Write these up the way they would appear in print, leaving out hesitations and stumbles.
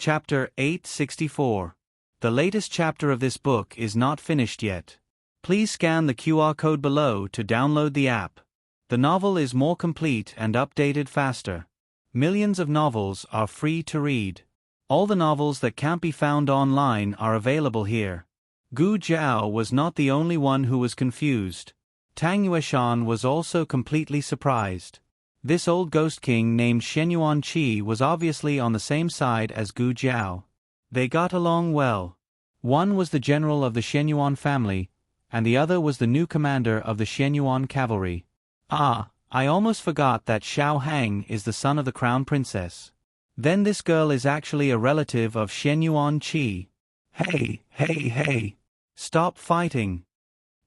Chapter 864. The latest chapter of this book is not finished yet. Please scan the QR code below to download the app. The novel is more complete and updated faster. Millions of novels are free to read. All the novels that can't be found online are available here. Gu Jiao was not the only one who was confused. Tang Yueshan was also completely surprised. This old ghost king named Shenyuan Qi was obviously on the same side as Gu Jiao. They got along well. One was the general of the Shenyuan family, and the other was the new commander of the Shenyuan cavalry. Ah, I almost forgot that Xiao Hang is the son of the crown princess. Then this girl is actually a relative of Shenyuan Qi. Hey! Stop fighting!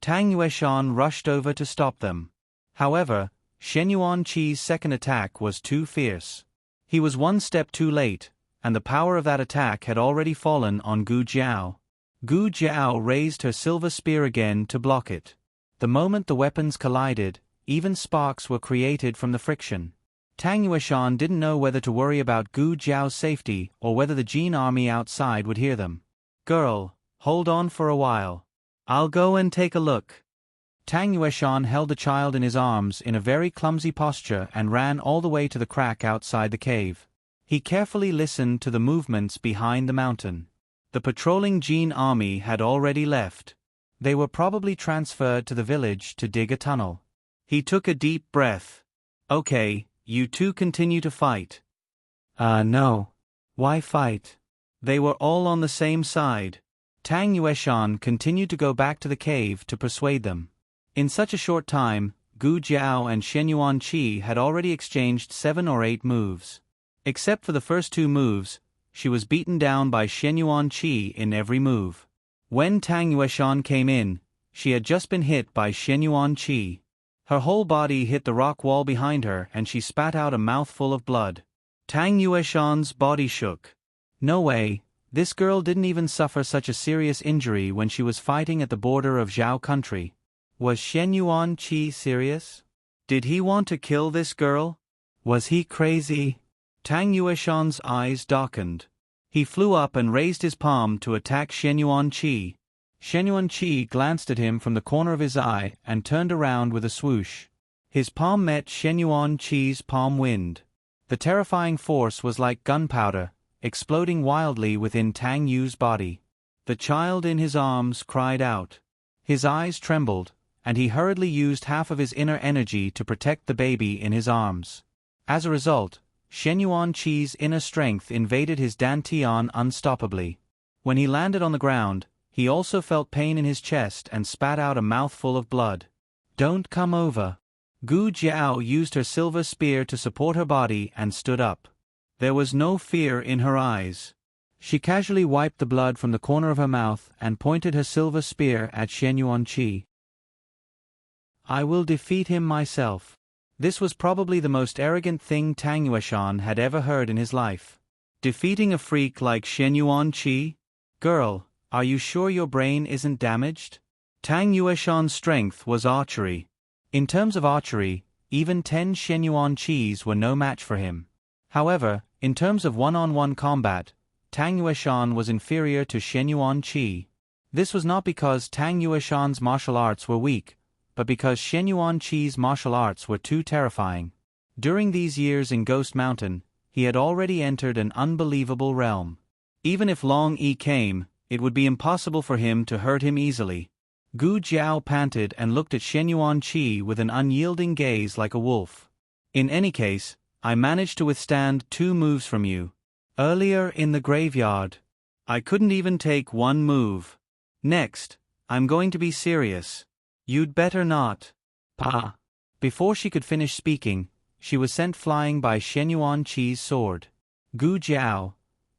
Tang Yueshan rushed over to stop them. However, Shenyuan Qi's second attack was too fierce. He was one step too late, and the power of that attack had already fallen on Gu Jiao. Gu Jiao raised her silver spear again to block it. The moment the weapons collided, even sparks were created from the friction. Tang Yueshan didn't know whether to worry about Gu Jiao's safety or whether the Jin army outside would hear them. Girl, hold on for a while. I'll go and take a look. Tang Yueshan held the child in his arms in a very clumsy posture and ran all the way to the crack outside the cave. He carefully listened to the movements behind the mountain. The patrolling Jin army had already left. They were probably transferred to the village to dig a tunnel. He took a deep breath. Okay, you two continue to fight. No. Why fight? They were all on the same side. Tang Yueshan continued to go back to the cave to persuade them. In such a short time, Gu Jiao and Shenyuan Qi had already exchanged 7 or 8 moves. Except for the first 2 moves, she was beaten down by Shenyuan Qi in every move. When Tang Yueshan came in, she had just been hit by Shenyuan Qi. Her whole body hit the rock wall behind her and she spat out a mouthful of blood. Tang Yueshan's body shook. No way, this girl didn't even suffer such a serious injury when she was fighting at the border of Zhao country. Was Shenyuan Qi serious? Did he want to kill this girl? Was he crazy? Tang Yueshan's eyes darkened. He flew up and raised his palm to attack Shenyuan Qi. Shenyuan Qi glanced at him from the corner of his eye and turned around with a swoosh. His palm met Shenyuan Qi's palm wind. The terrifying force was like gunpowder, exploding wildly within Tang Yu's body. The child in his arms cried out. His eyes trembled, and he hurriedly used half of his inner energy to protect the baby in his arms. As a result, Shenyuan Qi's inner strength invaded his dantian unstoppably. When he landed on the ground, he also felt pain in his chest and spat out a mouthful of blood. Don't come over. Gu Jiao used her silver spear to support her body and stood up. There was no fear in her eyes. She casually wiped the blood from the corner of her mouth and pointed her silver spear at Shenyuan Qi. I will defeat him myself. This was probably the most arrogant thing Tang Yueshan had ever heard in his life. Defeating a freak like Shenyuan Qi? Girl, are you sure your brain isn't damaged? Tang Yueshan's strength was archery. In terms of archery, even 10 Shenyuan Qis were no match for him. However, in terms of one-on-one combat, Tang Yueshan was inferior to Shenyuan Qi. This was not because Tang Yueshan's martial arts were weak, but because Shenyuan Qi's martial arts were too terrifying. During these years in Ghost Mountain, he had already entered an unbelievable realm. Even if Long Yi came, it would be impossible for him to hurt him easily. Gu Jiao panted and looked at Shenyuan Qi with an unyielding gaze like a wolf. In any case, I managed to withstand 2 moves from you. Earlier in the graveyard, I couldn't even take 1 move. Next, I'm going to be serious. You'd better not. Pa. Before she could finish speaking, she was sent flying by Shenyuan Qi's sword. Gu Jiao.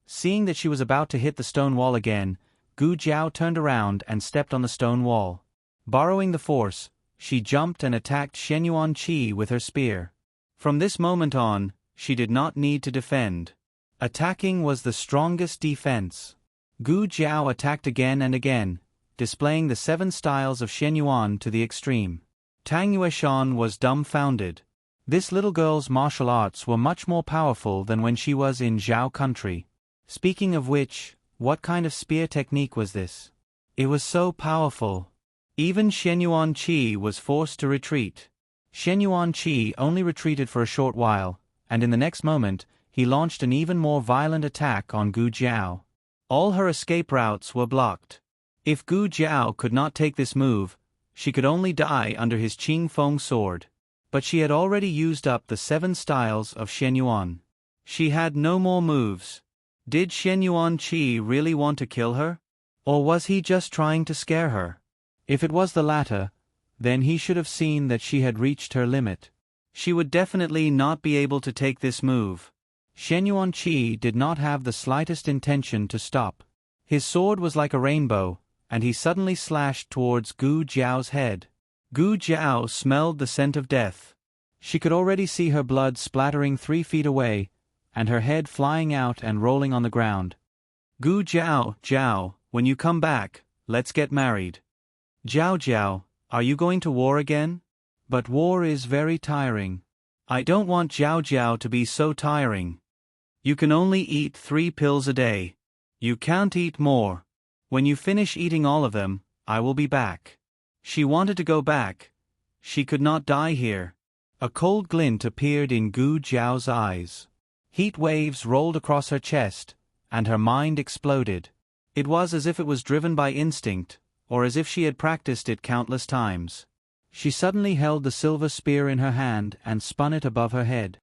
Seeing that she was about to hit the stone wall again, Gu Jiao turned around and stepped on the stone wall. Borrowing the force, she jumped and attacked Shenyuan Qi with her spear. From this moment on, she did not need to defend. Attacking was the strongest defense. Gu Jiao attacked again and again, displaying the 7 styles of Shenyuan to the extreme. Tang Yueshan was dumbfounded. This little girl's martial arts were much more powerful than when she was in Zhao country. Speaking of which, what kind of spear technique was this? It was so powerful. Even Shen Yuan-Chi was forced to retreat. Shen Yuan-Chi only retreated for a short while, and in the next moment, he launched an even more violent attack on Gu Jiao. All her escape routes were blocked. If Gu Jiao could not take this move, she could only die under his Qing Feng sword. But she had already used up the 7 styles of Shen Yuan. She had no more moves. Did Shen Yuan-Chi really want to kill her? Or was he just trying to scare her? If it was the latter, then he should have seen that she had reached her limit. She would definitely not be able to take this move. Shen Yuan-Chi did not have the slightest intention to stop. His sword was like a rainbow, and he suddenly slashed towards Gu Jiao's head. Gu Jiao smelled the scent of death. She could already see her blood splattering 3 feet away, and her head flying out and rolling on the ground. Gu Jiao, when you come back, let's get married. Jiao, are you going to war again? But war is very tiring. I don't want Jiao to be so tiring. You can only eat 3 pills a day. You can't eat more. When you finish eating all of them, I will be back. She wanted to go back. She could not die here. A cold glint appeared in Gu Jiao's eyes. Heat waves rolled across her chest, and her mind exploded. It was as if it was driven by instinct, or as if she had practiced it countless times. She suddenly held the silver spear in her hand and spun it above her head.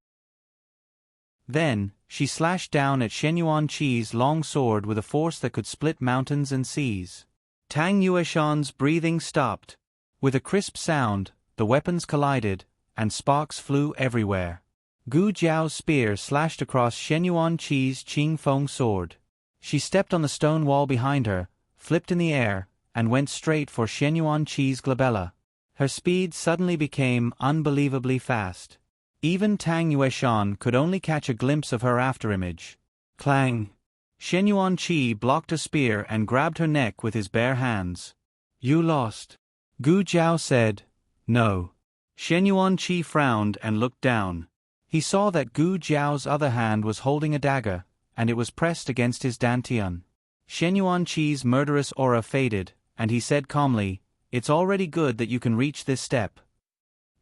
Then, she slashed down at Shen Yuan-Chi's long sword with a force that could split mountains and seas. Tang Yueshan's breathing stopped. With a crisp sound, the weapons collided, and sparks flew everywhere. Gu Jiao's spear slashed across Shen Yuan-Chi's Qing Feng sword. She stepped on the stone wall behind her, flipped in the air, and went straight for Shen Yuan-Chi's glabella. Her speed suddenly became unbelievably fast. Even Tang Yueshan could only catch a glimpse of her afterimage. Clang! Shen Yuan-Chi blocked a spear and grabbed her neck with his bare hands. You lost. Gu Jiao said. No. Shen Yuan-Chi frowned and looked down. He saw that Gu Jiao's other hand was holding a dagger, and it was pressed against his dantian. Shen Yuan-Chi's murderous aura faded, and he said calmly, It's already good that you can reach this step.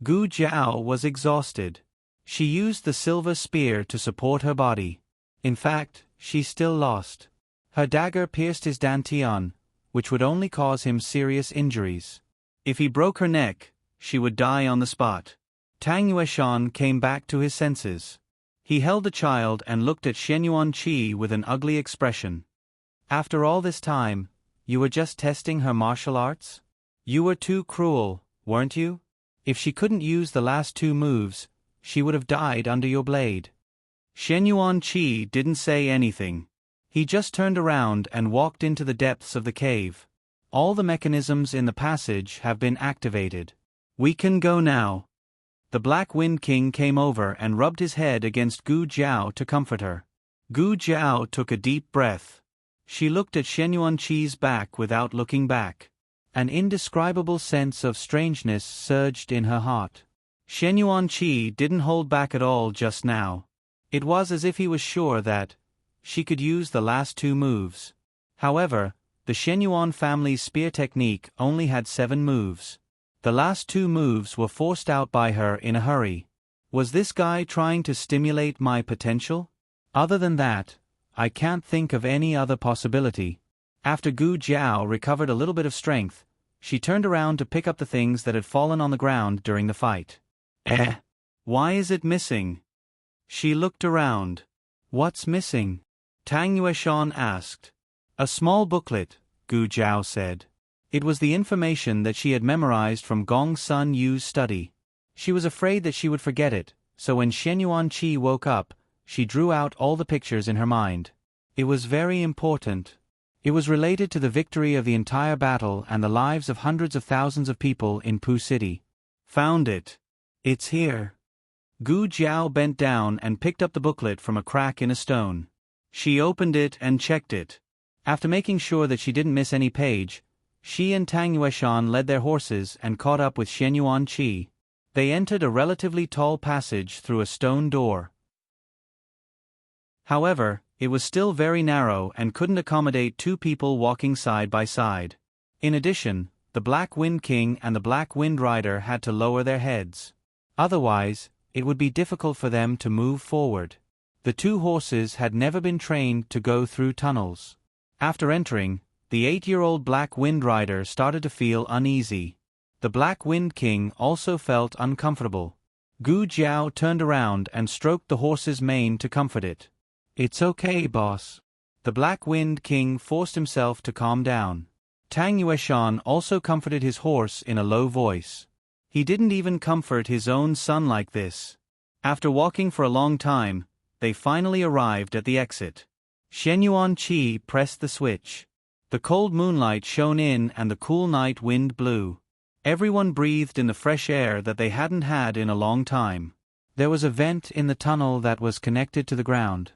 Gu Jiao was exhausted. She used the silver spear to support her body. In fact, she still lost. Her dagger pierced his dantian, which would only cause him serious injuries. If he broke her neck, she would die on the spot. Tang Yueshan came back to his senses. He held the child and looked at Shen Yuan-Chi with an ugly expression. After all this time, you were just testing her martial arts? You were too cruel, weren't you? If she couldn't use the last 2 moves, she would have died under your blade. Shen Yuan-Chi didn't say anything. He just turned around and walked into the depths of the cave. All the mechanisms in the passage have been activated. We can go now. The Black Wind King came over and rubbed his head against Gu Jiao to comfort her. Gu Jiao took a deep breath. She looked at Shen Yuan-Chi's back without looking back. An indescribable sense of strangeness surged in her heart. Shen Yuan-Chi didn't hold back at all just now. It was as if he was sure that she could use the last 2 moves. However, the Shen Yuan family's spear technique only had 7 moves. The last 2 moves were forced out by her in a hurry. Was this guy trying to stimulate my potential? Other than that, I can't think of any other possibility. After Gu Jiao recovered a little bit of strength, she turned around to pick up the things that had fallen on the ground during the fight. Why is it missing? She looked around. What's missing? Tang Yueshan asked. A small booklet, Gu Jiao said. It was the information that she had memorized from Gong Sun Yu's study. She was afraid that she would forget it, so when Shen Yuan-Chi woke up, she drew out all the pictures in her mind. It was very important. It was related to the victory of the entire battle and the lives of hundreds of thousands of people in Pu City. Found it. It's here. Gu Jiao bent down and picked up the booklet from a crack in a stone. She opened it and checked it. After making sure that she didn't miss any page, she and Tang Yueshan led their horses and caught up with Shen Yuan-Chi. They entered a relatively tall passage through a stone door. However, It was still very narrow and couldn't accommodate two people walking side by side. In addition, the Black Wind King and the Black Wind Rider had to lower their heads. Otherwise, it would be difficult for them to move forward. The two horses had never been trained to go through tunnels. After entering, the 8-year-old Black Wind Rider started to feel uneasy. The Black Wind King also felt uncomfortable. Gu Jiao turned around and stroked the horse's mane to comfort it. "It's okay, boss." The Black Wind King forced himself to calm down. Tang Yueshan also comforted his horse in a low voice. He didn't even comfort his own son like this. After walking for a long time, they finally arrived at the exit. Shen Yuanqi pressed the switch. The cold moonlight shone in and the cool night wind blew. Everyone breathed in the fresh air that they hadn't had in a long time. There was a vent in the tunnel that was connected to the ground.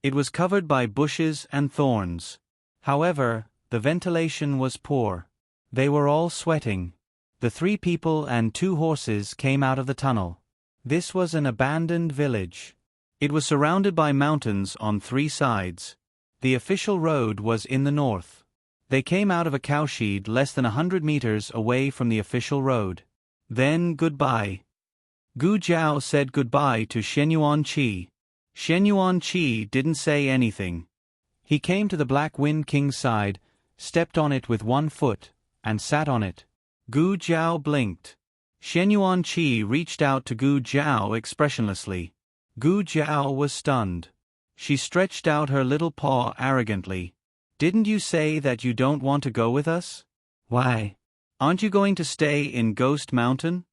It was covered by bushes and thorns. However, the ventilation was poor. They were all sweating. The 3 people and 2 horses came out of the tunnel. This was an abandoned village. It was surrounded by mountains on 3 sides. The official road was in the north. They came out of a cowshed less than 100 meters away from the official road. Then goodbye. Gu Jiao said goodbye to Shen Yuanqi. Shen Yuanqi didn't say anything. He came to the Black Wind King's side, stepped on it with 1 foot, and sat on it. Gu Jiao blinked. Shen Yuanqi reached out to Gu Jiao expressionlessly. Gu Jiao was stunned. She stretched out her little paw arrogantly. "Didn't you say that you don't want to go with us? Why? Aren't you going to stay in Ghost Mountain?"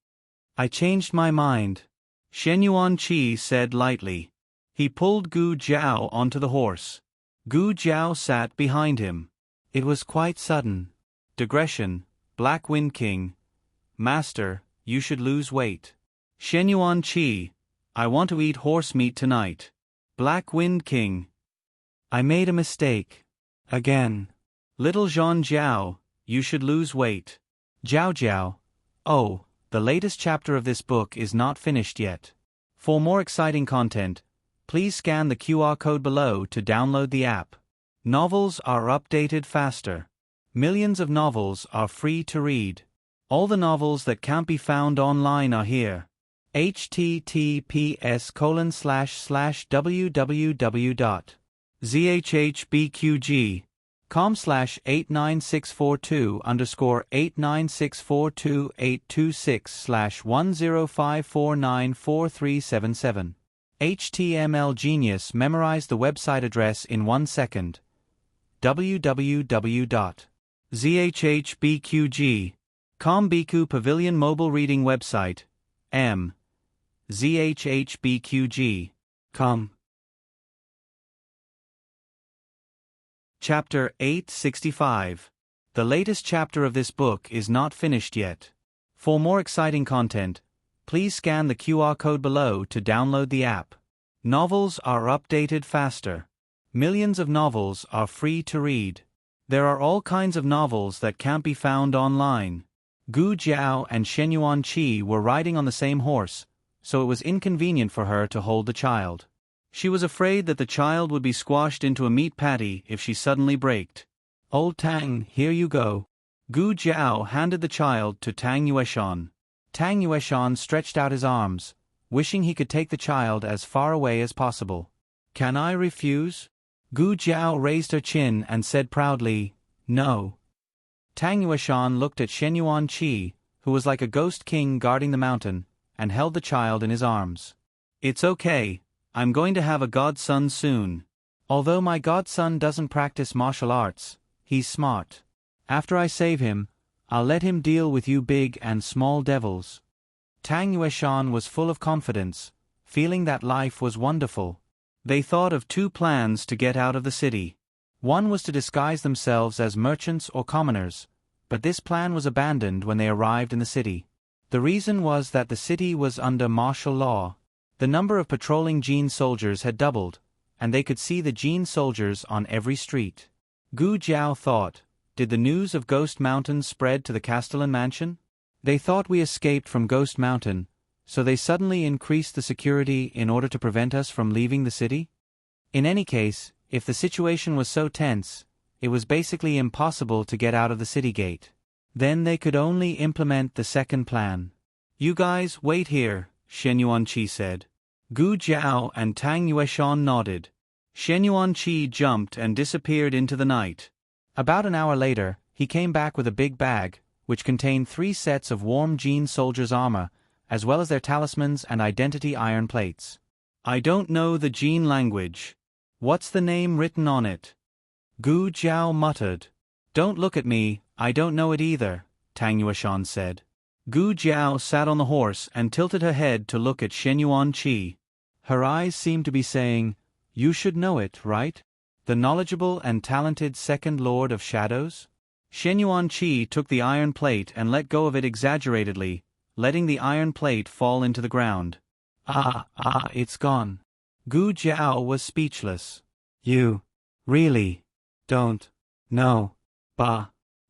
"I changed my mind," Shen Yuanqi said lightly. He pulled Gu Jiao onto the horse. Gu Jiao sat behind him. It was quite sudden. Digression. Black Wind King. "Master, you should lose weight." Shen Yuanqi. "I want to eat horse meat tonight." Black Wind King. "I made a mistake. Again." Little Zhang Jiao. "You should lose weight." Jiao Jiao. "Oh, the latest chapter of this book is not finished yet. For more exciting content, please scan the QR code below to download the app. Novels are updated faster. Millions of novels are free to read. All the novels that can't be found online are here. https://www.zhbqg.com/89642-826/105494377. HTML Genius memorized the website address in 1 second. www.zhbqg.com Biku Pavilion Mobile Reading Website. zhbqg.com. Chapter 865. The latest chapter of this book is not finished yet. For more exciting content, please scan the QR code below to download the app. Novels are updated faster. Millions of novels are free to read. There are all kinds of novels that can't be found online. Gu Jiao and Shen Yuanqi were riding on the same horse, so it was inconvenient for her to hold the child. She was afraid that the child would be squashed into a meat patty if she suddenly braked. "Old Tang, here you go." Gu Jiao handed the child to Tang Yueshan. Tang Yueshan stretched out his arms, wishing he could take the child as far away as possible. "Can I refuse?" Gu Jiao raised her chin and said proudly, "No." Tang Yueshan looked at Shen Yuanqi, who was like a ghost king guarding the mountain, and held the child in his arms. "It's okay, I'm going to have a godson soon. Although my godson doesn't practice martial arts, he's smart. After I save him, I'll let him deal with you big and small devils." Tang Yueshan was full of confidence, feeling that life was wonderful. They thought of 2 plans to get out of the city. One was to disguise themselves as merchants or commoners, but this plan was abandoned when they arrived in the city. The reason was that the city was under martial law. The number of patrolling Jin soldiers had doubled, and they could see the Jin soldiers on every street. Gu Jiao thought, did the news of Ghost Mountain spread to the Castellan mansion? They thought we escaped from Ghost Mountain, so they suddenly increased the security in order to prevent us from leaving the city? In any case, If the situation was so tense, it was basically impossible to get out of the city gate. Then they could only implement the second plan. You guys, wait here, Shen Yuanqi said. Gu Jiao and Tang Yueshan nodded. Shen Yuanqi jumped and disappeared into the night. About an hour later, he came back with a big bag, which contained 3 sets of warm Jin soldiers' armor, as well as their talismans and identity iron plates. I don't know the Jin language. What's the name written on it? Gu Jiao muttered. Don't look at me, I don't know it either, Tang Yueshan said. Gu Jiao sat on the horse and tilted her head to look at Shen Yuanqi. Her eyes seemed to be saying, "You should know it, right? The knowledgeable and talented second Lord of Shadows?" Shen Yuanqi took the iron plate and let go of it exaggeratedly, letting the iron plate fall into the ground. It's gone. Gu Jiao was speechless. You really don't know?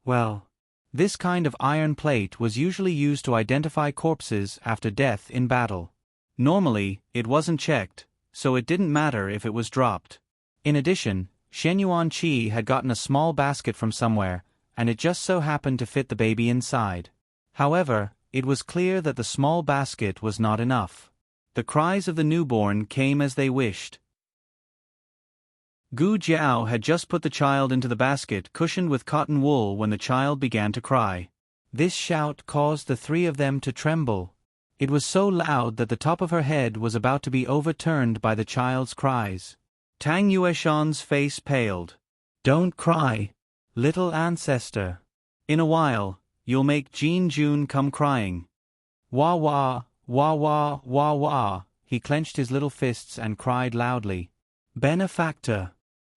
Well. This kind of iron plate was usually used to identify corpses after death in battle. Normally, it wasn't checked, so it didn't matter if it was dropped. In addition, Shen Yuanqi had gotten a small basket from somewhere, and it just so happened to fit the baby inside. However, it was clear that the small basket was not enough. The cries of the newborn came as they wished. Gu Jiao had just put the child into the basket cushioned with cotton wool when the child began to cry. This shout caused the 3 of them to tremble. It was so loud that the top of her head was about to be overturned by the child's cries. Tang Yueshan's face paled. Don't cry, little ancestor. In a while, you'll make Jin Jun come crying. Wah wah, wah wah, wah wah. He clenched his little fists and cried loudly. Benefactor.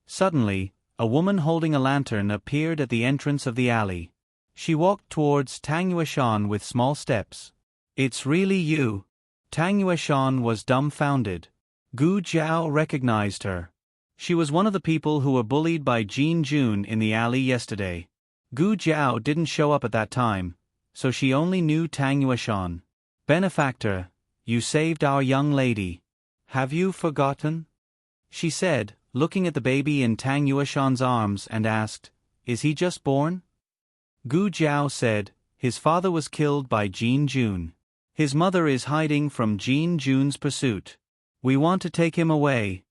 Suddenly, a woman holding a lantern appeared at the entrance of the alley. She walked towards Tang Yueshan with small steps. It's really you. Tang Yueshan was dumbfounded. Gu Jiao recognized her. She was one of the people who were bullied by Jin Jun in the alley yesterday. Gu Jiao didn't show up at that time, so she only knew Tang Yueshan. Benefactor, you saved our young lady. Have you forgotten? She said, looking at the baby in Tang Yueshan's arms, and asked, Is he just born? Gu Jiao said, His father was killed by Jin Jun. His mother is hiding from Jin Jun's pursuit. We want to take him away.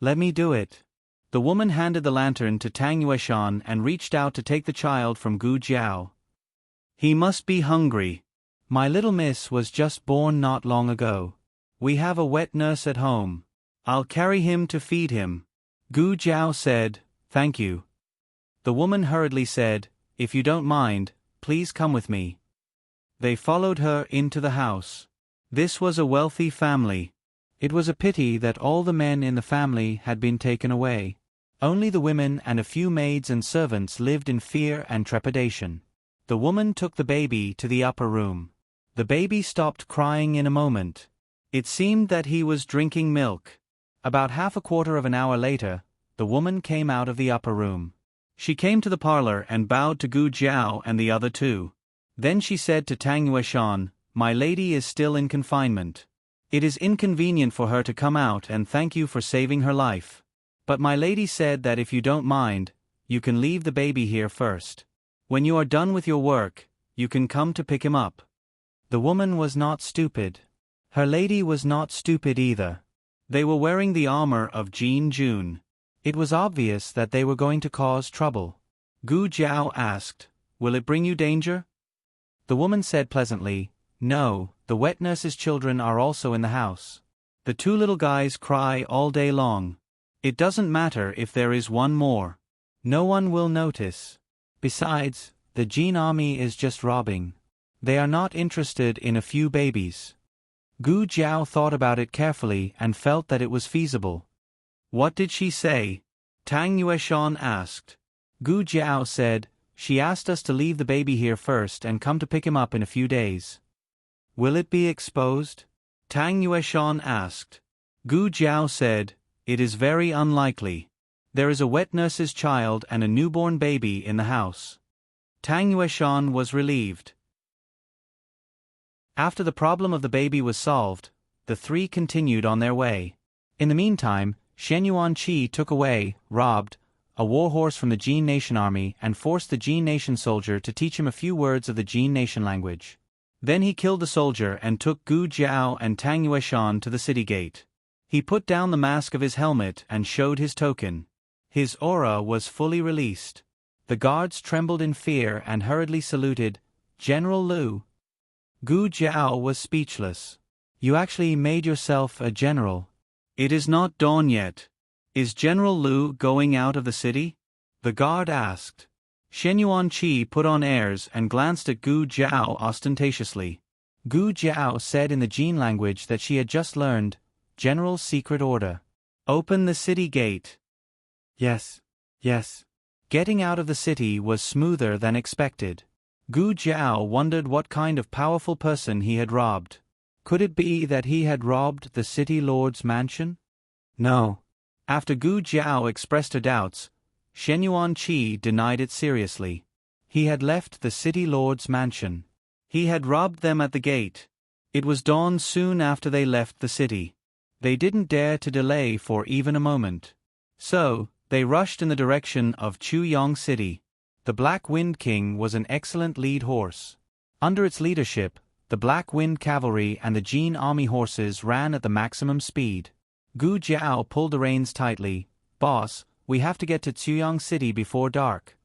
Let me do it. The woman handed the lantern to Tang Yueshan and reached out to take the child from Gu Jiao. He must be hungry. My little miss was just born not long ago. We have a wet nurse at home. I'll carry him to feed him. Gu Jiao said, Thank you. The woman hurriedly said, If you don't mind, please come with me. They followed her into the house. This was a wealthy family. It was a pity that all the men in the family had been taken away. Only the women and a few maids and servants lived in fear and trepidation. The woman took the baby to the upper room. The baby stopped crying in a moment. It seemed that he was drinking milk. About half a quarter of an hour later, the woman came out of the upper room. She came to the parlor and bowed to Gu Jiao and the other 2. Then she said to Tang Yueshan, My lady is still in confinement. It is inconvenient for her to come out and thank you for saving her life. But my lady said that if you don't mind, you can leave the baby here first. When you are done with your work, you can come to pick him up. The woman was not stupid. Her lady was not stupid either. They were wearing the armor of Jin Jun. It was obvious that they were going to cause trouble. Gu Jiao asked, Will it bring you danger? The woman said pleasantly, No, the wet nurse's children are also in the house. The 2 little guys cry all day long. It doesn't matter if there is one more. No one will notice. Besides, the Jin army is just robbing. They are not interested in a few babies. Gu Jiao thought about it carefully and felt that it was feasible. What did she say? Tang Yueshan asked. Gu Jiao said, She asked us to leave the baby here first and come to pick him up in a few days. Will it be exposed? Tang Yueshan asked. Gu Jiao said, It is very unlikely. There is a wet nurse's child and a newborn baby in the house. Tang Yueshan was relieved. After the problem of the baby was solved, the 3 continued on their way. In the meantime, Shen Yuanqi took away, robbed, a war horse from the Jin Nation army and forced the Jin Nation soldier to teach him a few words of the Jin Nation language. Then he killed the soldier and took Gu Jiao and Tang Yueshan to the city gate. He put down the mask of his helmet and showed his token. His aura was fully released. The guards trembled in fear and hurriedly saluted, "General Liu." Gu Jiao was speechless. "You actually made yourself a general." "It is not dawn yet. Is General Liu going out of the city?" the guard asked. Shen Yuanqi put on airs and glanced at Gu Jiao ostentatiously. Gu Jiao said in the Jin language that she had just learned, "General's secret order. Open the city gate." "Yes, yes." Getting out of the city was smoother than expected. Gu Jiao wondered what kind of powerful person he had robbed. Could it be that he had robbed the city lord's mansion? No. After Gu Jiao expressed her doubts, Shen Yuanqi denied it seriously. He had left the city lord's mansion. He had robbed them at the gate. It was dawn soon after they left the city. They didn't dare to delay for even a moment. So, they rushed in the direction of Chuyang City. The Black Wind King was an excellent lead horse. Under its leadership, the Black Wind Cavalry and the Jin Army horses ran at the maximum speed. Gu Jiao pulled the reins tightly. "Boss, we have to get to Chuyang City before dark."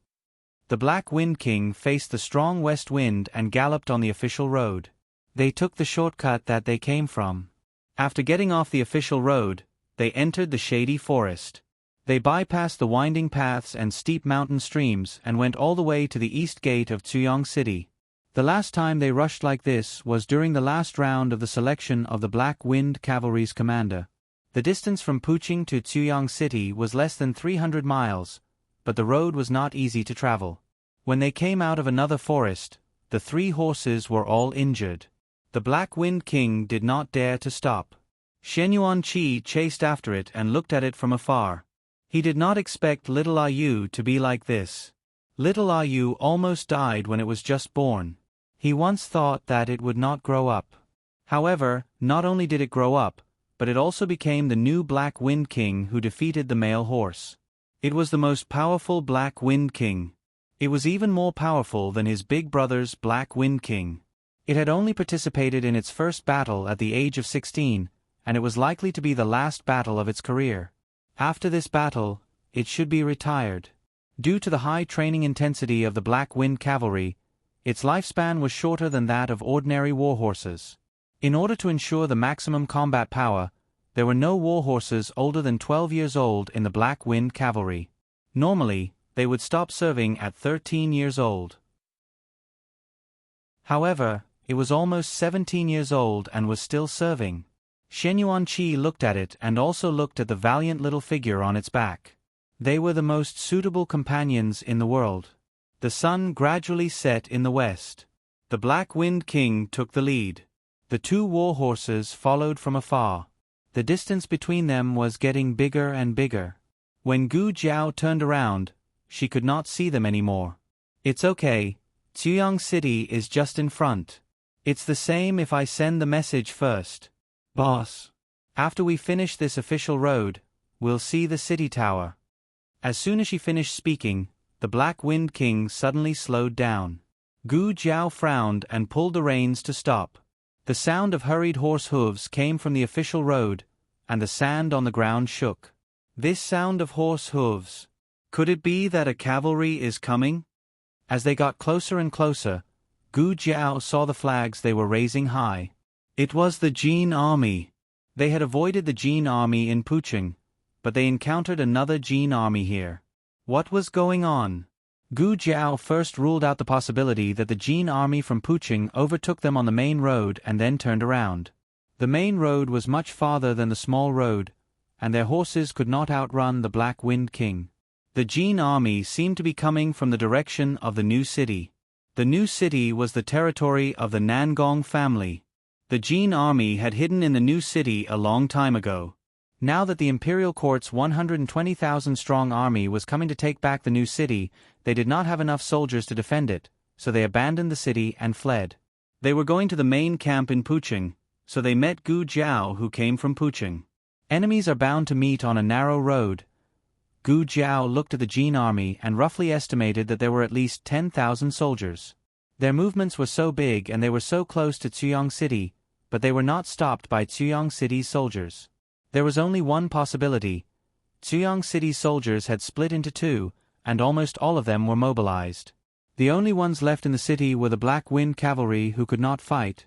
The Black Wind King faced the strong west wind and galloped on the official road. They took the shortcut that they came from. After getting off the official road, they entered the shady forest. They bypassed the winding paths and steep mountain streams and went all the way to the east gate of Chuyang City. The last time they rushed like this was during the last round of the selection of the Black Wind Cavalry's commander. The distance from Puching to Chuyang City was less than 300 miles, but the road was not easy to travel. When they came out of another forest, the 3 horses were all injured. The Black Wind King did not dare to stop. Shen Yuanqi chased after it and looked at it from afar. He did not expect little Ayu to be like this. Little Ayu almost died when it was just born. He once thought that it would not grow up. However, not only did it grow up, but it also became the new Black Wind King who defeated the male horse. It was the most powerful Black Wind King. It was even more powerful than his big brother's Black Wind King. It had only participated in its first battle at the age of 16, and it was likely to be the last battle of its career. After this battle, it should be retired. Due to the high training intensity of the Black Wind Cavalry, its lifespan was shorter than that of ordinary war horses. In order to ensure the maximum combat power, there were no war horses older than 12 years old in the Black Wind Cavalry. Normally, they would stop serving at 13 years old. However, it was almost 17 years old and was still serving. Shen Yuanqi looked at it and also looked at the valiant little figure on its back. They were the most suitable companions in the world. The sun gradually set in the west. The Black Wind King took the lead. The 2 war horses followed from afar. The distance between them was getting bigger and bigger. When Gu Jiao turned around, she could not see them anymore. "It's okay, Chuyang City is just in front. It's the same if I send the message first. Boss. After we finish this official road, we'll see the city tower." As soon as she finished speaking, the Black Wind King suddenly slowed down. Gu Jiao frowned and pulled the reins to stop. The sound of hurried horse hooves came from the official road, and the sand on the ground shook. This sound of horse hooves. Could it be that a cavalry is coming? As they got closer and closer, Gu Jiao saw the flags they were raising high. It was the Jin army. They had avoided the Jin army in Puching, but they encountered another Jin army here. What was going on? Gu Jiao first ruled out the possibility that the Jin army from Puching overtook them on the main road and then turned around. The main road was much farther than the small road, and their horses could not outrun the Black Wind King. The Jin army seemed to be coming from the direction of the new city. The new city was the territory of the Nangong family. The Jin army had hidden in the new city a long time ago. Now that the imperial court's 120,000-strong army was coming to take back the new city, they did not have enough soldiers to defend it, so they abandoned the city and fled. They were going to the main camp in Puching, so they met Gu Jiao who came from Puching. Enemies are bound to meet on a narrow road. Gu Jiao looked at the Jin army and roughly estimated that there were at least 10,000 soldiers. Their movements were so big and they were so close to Cuyong City, but they were not stopped by Cuyong City's soldiers. There was only one possibility. Cuyong City's soldiers had split into two, and almost all of them were mobilized. The only ones left in the city were the Black Wind cavalry who could not fight,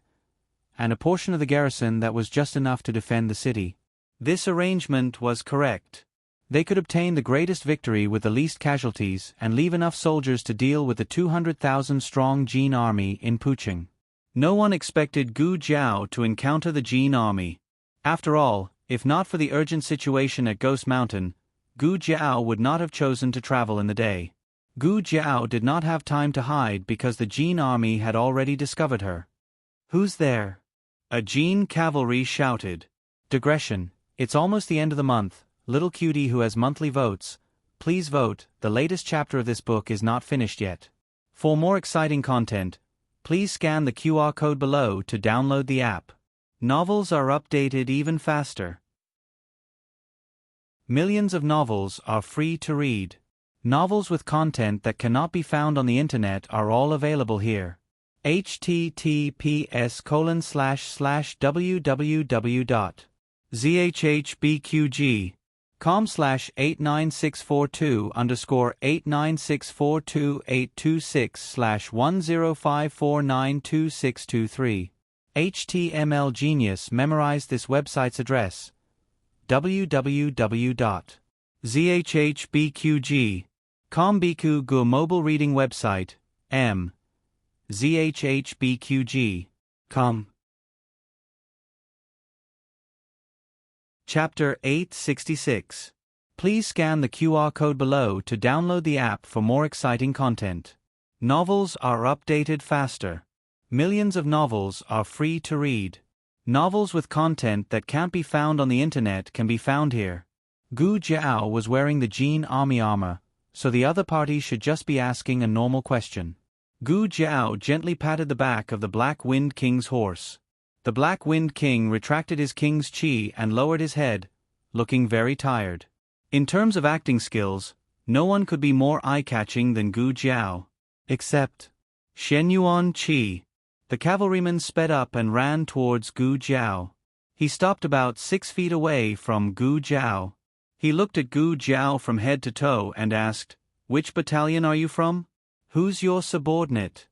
and a portion of the garrison that was just enough to defend the city. This arrangement was correct. They could obtain the greatest victory with the least casualties and leave enough soldiers to deal with the 200,000-strong Jin army in Pucheng. No one expected Gu Jiao to encounter the Jin army. After all, if not for the urgent situation at Ghost Mountain, Gu Jiao would not have chosen to travel in the day. Gu Jiao did not have time to hide because the Jin army had already discovered her. "Who's there?" A Jin cavalry shouted. Digression. It's almost the end of the month. Little cutie who has monthly votes, please vote. The latest chapter of this book is not finished yet. For more exciting content, please scan the QR code below to download the app. Novels are updated even faster. Millions of novels are free to read. Novels with content that cannot be found on the internet are all available here. https://www.zhbqg.com/89642_8964286/10549263. HTML Genius memorized this website's address. www.zhbqg.com Biku Gu mobile reading website. zhbqg.com. Chapter 866. Please scan the QR code below to download the app for more exciting content. Novels are updated faster. Millions of novels are free to read. Novels with content that can't be found on the internet can be found here. Gu Jiao was wearing the Jin army armor, so the other party should just be asking a normal question. Gu Jiao gently patted the back of the Black Wind King's horse. The Black Wind King retracted his king's chi and lowered his head, looking very tired. In terms of acting skills, no one could be more eye-catching than Gu Jiao. Except Shenyuan Qi. The cavalryman sped up and ran towards Gu Jiao. He stopped about 6 feet away from Gu Jiao. He looked at Gu Jiao from head to toe and asked, "Which battalion are you from? Who's your subordinate?"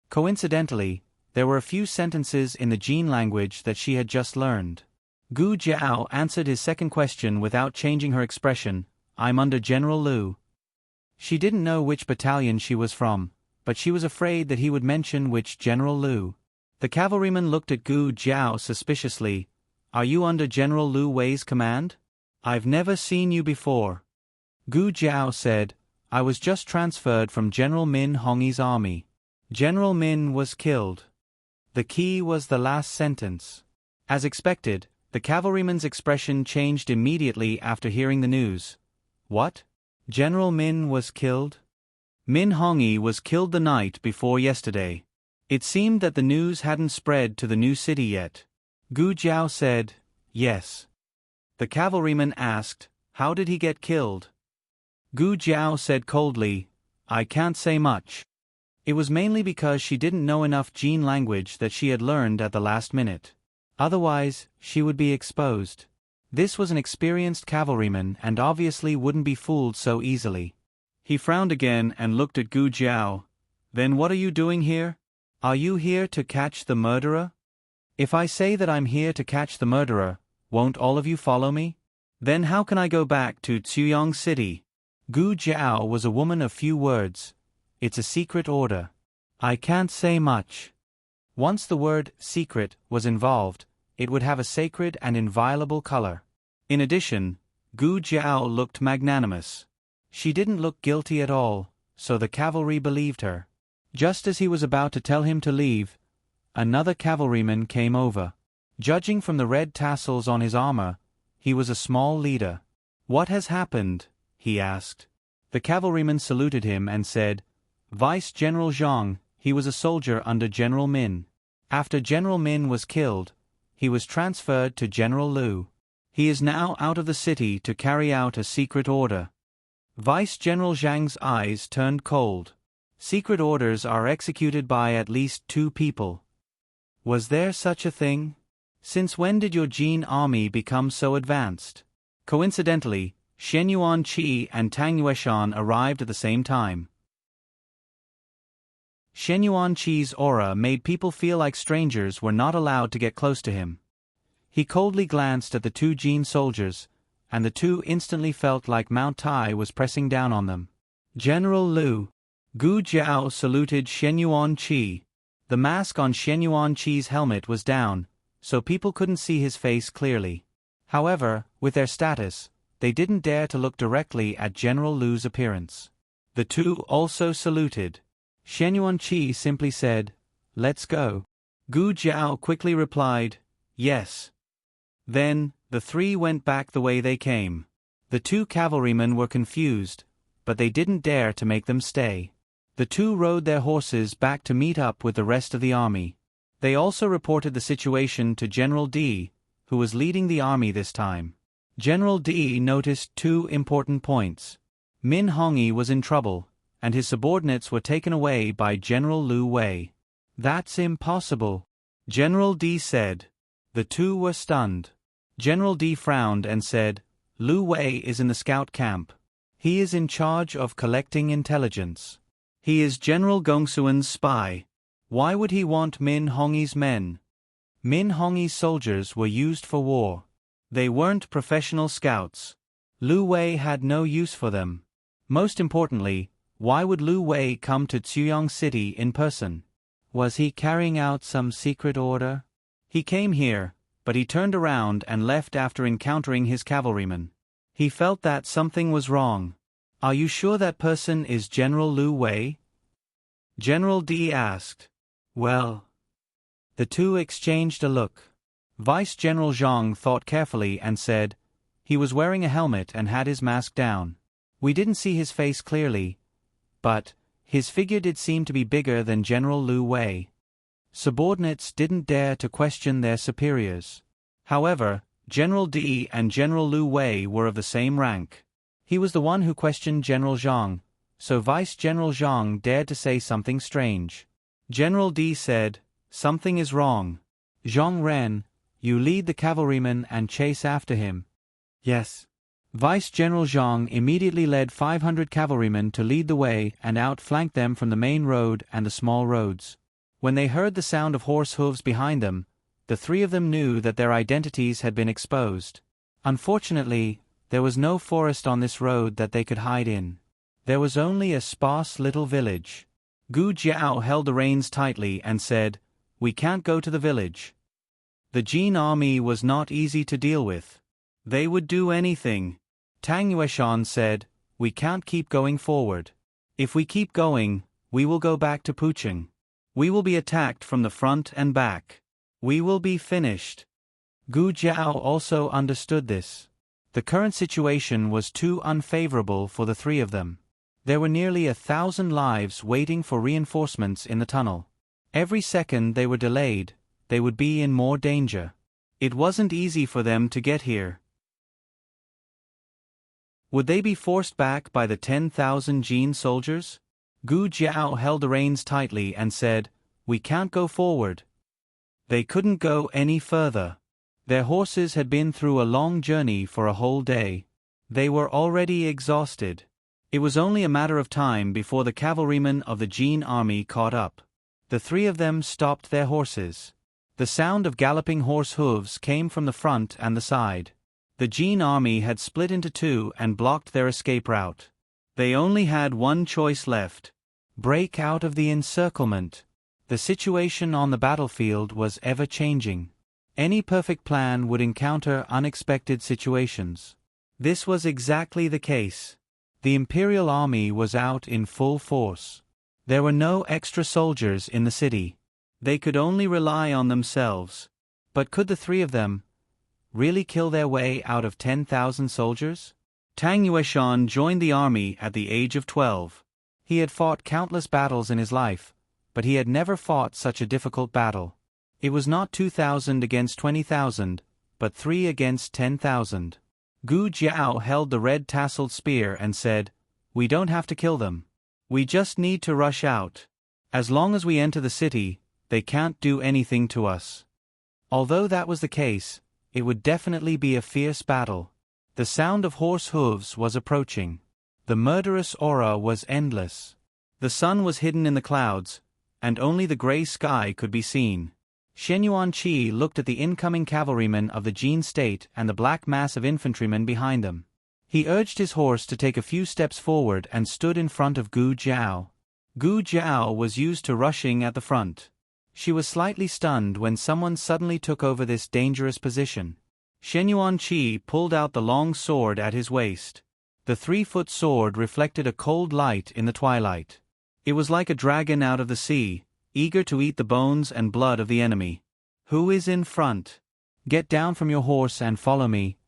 Coincidentally, there were a few sentences in the Jin language that she had just learned. Gu Jiao answered his second question without changing her expression. "I'm under General Liu." She didn't know which battalion she was from, but she was afraid that he would mention which General Liu. The cavalryman looked at Gu Jiao suspiciously. "Are you under General Liu Wei's command? I've never seen you before." Gu Jiao said, "I was just transferred from General Min Hongyi's army. General Min was killed." The key was the last sentence. As expected, the cavalryman's expression changed immediately after hearing the news. "What? General Min was killed?" Min Hongyi was killed the night before yesterday. It seemed that the news hadn't spread to the new city yet. Gu Jiao said, "Yes." The cavalryman asked, "How did he get killed?" Gu Jiao said coldly, "I can't say much." It was mainly because she didn't know enough Jin language that she had learned at the last minute. Otherwise, she would be exposed. This was an experienced cavalryman and obviously wouldn't be fooled so easily. He frowned again and looked at Gu Jiao. "Then what are you doing here? Are you here to catch the murderer?" "If I say that I'm here to catch the murderer, won't all of you follow me? Then how can I go back to Cuyong City?" Gu Jiao was a woman of few words. "It's a secret order. I can't say much." Once the word secret was involved, it would have a sacred and inviolable color. In addition, Gu Jiao looked magnanimous. She didn't look guilty at all, so the cavalry believed her. Just as he was about to tell him to leave, another cavalryman came over. Judging from the red tassels on his armor, he was a small leader. "What has happened?" he asked. The cavalryman saluted him and said, "Vice General Zhang, he was a soldier under General Min. After General Min was killed, he was transferred to General Liu. He is now out of the city to carry out a secret order. Vice-General Zhang's eyes turned cold. Secret orders are executed by at least 2 people. Was there such a thing? Since when did your Jin army become so advanced? Coincidentally, Shen Yuanqi and Tang Yueshan arrived at the same time. Shen Yuanqi's aura made people feel like strangers were not allowed to get close to him. He coldly glanced at the 2 Jin soldiers, and the 2 instantly felt like Mount Tai was pressing down on them. General Liu. Gu Jiao saluted Shen Yuanqi. The mask on Shen Yuanqi's helmet was down, so people couldn't see his face clearly. However, with their status, they didn't dare to look directly at General Liu's appearance. The 2 also saluted. Shen Yuanqi simply said, "Let's go." Gu Jiao quickly replied, "Yes." Then, the 3 went back the way they came. The 2 cavalrymen were confused, but they didn't dare to make them stay. The 2 rode their horses back to meet up with the rest of the army. They also reported the situation to General D, who was leading the army this time. General D noticed 2 important points. Min Hongyi was in trouble, and his subordinates were taken away by General Liu Wei. "That's impossible," General D said. The 2 were stunned. General D frowned and said, "Liu Wei is in the scout camp. He is in charge of collecting intelligence. He is General Gongsuan's spy. Why would he want Min Hongyi's men?" Min Hongyi's soldiers were used for war. They weren't professional scouts. Liu Wei had no use for them. Most importantly, why would Liu Wei come to Ziyang City in person? Was he carrying out some secret order? He came here, but he turned around and left after encountering his cavalrymen. He felt that something was wrong. "Are you sure that person is General Liu Wei?" General D asked. "Well..." The 2 exchanged a look. Vice-General Zhang thought carefully and said, "He was wearing a helmet and had his mask down. We didn't see his face clearly, but his figure did seem to be bigger than General Liu Wei." Subordinates didn't dare to question their superiors. However, General D and General Liu Wei were of the same rank. He was the one who questioned General Zhang, so Vice-General Zhang dared to say something strange. General D said, "Something is wrong. Zhang Ren, you lead the cavalrymen and chase after him." "Yes." Vice-General Zhang immediately led 500 cavalrymen to lead the way and outflanked them from the main road and the small roads. When they heard the sound of horse hooves behind them, the 3 of them knew that their identities had been exposed. Unfortunately, there was no forest on this road that they could hide in. There was only a sparse little village. Gu Jiao held the reins tightly and said, "We can't go to the village." The Jin army was not easy to deal with. They would do anything. Tang Yueshan said, "We can't keep going forward. If we keep going, we will go back to Pucheng. We will be attacked from the front and back. We will be finished." Gu Jiao also understood this. The current situation was too unfavorable for the 3 of them. There were nearly 1,000 lives waiting for reinforcements in the tunnel. Every second they were delayed, they would be in more danger. It wasn't easy for them to get here. Would they be forced back by the 10,000 Jin soldiers? Gu Jiao held the reins tightly and said, "We can't go forward." They couldn't go any further. Their horses had been through a long journey for a whole day. They were already exhausted. It was only a matter of time before the cavalrymen of the Jin army caught up. The 3 of them stopped their horses. The sound of galloping horse hooves came from the front and the side. The Jin army had split into 2 and blocked their escape route. They only had one choice left: break out of the encirclement. The situation on the battlefield was ever-changing. Any perfect plan would encounter unexpected situations. This was exactly the case. The Imperial Army was out in full force. There were no extra soldiers in the city. They could only rely on themselves. But could the 3 of them really kill their way out of 10,000 soldiers? Tang Yueshan joined the army at the age of 12. He had fought countless battles in his life, but he had never fought such a difficult battle. It was not 2,000 against 20,000, but 3 against 10,000. Gu Jiao held the red tasseled spear and said, "We don't have to kill them. We just need to rush out. As long as we enter the city, they can't do anything to us." Although that was the case, it would definitely be a fierce battle. The sound of horse hooves was approaching. The murderous aura was endless. The sun was hidden in the clouds, and only the gray sky could be seen. Shen Yuanqi looked at the incoming cavalrymen of the Jin state and the black mass of infantrymen behind them. He urged his horse to take a few steps forward and stood in front of Gu Jiao. Gu Jiao was used to rushing at the front. She was slightly stunned when someone suddenly took over this dangerous position. Shen Yuanqi pulled out the long sword at his waist. The 3-foot sword reflected a cold light in the twilight. It was like a dragon out of the sea, eager to eat the bones and blood of the enemy. "Who is in front? Get down from your horse and follow me."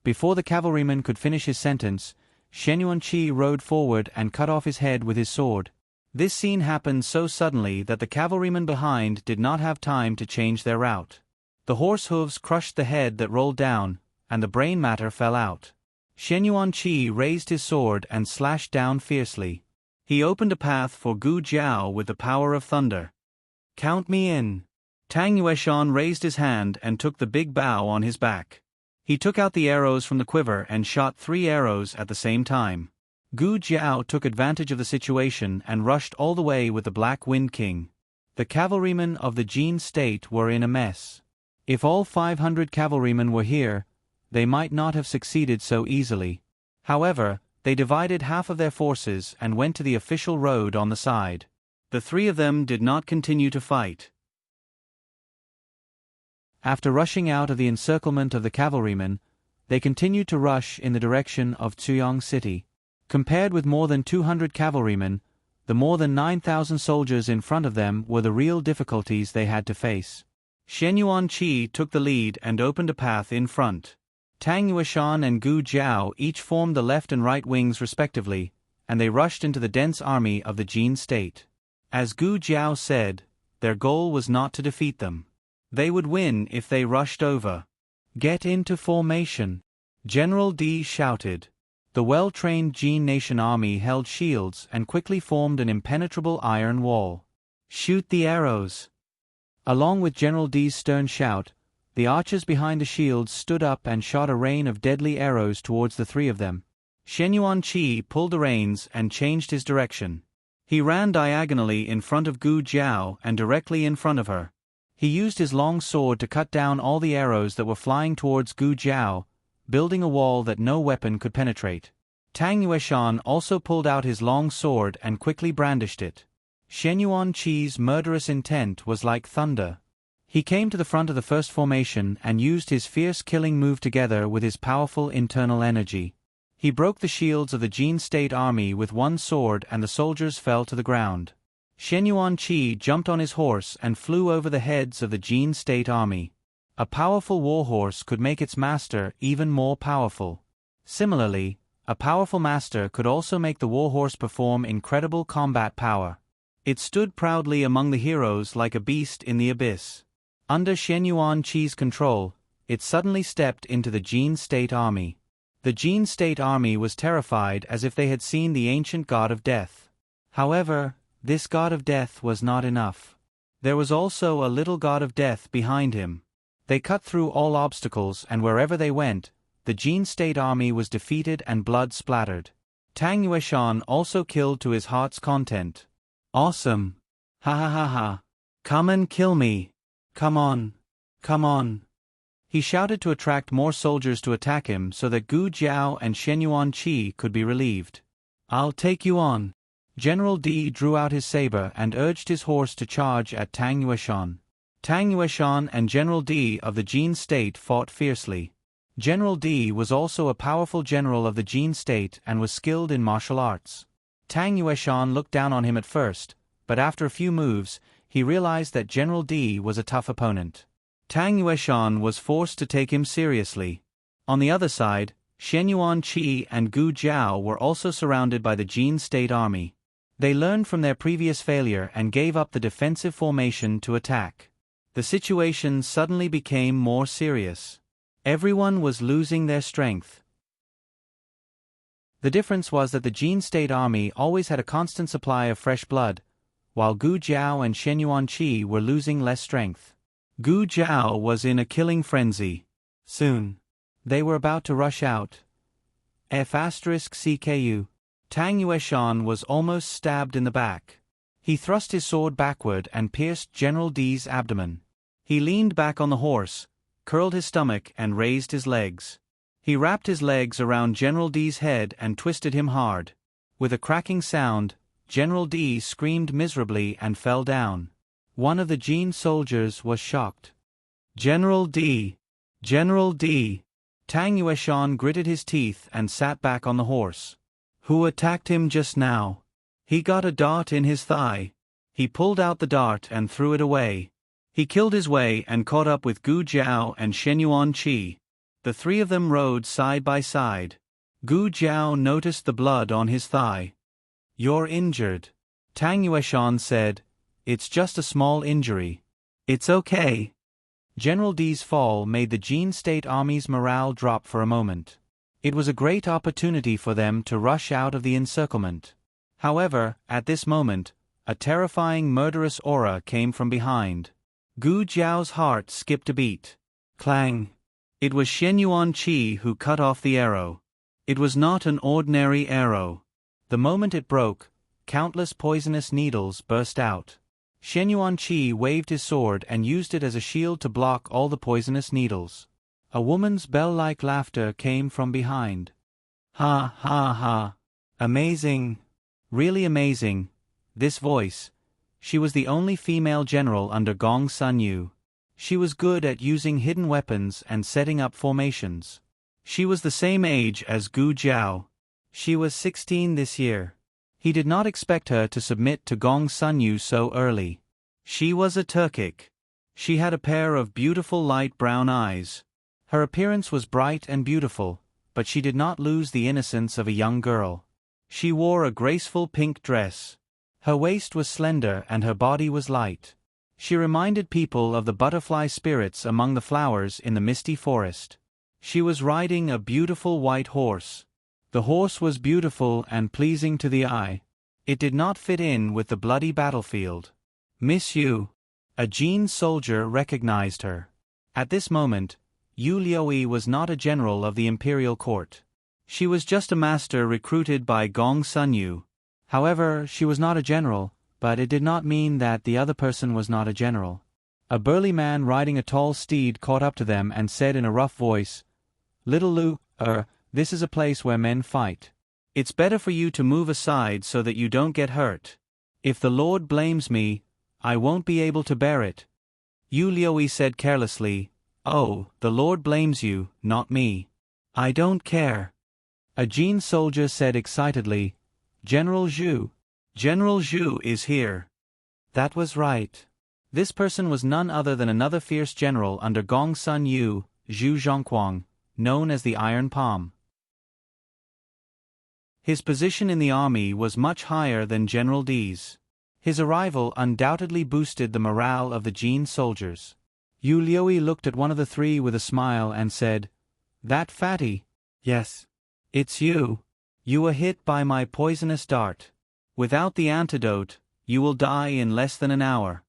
Before the cavalryman could finish his sentence, Shen Yuanqi rode forward and cut off his head with his sword. This scene happened so suddenly that the cavalrymen behind did not have time to change their route. The horse hooves crushed the head that rolled down, and the brain matter fell out. Shen Yuanqi raised his sword and slashed down fiercely. He opened a path for Gu Jiao with the power of thunder. "Count me in." Tang Yueshan raised his hand and took the big bow on his back. He took out the arrows from the quiver and shot 3 arrows at the same time. Gu Jiao took advantage of the situation and rushed all the way with the Black Wind King. The cavalrymen of the Jin state were in a mess. If all 500 cavalrymen were here, they might not have succeeded so easily. However, they divided half of their forces and went to the official road on the side. The 3 of them did not continue to fight. After rushing out of the encirclement of the cavalrymen, they continued to rush in the direction of Tuyong City. Compared with more than 200 cavalrymen, the more than 9,000 soldiers in front of them were the real difficulties they had to face. Shen Yuanqi took the lead and opened a path in front. Tang Yueshan and Gu Jiao each formed the left and right wings respectively, and they rushed into the dense army of the Jin state. As Gu Jiao said, their goal was not to defeat them. They would win if they rushed over. "Get into formation," General Di shouted. The well-trained Jin nation army held shields and quickly formed an impenetrable iron wall. "Shoot the arrows." Along with General Di's stern shout, the archers behind the shields stood up and shot a rain of deadly arrows towards the 3 of them. Shen Yuanqi pulled the reins and changed his direction. He ran diagonally in front of Gu Jiao and directly in front of her. He used his long sword to cut down all the arrows that were flying towards Gu Jiao, building a wall that no weapon could penetrate. Tang Yueshan also pulled out his long sword and quickly brandished it. Shen Yuanqi's murderous intent was like thunder. He came to the front of the first formation and used his fierce killing move together with his powerful internal energy. He broke the shields of the Jin state army with one sword and the soldiers fell to the ground. Shen Yuanqi jumped on his horse and flew over the heads of the Jin state army. A powerful warhorse could make its master even more powerful. Similarly, a powerful master could also make the warhorse perform incredible combat power. It stood proudly among the heroes like a beast in the abyss. Under Shen Yuanqi's control, it suddenly stepped into the Jin state army. The Jin state army was terrified as if they had seen the ancient god of death. However, this god of death was not enough. There was also a little god of death behind him. They cut through all obstacles and wherever they went, the Jin state army was defeated and blood splattered. Tang Yueshan also killed to his heart's content. "Awesome! Ha ha ha ha! Come and kill me! Come on! Come on!" He shouted to attract more soldiers to attack him so that Gu Jiao and Shen Yuanqi could be relieved. "I'll take you on." General Di drew out his saber and urged his horse to charge at Tang Yueshan. Tang Yueshan and General Di of the Jin state fought fiercely. General Di was also a powerful general of the Jin state and was skilled in martial arts. Tang Yueshan looked down on him at first, but after a few moves, he realized that General Di was a tough opponent. Tang Yueshan was forced to take him seriously. On the other side, Shen Yuanqi and Gu Jiao were also surrounded by the Jin state army. They learned from their previous failure and gave up the defensive formation to attack. The situation suddenly became more serious. Everyone was losing their strength. The difference was that the Jin State Army always had a constant supply of fresh blood, while Gu Jiao and Shen Yuanqi were losing less strength. Gu Jiao was in a killing frenzy. Soon, they were about to rush out. F***CKU. Tang Yueshan was almost stabbed in the back. He thrust his sword backward and pierced General D's abdomen. He leaned back on the horse, curled his stomach and raised his legs. He wrapped his legs around General D's head and twisted him hard. With a cracking sound, General D screamed miserably and fell down. One of the Jin soldiers was shocked. General D! General D! Tang Yueshan gritted his teeth and sat back on the horse. Who attacked him just now? He got a dart in his thigh. He pulled out the dart and threw it away. He killed his way and caught up with Gu Jiao and Shen Yuanqi. The three of them rode side by side. Gu Jiao noticed the blood on his thigh. You're injured. Tang Yueshan said, It's just a small injury. It's okay. General D's fall made the Jin State Army's morale drop for a moment. It was a great opportunity for them to rush out of the encirclement. However, at this moment, a terrifying murderous aura came from behind. Gu Jiao's heart skipped a beat. Clang! It was Shen Yuanqi who cut off the arrow. It was not an ordinary arrow. The moment it broke, countless poisonous needles burst out. Shen Yuanqi waved his sword and used it as a shield to block all the poisonous needles. A woman's bell-like laughter came from behind. Ha ha ha. Amazing. Really amazing. This voice. She was the only female general under Gong Sun Yu. She was good at using hidden weapons and setting up formations. She was the same age as Gu Jiao. She was 16 this year. He did not expect her to submit to Gong Sun Yu so early. She was a Turkic. She had a pair of beautiful light brown eyes. Her appearance was bright and beautiful, but she did not lose the innocence of a young girl. She wore a graceful pink dress. Her waist was slender and her body was light. She reminded people of the butterfly spirits among the flowers in the misty forest. She was riding a beautiful white horse. The horse was beautiful and pleasing to the eye. It did not fit in with the bloody battlefield. Miss Yu. A Jin soldier recognized her. At this moment, Yu Liuyi was not a general of the imperial court. She was just a master recruited by Gong Sun Yu. However, she was not a general, but it did not mean that the other person was not a general. A burly man riding a tall steed caught up to them and said in a rough voice, Little Lu, this is a place where men fight. It's better for you to move aside so that you don't get hurt. If the Lord blames me, I won't be able to bear it. Yu Liuyi said carelessly, Oh, the Lord blames you, not me. I don't care. A Jin soldier said excitedly, General Zhu. General Zhu is here. That was right. This person was none other than another fierce general under Gong Sun Yu, Zhu Zhongquang, known as the Iron Palm. His position in the army was much higher than General D's. His arrival undoubtedly boosted the morale of the Jin soldiers. Yu Liuyi looked at one of the three with a smile and said, That fatty? Yes. It's you. You were hit by my poisonous dart. Without the antidote, you will die in less than an hour.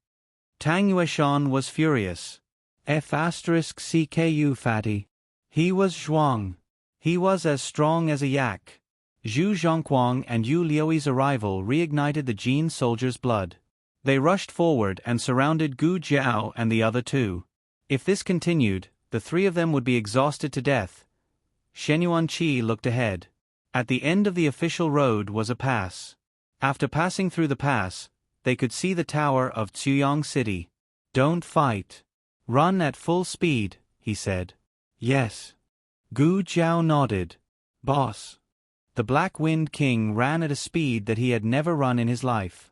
Tang Yueshan was furious. F***CKU fatty. He was Zhuang. He was as strong as a yak. Zhu Zhongquang and Yu Liuyi's arrival reignited the Jin soldiers' blood. They rushed forward and surrounded Gu Jiao and the other two. If this continued, the three of them would be exhausted to death. Shen Yuanqi looked ahead. At the end of the official road was a pass. After passing through the pass, they could see the tower of Ziyang City. Don't fight. Run at full speed, he said. Yes. Gu Jiao nodded. Boss. The Black Wind King ran at a speed that he had never run in his life.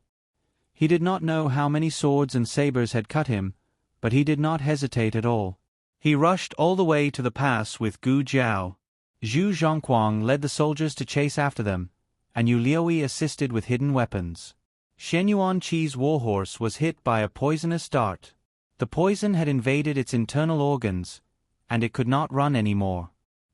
He did not know how many swords and sabers had cut him, but he did not hesitate at all. He rushed all the way to the pass with Gu Jiao. Zhu Zhongquang led the soldiers to chase after them, and Yu Liuyi assisted with hidden weapons. Shen Yuanqi's warhorse was hit by a poisonous dart. The poison had invaded its internal organs, and it could not run anymore.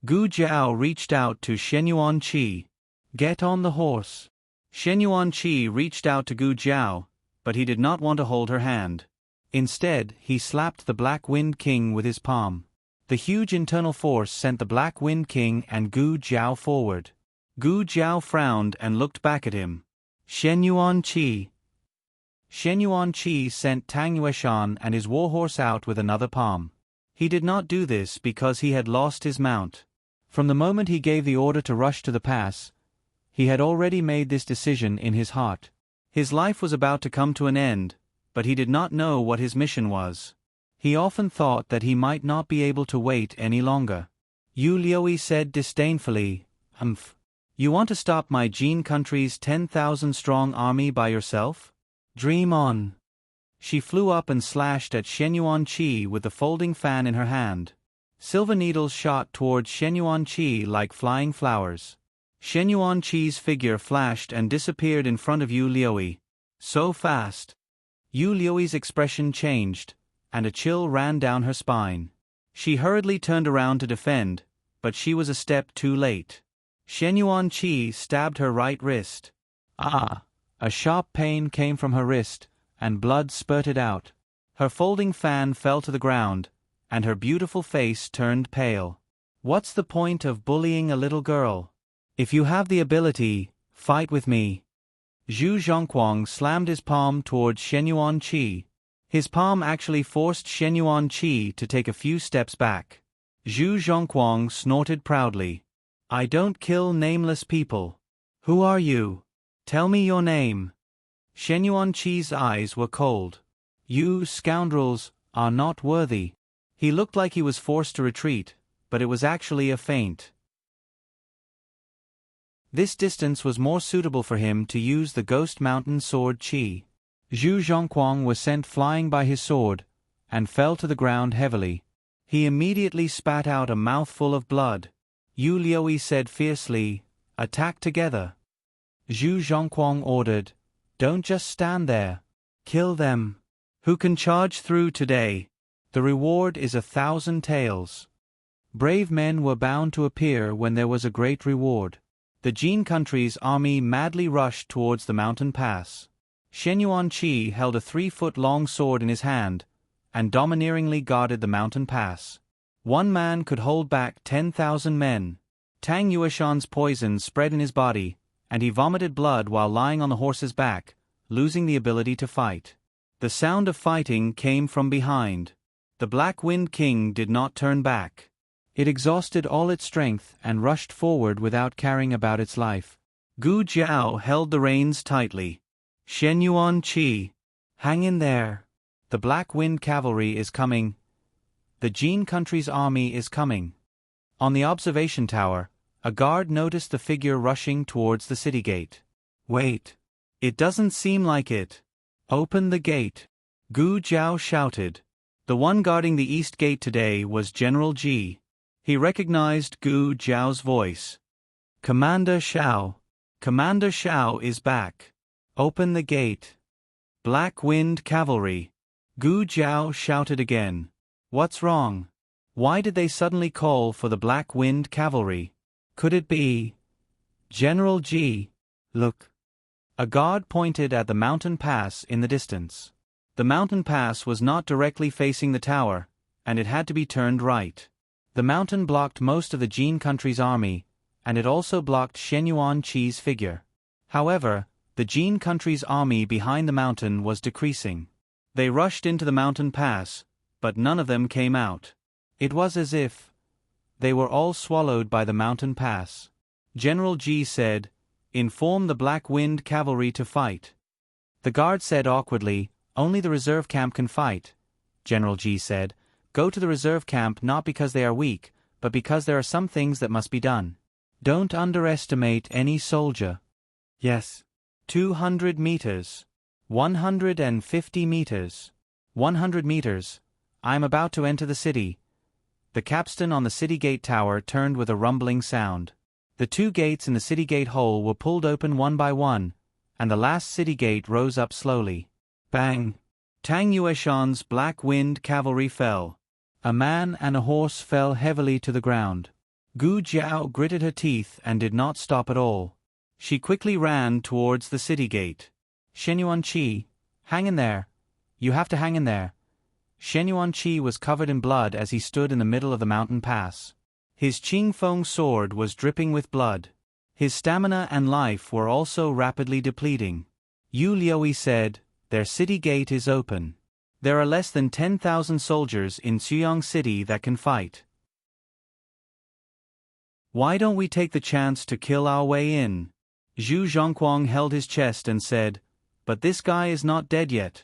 Gu Jiao reached out to Shen Yuanqi. "Get on the horse." Shen Yuanqi reached out to Gu Jiao, but he did not want to hold her hand. Instead, he slapped the Black Wind King with his palm. The huge internal force sent the Black Wind King and Gu Jiao forward. Gu Jiao frowned and looked back at him. "Shen Yuanqi." Shen Yuanqi sent Tang Yueshan and his warhorse out with another palm. He did not do this because he had lost his mount. From the moment he gave the order to rush to the pass, he had already made this decision in his heart. His life was about to come to an end, but he did not know what his mission was. He often thought that he might not be able to wait any longer. Yu Liuyi said disdainfully, "Humph. You want to stop my Jin country's 10,000-strong army by yourself? Dream on." She flew up and slashed at Shen Yuanqi with the folding fan in her hand. Silver needles shot towards Shen Yuanqi like flying flowers. Shen Yuanqi's figure flashed and disappeared in front of Yu Liuyi. So fast. Yu Liuyi's expression changed, and a chill ran down her spine. She hurriedly turned around to defend, but she was a step too late. Shen Yuanqi stabbed her right wrist. Ah! A sharp pain came from her wrist, and blood spurted out. Her folding fan fell to the ground, and her beautiful face turned pale. What's the point of bullying a little girl? If you have the ability, fight with me. Zhu Zhongquang slammed his palm towards Shen Yuanqi. His palm actually forced Shen Yuanqi to take a few steps back. Zhu Zhongquang snorted proudly. "I don't kill nameless people. Who are you? Tell me your name." Shen Yuanqi's eyes were cold. "You scoundrels are not worthy." He looked like he was forced to retreat, but it was actually a feint. This distance was more suitable for him to use the Ghost Mountain sword Qi. Zhu Zhongquang was sent flying by his sword, and fell to the ground heavily. He immediately spat out a mouthful of blood. Yu Liuyi said fiercely, "Attack together." Zhu Zhongquang ordered, "Don't just stand there. Kill them. Who can charge through today? The reward is 1,000 taels." Brave men were bound to appear when there was a great reward. The Jin country's army madly rushed towards the mountain pass. Shen Yuanqi held a 3-foot-long sword in his hand, and domineeringly guarded the mountain pass. One man could hold back 10,000 men. Tang Yueshan's poison spread in his body, and he vomited blood while lying on the horse's back, losing the ability to fight. The sound of fighting came from behind. The Black Wind King did not turn back. It exhausted all its strength and rushed forward without caring about its life. Gu Jiao held the reins tightly. "Shen Yuanqi, hang in there. The Black Wind cavalry is coming. The Jin country's army is coming." On the observation tower, a guard noticed the figure rushing towards the city gate. "Wait. It doesn't seem like it. Open the gate." Gu Jiao shouted. The one guarding the east gate today was General Ji. He recognized Gu Jiao's voice. "Commander Shao. Commander Shao is back. Open the gate." "Black Wind Cavalry." Gu Jiao shouted again. "What's wrong? Why did they suddenly call for the Black Wind Cavalry? Could it be General Ji? Look." A guard pointed at the mountain pass in the distance. The mountain pass was not directly facing the tower, and it had to be turned right. The mountain blocked most of the Jin country's army, and it also blocked Shen Yuanqi's figure. However, the Jin country's army behind the mountain was decreasing. They rushed into the mountain pass, but none of them came out. It was as if they were all swallowed by the mountain pass. General Ji said, "Inform the Black Wind Cavalry to fight." The guard said awkwardly, "Only the reserve camp can fight." General Ji said, "Go to the reserve camp not because they are weak, but because there are some things that must be done. Don't underestimate any soldier." "Yes." 200 meters. 150 meters. 100 meters. I am about to enter the city. The capstan on the city gate tower turned with a rumbling sound. The 2 gates in the city gate hole were pulled open one by one, and the last city gate rose up slowly. Bang! Tang Yueshan's Black Wind Cavalry fell. A man and a horse fell heavily to the ground. Gu Jiao gritted her teeth and did not stop at all. She quickly ran towards the city gate. Shen Yuanqi, hang in there. You have to hang in there. Shen Yuanqi was covered in blood as he stood in the middle of the mountain pass. His Qingfeng sword was dripping with blood. His stamina and life were also rapidly depleting. Yu Liuyi said, "Their city gate is open. There are less than 10,000 soldiers in Xuyang City that can fight. Why don't we take the chance to kill our way in?" Zhu Zhongguang held his chest and said, "But this guy is not dead yet."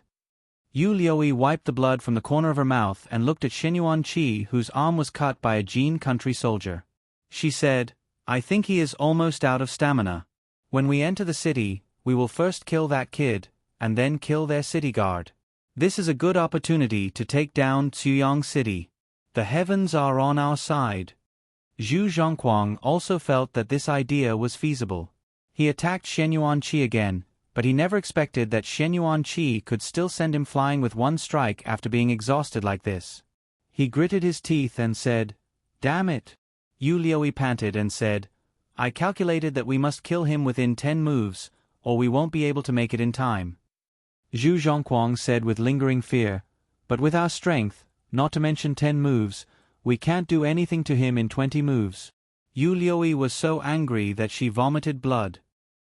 Yu Liuyi wiped the blood from the corner of her mouth and looked at Shen Yuanqi, whose arm was cut by a Jin country soldier. She said, "I think he is almost out of stamina. When we enter the city, we will first kill that kid, and then kill their city guard. This is a good opportunity to take down Xuyang City. The heavens are on our side." Zhu Zhongguang also felt that this idea was feasible. He attacked Shen Yuanqi again, but he never expected that Shen Yuanqi could still send him flying with one strike after being exhausted like this. He gritted his teeth and said, "Damn it." Yu Liuyi panted and said, "I calculated that we must kill him within 10 moves, or we won't be able to make it in time." Zhu Zhongguang said with lingering fear, "But with our strength, not to mention 10 moves, we can't do anything to him in 20 moves." Yu Liuyi was so angry that she vomited blood.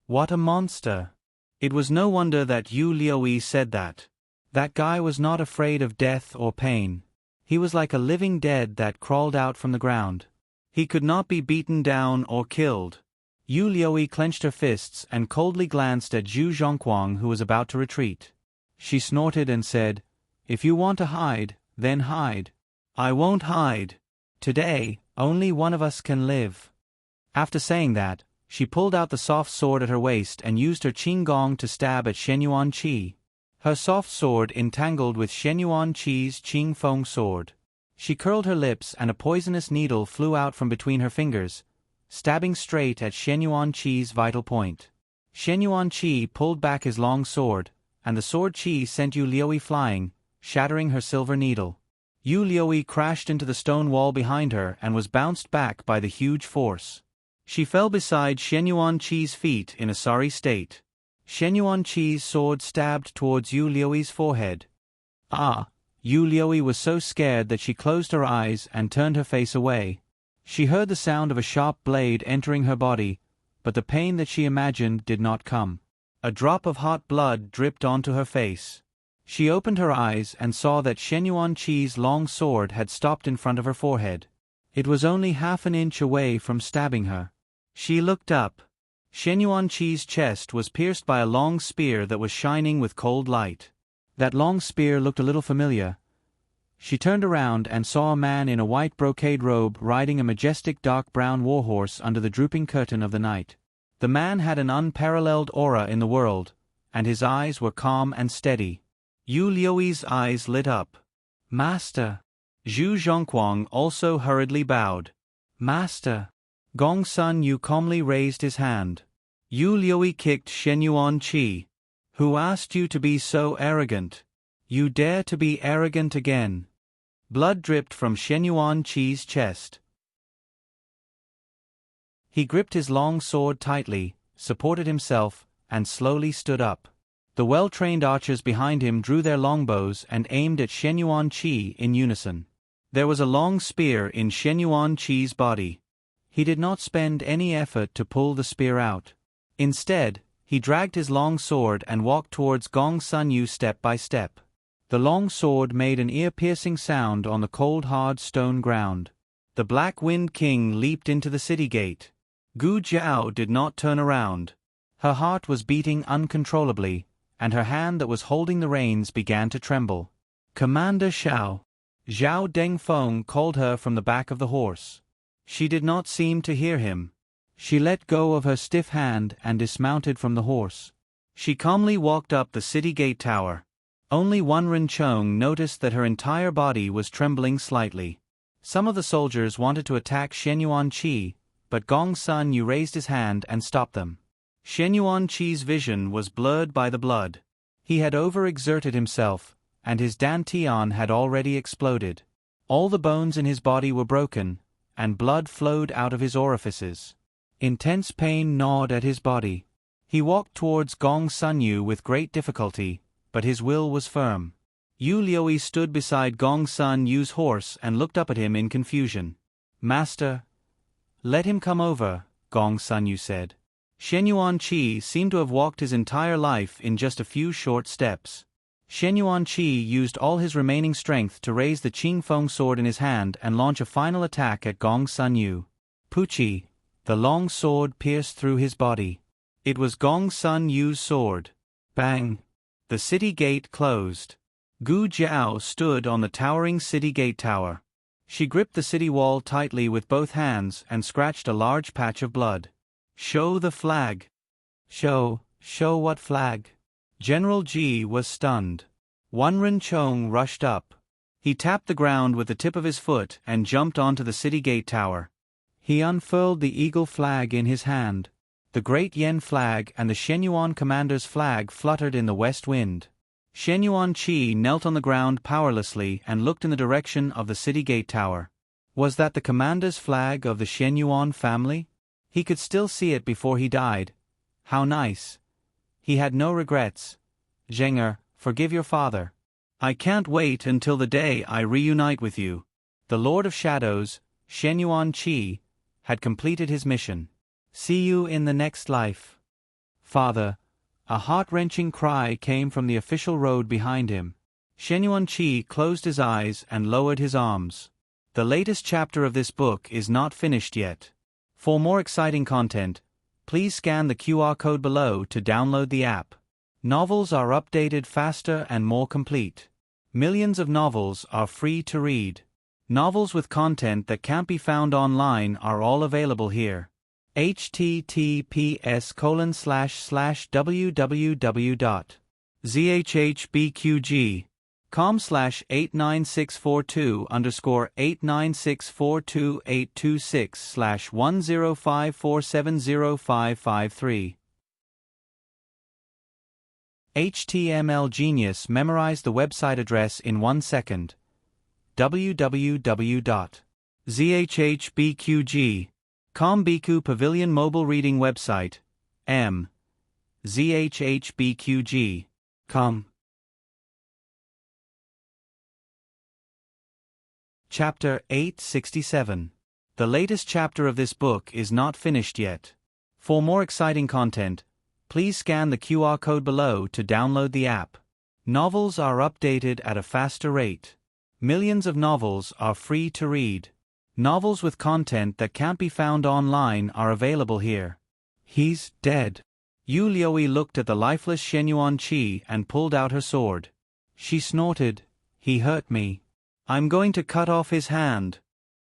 What a monster! It was no wonder that Yu Liuyi said that. That guy was not afraid of death or pain. He was like a living dead that crawled out from the ground. He could not be beaten down or killed. Yu Liuyi clenched her fists and coldly glanced at Zhu Zhongguang, who was about to retreat. She snorted and said, "If you want to hide, then hide." "I won't hide. Today, only one of us can live." After saying that, she pulled out the soft sword at her waist and used her qinggong to stab at Shen Yuanqi. Her soft sword entangled with Shen Yuanqi's qingfeng sword. She curled her lips and a poisonous needle flew out from between her fingers, stabbing straight at Shen Yuanqi's vital point. Shen Yuanqi pulled back his long sword, and the sword qi sent Yu Liuyi flying, shattering her silver needle. Yu Liuyi crashed into the stone wall behind her and was bounced back by the huge force. She fell beside Shen Yuanqi's feet in a sorry state. Shen Yuanqi's sword stabbed towards Yu Liuyi's forehead. Ah! Yu Liuyi was so scared that she closed her eyes and turned her face away. She heard the sound of a sharp blade entering her body, but the pain that she imagined did not come. A drop of hot blood dripped onto her face. She opened her eyes and saw that Shen Yuanqi's long sword had stopped in front of her forehead. It was only half an inch away from stabbing her. She looked up. Shen Yuanqi's chest was pierced by a long spear that was shining with cold light. That long spear looked a little familiar. She turned around and saw a man in a white brocade robe riding a majestic dark brown warhorse under the drooping curtain of the night. The man had an unparalleled aura in the world, and his eyes were calm and steady. Yu Liuyi's eyes lit up. "Master!" Zhu Zhongguang also hurriedly bowed. "Master!" Gongsun Yu calmly raised his hand. Yu Liuyi kicked Shen Yuanqi. "Who asked you to be so arrogant? You dare to be arrogant again." Blood dripped from Shen Yuanqi's chest. He gripped his long sword tightly, supported himself, and slowly stood up. The well-trained archers behind him drew their longbows and aimed at Shen Yuanqi in unison. There was a long spear in Shen Yuanqi's body. He did not spend any effort to pull the spear out. Instead, he dragged his long sword and walked towards Gongsun Yu step by step. The long sword made an ear-piercing sound on the cold hard stone ground. The Black Wind King leaped into the city gate. Gu Jiao did not turn around. Her heart was beating uncontrollably, and her hand that was holding the reins began to tremble. "Commander Xiao!" Zhao Dengfeng called her from the back of the horse. She did not seem to hear him. She let go of her stiff hand and dismounted from the horse. She calmly walked up the city gate tower. Only one Renchong noticed that her entire body was trembling slightly. Some of the soldiers wanted to attack Shen Yuanqi, but Gongsun Yu raised his hand and stopped them. Shen Yuanqi's vision was blurred by the blood. He had overexerted himself, and his dantian had already exploded. All the bones in his body were broken, and blood flowed out of his orifices. Intense pain gnawed at his body. He walked towards Gong Sun Yu with great difficulty, but his will was firm. Yu Liuyi stood beside Gong Sun Yu's horse and looked up at him in confusion. "Master, let him come over," Gong Sun Yu said. Shen Yuanqi seemed to have walked his entire life in just a few short steps. Shen Yuanqi used all his remaining strength to raise the Qingfeng sword in his hand and launch a final attack at Gong Sun Yu. Puchi, the long sword pierced through his body. It was Gong Sun Yu's sword. Bang! The city gate closed. Gu Jiao stood on the towering city gate tower. She gripped the city wall tightly with both hands and scratched a large patch of blood. "Show the flag." Show what flag?" General Ji was stunned. Wanren Chong rushed up. He tapped the ground with the tip of his foot and jumped onto the city gate tower. He unfurled the eagle flag in his hand. The Great Yen flag and the Shenyuan commander's flag fluttered in the west wind. Shen Yuanqi knelt on the ground powerlessly and looked in the direction of the city gate tower. Was that the commander's flag of the Shenyuan family? He could still see it before he died. How nice. He had no regrets. "Zhenger, forgive your father. I can't wait until the day I reunite with you." The Lord of Shadows, Shen Yuanqi, had completed his mission. "See you in the next life, Father." A heart-wrenching cry came from the official road behind him. Shen Yuanqi closed his eyes and lowered his arms. The latest chapter of this book is not finished yet. For more exciting content, please scan the QR code below to download the app. Novels are updated faster and more complete. Millions of novels are free to read. Novels with content that can't be found online are all available here. https://www.zhbqg.com/89642_8964286/1054705553. HTML Genius memorized the website address in 1 second. www.zhbqg.com Biku Pavilion Mobile Reading Website. zhbqg.com. Chapter 867. The latest chapter of this book is not finished yet. For more exciting content, please scan the QR code below to download the app. Novels are updated at a faster rate. Millions of novels are free to read. Novels with content that can't be found online are available here. He's dead. Yu Liuyi looked at the lifeless Shen Yuanqi and pulled out her sword. She snorted, "He hurt me. I'm going to cut off his hand."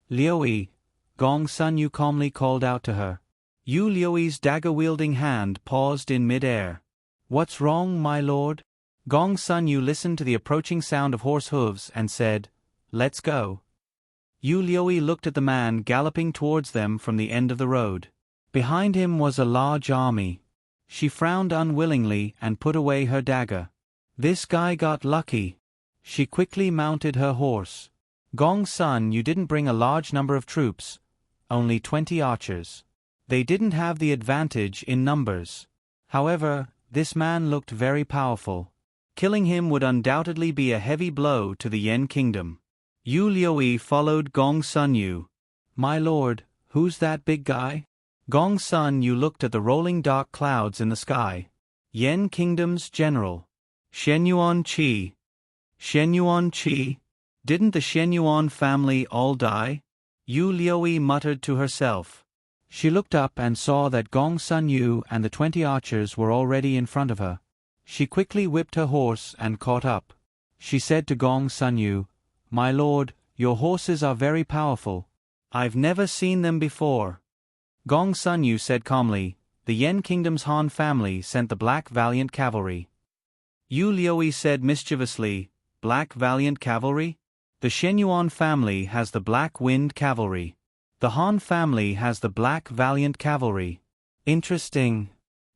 "Liuyi," Gong Sun Yu calmly called out to her. Yu Liuyi's dagger-wielding hand paused in mid-air. "What's wrong, my lord?" Gong Sun Yu listened to the approaching sound of horse hooves and said, "Let's go." Yu Liuyi looked at the man galloping towards them from the end of the road. Behind him was a large army. She frowned unwillingly and put away her dagger. "This guy got lucky." She quickly mounted her horse. "Gong Sun, you didn't bring a large number of troops, only 20 archers. They didn't have the advantage in numbers. However, this man looked very powerful. Killing him would undoubtedly be a heavy blow to the Yen kingdom." Yu Liuyi followed Gong Sun Yu. "My lord, who's that big guy?" Gong Sun Yu looked at the rolling dark clouds in the sky. "Yen kingdom's general. Shen Yuanqi." "Shen Yuanqi? Didn't the Shenyuan family all die?" Yu Liuyi muttered to herself. She looked up and saw that Gong Sun Yu and the 20 archers were already in front of her. She quickly whipped her horse and caught up. She said to Gong Sun Yu, "My lord, your horses are very powerful. I've never seen them before." Gong Sun Yu said calmly, "The Yen Kingdom's Han family sent the Black Valiant Cavalry." Yu Liuyi said mischievously, "Black Valiant Cavalry? The Shenyuan family has the Black Wind Cavalry. The Han family has the Black Valiant Cavalry. Interesting.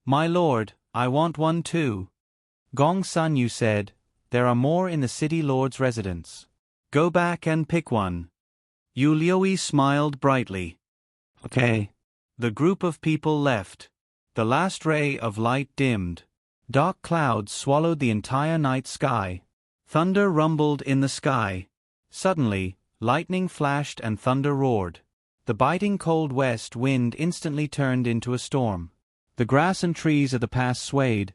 My lord, I want one too." Gong Sun Yu said, "There are more in the city lord's residence." Go back and pick one. Yu Liui smiled brightly. Okay. The group of people left. The last ray of light dimmed. Dark clouds swallowed the entire night sky. Thunder rumbled in the sky. Suddenly, lightning flashed and thunder roared. The biting cold west wind instantly turned into a storm. The grass and trees of the pass swayed,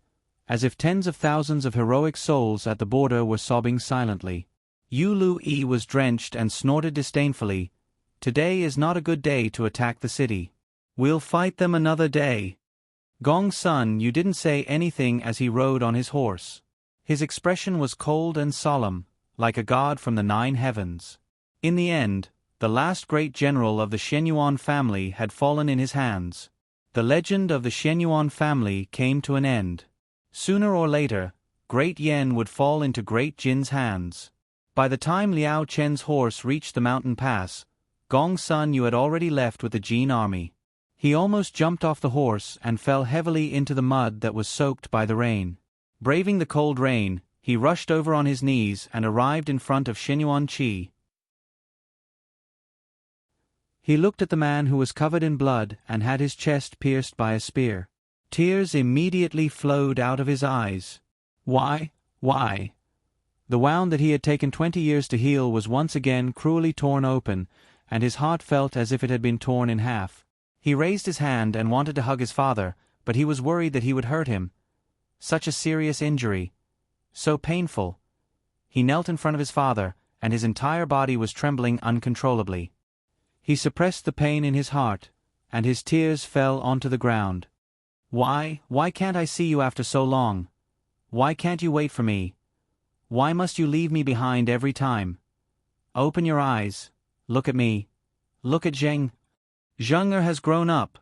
as if tens of thousands of heroic souls at the border were sobbing silently. Yu Liui was drenched and snorted disdainfully. Today is not a good day to attack the city. We'll fight them another day. Gong-sun, you didn't say anything as he rode on his horse. His expression was cold and solemn, like a god from the 9 heavens. In the end, the last great general of the Shenyuan family had fallen in his hands. The legend of the Shenyuan family came to an end. Sooner or later, Great Yen would fall into Great Jin's hands. By the time Liao Chen's horse reached the mountain pass, Gong-sun, you had already left with the Jin army. He almost jumped off the horse and fell heavily into the mud that was soaked by the rain. Braving the cold rain, he rushed over on his knees and arrived in front of Shenyuan Qi. He looked at the man who was covered in blood and had his chest pierced by a spear. Tears immediately flowed out of his eyes. Why? The wound that he had taken 20 years to heal was once again cruelly torn open, and his heart felt as if it had been torn in half. He raised his hand and wanted to hug his father, but he was worried that he would hurt him. Such a serious injury. So painful. He knelt in front of his father, and his entire body was trembling uncontrollably. He suppressed the pain in his heart, and his tears fell onto the ground. Why can't I see you after so long? Why can't you wait for me? Why must you leave me behind every time? Open your eyes. Look at me. Look at Zheng. Zheng has grown up.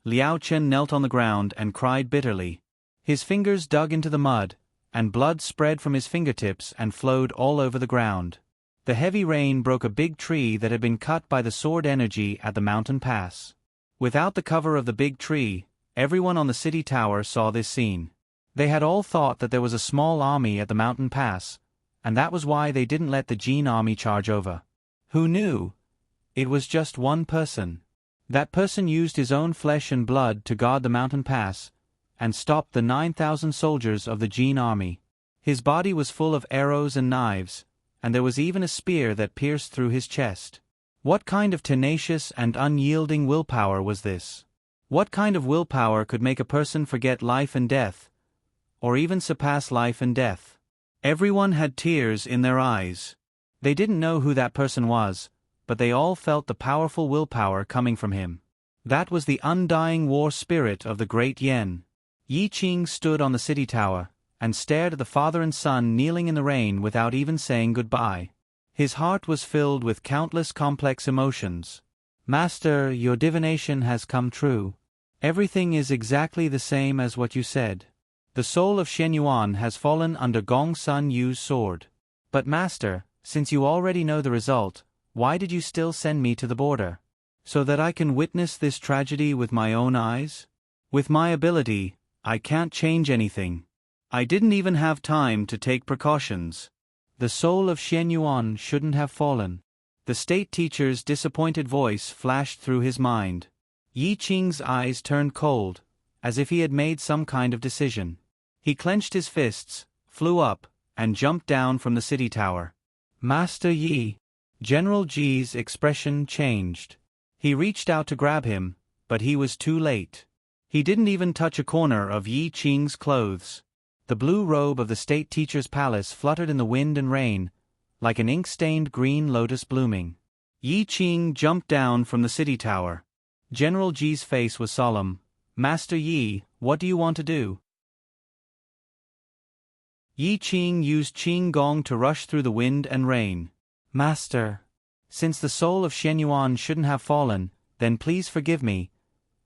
Liao Chen knelt on the ground and cried bitterly. His fingers dug into the mud, and blood spread from his fingertips and flowed all over the ground. The heavy rain broke a big tree that had been cut by the sword energy at the mountain pass. Without the cover of the big tree, everyone on the city tower saw this scene. They had all thought that there was a small army at the mountain pass, and that was why they didn't let the Jin army charge over. Who knew? It was just one person. That person used his own flesh and blood to guard the mountain pass, and stopped the 9,000 soldiers of the Jin army. His body was full of arrows and knives, and there was even a spear that pierced through his chest. What kind of tenacious and unyielding willpower was this? What kind of willpower could make a person forget life and death, or even surpass life and death? Everyone had tears in their eyes. They didn't know who that person was, but they all felt the powerful willpower coming from him. That was the undying war spirit of the Great Yen. Yi Qing stood on the city tower, and stared at the father and son kneeling in the rain without even saying goodbye. His heart was filled with countless complex emotions. Master, your divination has come true. Everything is exactly the same as what you said. The soul of Shenyuan has fallen under Gong-sun Yu's sword. But Master, since you already know the result, why did you still send me to the border? So that I can witness this tragedy with my own eyes? With my ability, I can't change anything. I didn't even have time to take precautions. The soul of Shenyuan shouldn't have fallen. The state teacher's disappointed voice flashed through his mind. Yi Qing's eyes turned cold, as if he had made some kind of decision. He clenched his fists, flew up, and jumped down from the city tower. Master Yi. General Ji's expression changed. He reached out to grab him, but he was too late. He didn't even touch a corner of Yi Qing's clothes. The blue robe of the state teacher's palace fluttered in the wind and rain, like an ink-stained green lotus blooming. Yi Qing jumped down from the city tower. General Ji's face was solemn. Master Yi, what do you want to do? Yi Qing used Qing Gong to rush through the wind and rain. Master, since the soul of Shenyuan shouldn't have fallen, then please forgive me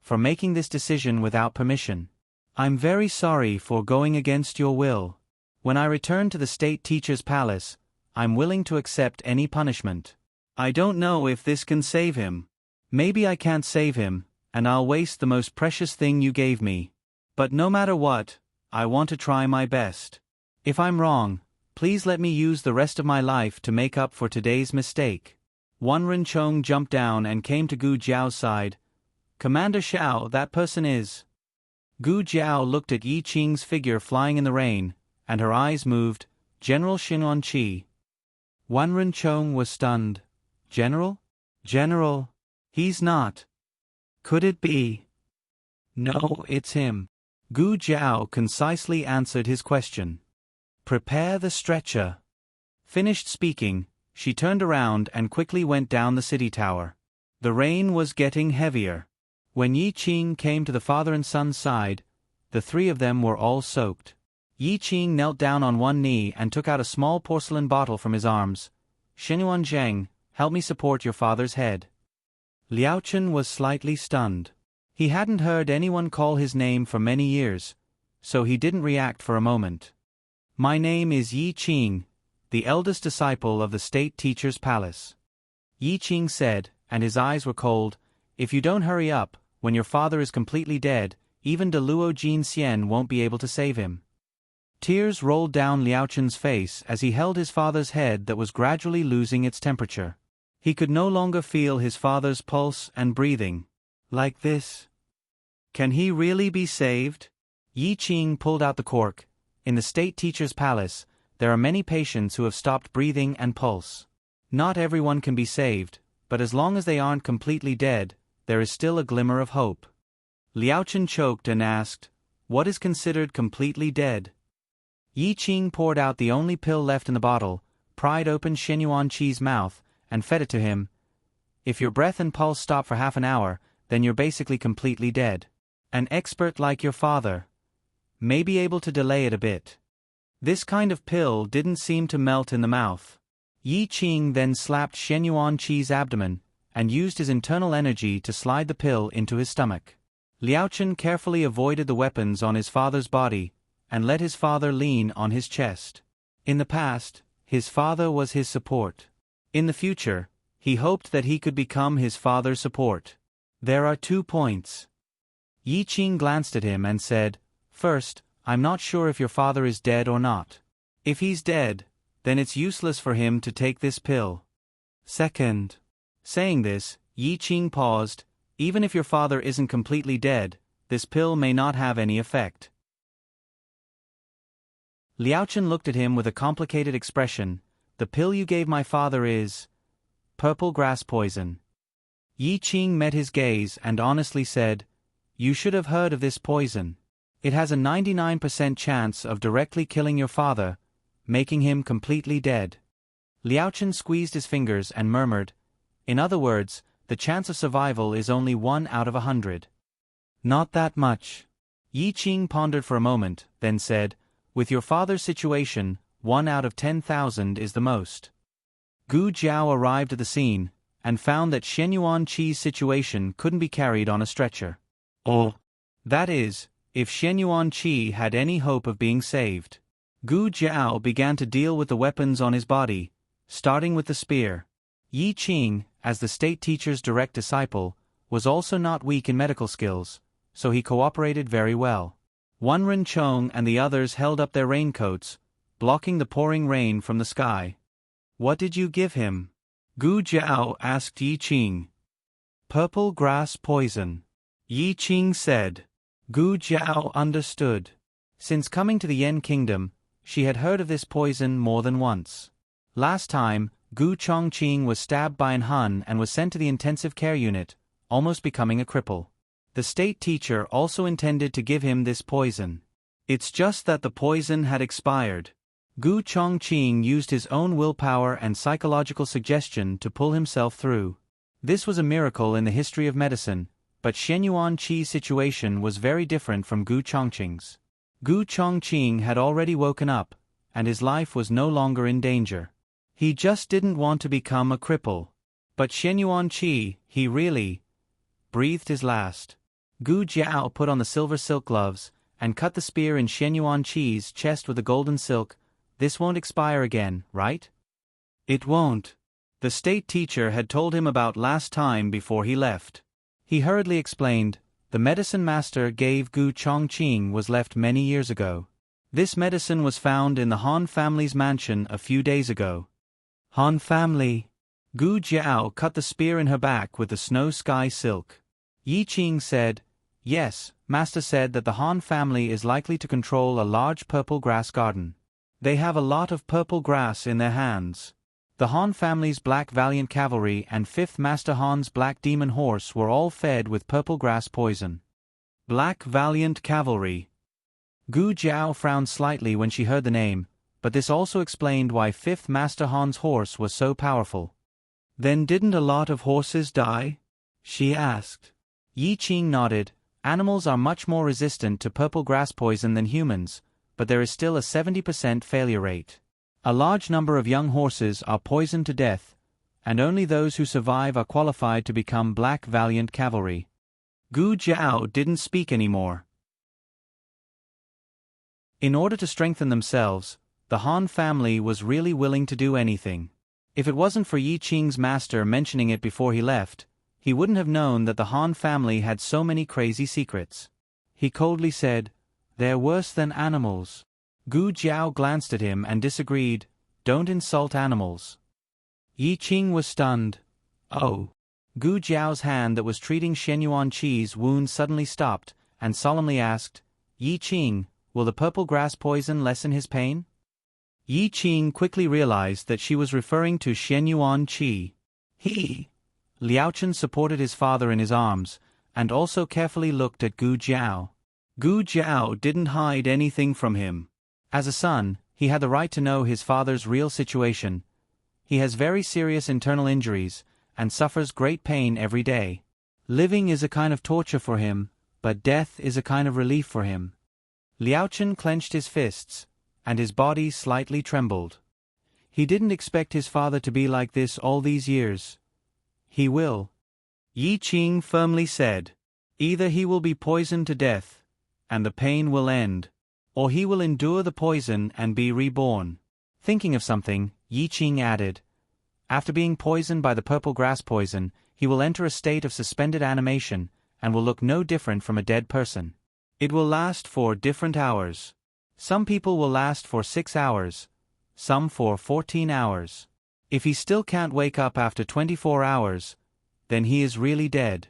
for making this decision without permission. I'm very sorry for going against your will. When I return to the state teacher's palace, I'm willing to accept any punishment. I don't know if this can save him. Maybe I can't save him, and I'll waste the most precious thing you gave me. But no matter what, I want to try my best. If I'm wrong, Please let me use the rest of my life to make up for today's mistake. Wan Renchong jumped down and came to Gu Jiao's side. Commander Xiao, that person is. Gu Jiao looked at Yi Qing's figure flying in the rain, and her eyes moved. General Xinyuan Qi. Wan Renchong was stunned. General? General? He's not. Could it be? No, it's him. Gu Jiao concisely answered his question. Prepare the stretcher. Finished speaking, she turned around and quickly went down the city tower. The rain was getting heavier. When Yi Qing came to the father and son's side, the three of them were all soaked. Yi Qing knelt down on one knee and took out a small porcelain bottle from his arms. Xinyuan Zheng, help me support your father's head. Liao Chen was slightly stunned. He hadn't heard anyone call his name for many years, so he didn't react for a moment. My name is Yi Qing, the eldest disciple of the state teacher's palace. Yi Qing said, and his eyes were cold, if you don't hurry up, when your father is completely dead, even De Luo Jin Xian won't be able to save him. Tears rolled down Liao Chen's face as he held his father's head that was gradually losing its temperature. He could no longer feel his father's pulse and breathing. Like this? Can he really be saved? Yi Qing pulled out the cork. In the state teacher's palace, there are many patients who have stopped breathing and pulse. Not everyone can be saved, but as long as they aren't completely dead, there is still a glimmer of hope. Liao Chen choked and asked, what is considered completely dead? Yi Qing poured out the only pill left in the bottle, pried open Xinyuan Qi's mouth, and fed it to him. If your breath and pulse stop for half an hour, then you're basically completely dead. An expert like your father may be able to delay it a bit. This kind of pill didn't seem to melt in the mouth. Yi Qing then slapped Xinyuan Qi's abdomen, and used his internal energy to slide the pill into his stomach. Liao Chen carefully avoided the weapons on his father's body, and let his father lean on his chest. In the past, his father was his support. In the future, he hoped that he could become his father's support. There are 2 points. Yi Qing glanced at him and said, first, I'm not sure if your father is dead or not. If he's dead, then it's useless for him to take this pill. Second. Saying this, Yi Qing paused, even if your father isn't completely dead, this pill may not have any effect. Liao Chen looked at him with a complicated expression. The pill you gave my father is purple grass poison. Yi Qing met his gaze and honestly said, you should have heard of this poison. It has a 99% chance of directly killing your father, making him completely dead. Liao Chen squeezed his fingers and murmured, in other words, the chance of survival is only 1 out of 100. Not that much. Yi Qing pondered for a moment, then said, with your father's situation, 1 out of 10,000 is the most. Gu Jiao arrived at the scene, and found that Xinyuan Qi's situation couldn't be carried on a stretcher. Oh. That is, if Xinyuan Qi had any hope of being saved. Gu Jiao began to deal with the weapons on his body, starting with the spear. Yi Qing, as the state teacher's direct disciple, was also not weak in medical skills, so he cooperated very well. Wan Renchong and the others held up their raincoats, blocking the pouring rain from the sky. What did you give him? Gu Jiao asked Yi Qing. Purple grass poison. Yi Qing said. Gu Jiao understood. Since coming to the Yen Kingdom, she had heard of this poison more than once. Last time, Gu Chongqing was stabbed by an Hun and was sent to the intensive care unit, almost becoming a cripple. The state teacher also intended to give him this poison. It's just that the poison had expired. Gu Chongqing used his own willpower and psychological suggestion to pull himself through. This was a miracle in the history of medicine, but Xinyuan Qi's situation was very different from Gu Chongqing's. Gu Chongqing had already woken up, and his life was no longer in danger. He just didn't want to become a cripple. But Xinyuan Qi, he really breathed his last. Gu Jiao put on the silver silk gloves, and cut the spear in Xinyuan Qi's chest with the golden silk. This won't expire again, right? It won't. The state teacher had told him about last time before he left. He hurriedly explained, the medicine master gave Gu Chongqing was left many years ago. This medicine was found in the Han family's mansion a few days ago. Han family. Gu Jiao cut the spear in her back with the snow sky silk. Yi Qing said, "Yes, Master said that the Han family is likely to control a large purple grass garden. They have a lot of purple grass in their hands." The Han family's black valiant cavalry and 5th Master Han's black demon horse were all fed with purple grass poison. Black valiant cavalry. Gu Jiao frowned slightly when she heard the name, but this also explained why 5th Master Han's horse was so powerful. "Then didn't a lot of horses die?" she asked. Yi Qing nodded. "Animals are much more resistant to purple grass poison than humans, but there is still a 70% failure rate. A large number of young horses are poisoned to death, and only those who survive are qualified to become black valiant cavalry." Gu Jiao didn't speak anymore. In order to strengthen themselves, the Han family was really willing to do anything. If it wasn't for Yi Qing's master mentioning it before he left, he wouldn't have known that the Han family had so many crazy secrets. He coldly said, "They're worse than animals." Gu Jiao glanced at him and disagreed. "Don't insult animals." Yi Qing was stunned. "Oh." Gu Jiao's hand that was treating Shen Yuan Qi's wound suddenly stopped, and solemnly asked, "Yi Qing, will the purple grass poison lessen his pain?" Yi Qing quickly realized that she was referring to Shen Yuan Qi. Liaochen supported his father in his arms, and also carefully looked at Gu Jiao. Gu Jiao didn't hide anything from him. As a son, he had the right to know his father's real situation. He has very serious internal injuries, and suffers great pain every day. Living is a kind of torture for him, but death is a kind of relief for him. Liaochen clenched his fists, and his body slightly trembled. He didn't expect his father to be like this all these years. "He will," Yi Qing firmly said. "Either he will be poisoned to death, and the pain will end, or he will endure the poison and be reborn." Thinking of something, Yi Qing added, "After being poisoned by the purple grass poison, he will enter a state of suspended animation, and will look no different from a dead person. It will last for different hours. Some people will last for 6 hours, some for 14 hours. If he still can't wake up after 24 hours, then he is really dead."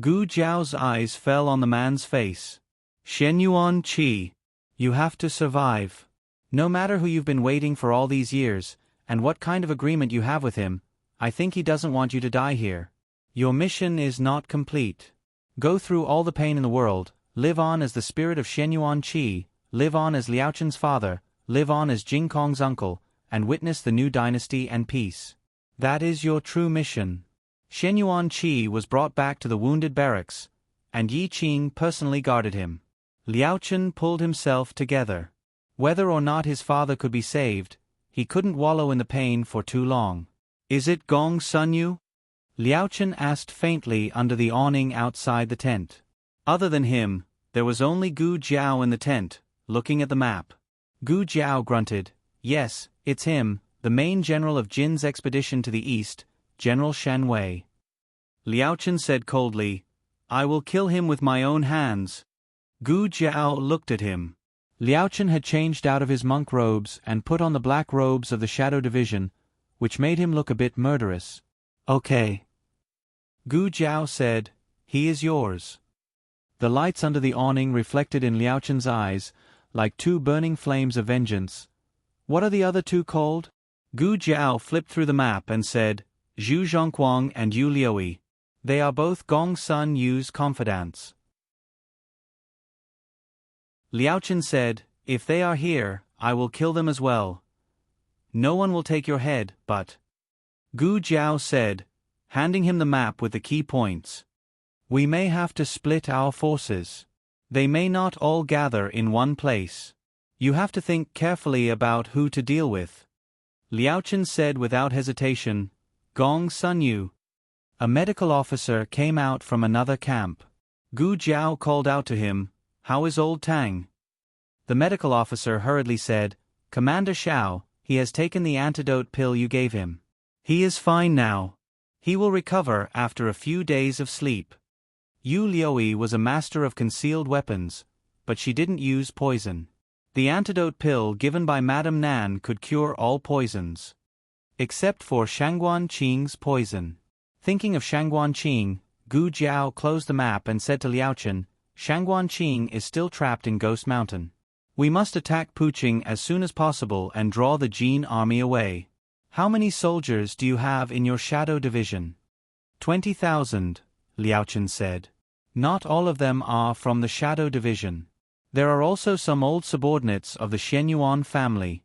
Gu Jiao's eyes fell on the man's face. "Shen Yuan Qi, you have to survive. No matter who you've been waiting for all these years, and what kind of agreement you have with him, I think he doesn't want you to die here. Your mission is not complete. Go through all the pain in the world, live on as the spirit of Shen Yuan Qi, live on as Liaochen's father, live on as Jing Kong's uncle, and witness the new dynasty and peace. That is your true mission." Shen Yuan Qi was brought back to the wounded barracks, and Yi Qing personally guarded him. Liaochen pulled himself together. Whether or not his father could be saved, he couldn't wallow in the pain for too long. "Is it Gong Sun Yu?" Liaochen asked faintly under the awning outside the tent. Other than him, there was only Gu Jiao in the tent, looking at the map. Gu Jiao grunted, "Yes, it's him, the main general of Jin's expedition to the east, General Shan Wei." Liaochen said coldly, "I will kill him with my own hands." Gu Jiao looked at him. Liaochen had changed out of his monk robes and put on the black robes of the Shadow Division, which made him look a bit murderous. "Okay." Gu Jiao said, "He is yours." The lights under the awning reflected in Liaochen's eyes, like 2 burning flames of vengeance. "What are the other 2 called?" Gu Jiao flipped through the map and said, "Zhu Zhongguang and Yu Liuyi. They are both Gong Sun Yu's confidants." Liaochen said, "If they are here, I will kill them as well. No one will take your head, but—" Gu Jiao said, handing him the map with the key points. "We may have to split our forces. They may not all gather in one place. You have to think carefully about who to deal with." Liaochen said without hesitation, "Gong Sun Yu." A medical officer came out from another camp. Gu Jiao called out to him, "How is old Tang?" The medical officer hurriedly said, "Commander Xiao, he has taken the antidote pill you gave him. He is fine now. He will recover after a few days of sleep." Yu Liuyi was a master of concealed weapons, but she didn't use poison. The antidote pill given by Madame Nan could cure all poisons. Except for Shangguan Qing's poison. Thinking of Shangguan Qing, Gu Jiao closed the map and said to Liaochen, Shangguan Qing is still trapped in Ghost Mountain. We must attack Puqing as soon as possible and draw the Jin army away. How many soldiers do you have in your shadow division? 20,000, Liaochen said. Not all of them are from the shadow division. There are also some old subordinates of the Shenyuan family.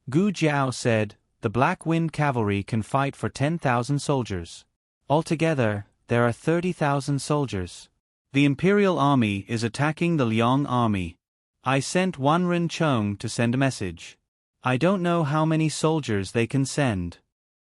Gu Jiao said, the Black Wind Cavalry can fight for 10,000 soldiers. Altogether, there are 30,000 soldiers. The Imperial Army is attacking the Liang Army. I sent Wanren Chong to send a message. I don't know how many soldiers they can send.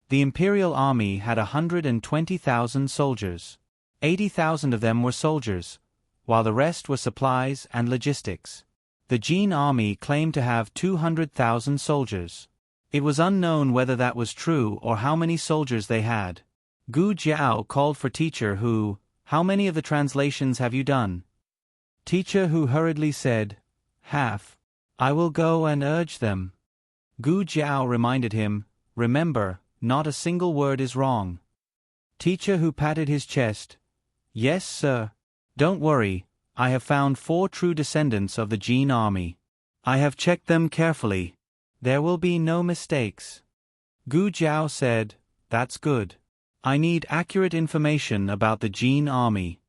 The Imperial Army had 120,000 soldiers. 80,000 of them were soldiers, while the rest were supplies and logistics. The Jin Army claimed to have 200,000 soldiers. It was unknown whether that was true or how many soldiers they had. Gu Jiao called for Teacher Hu. How many of the translations have you done? Teacher Hu hurriedly said, half. I will go and urge them. Gu Jiao reminded him, remember, not a single word is wrong. Teacher Hu patted his chest. Yes, sir. Don't worry, I have found 4 true descendants of the Jin army. I have checked them carefully. There will be no mistakes. Gu Jiao said, that's good. I need accurate information about the Jin army.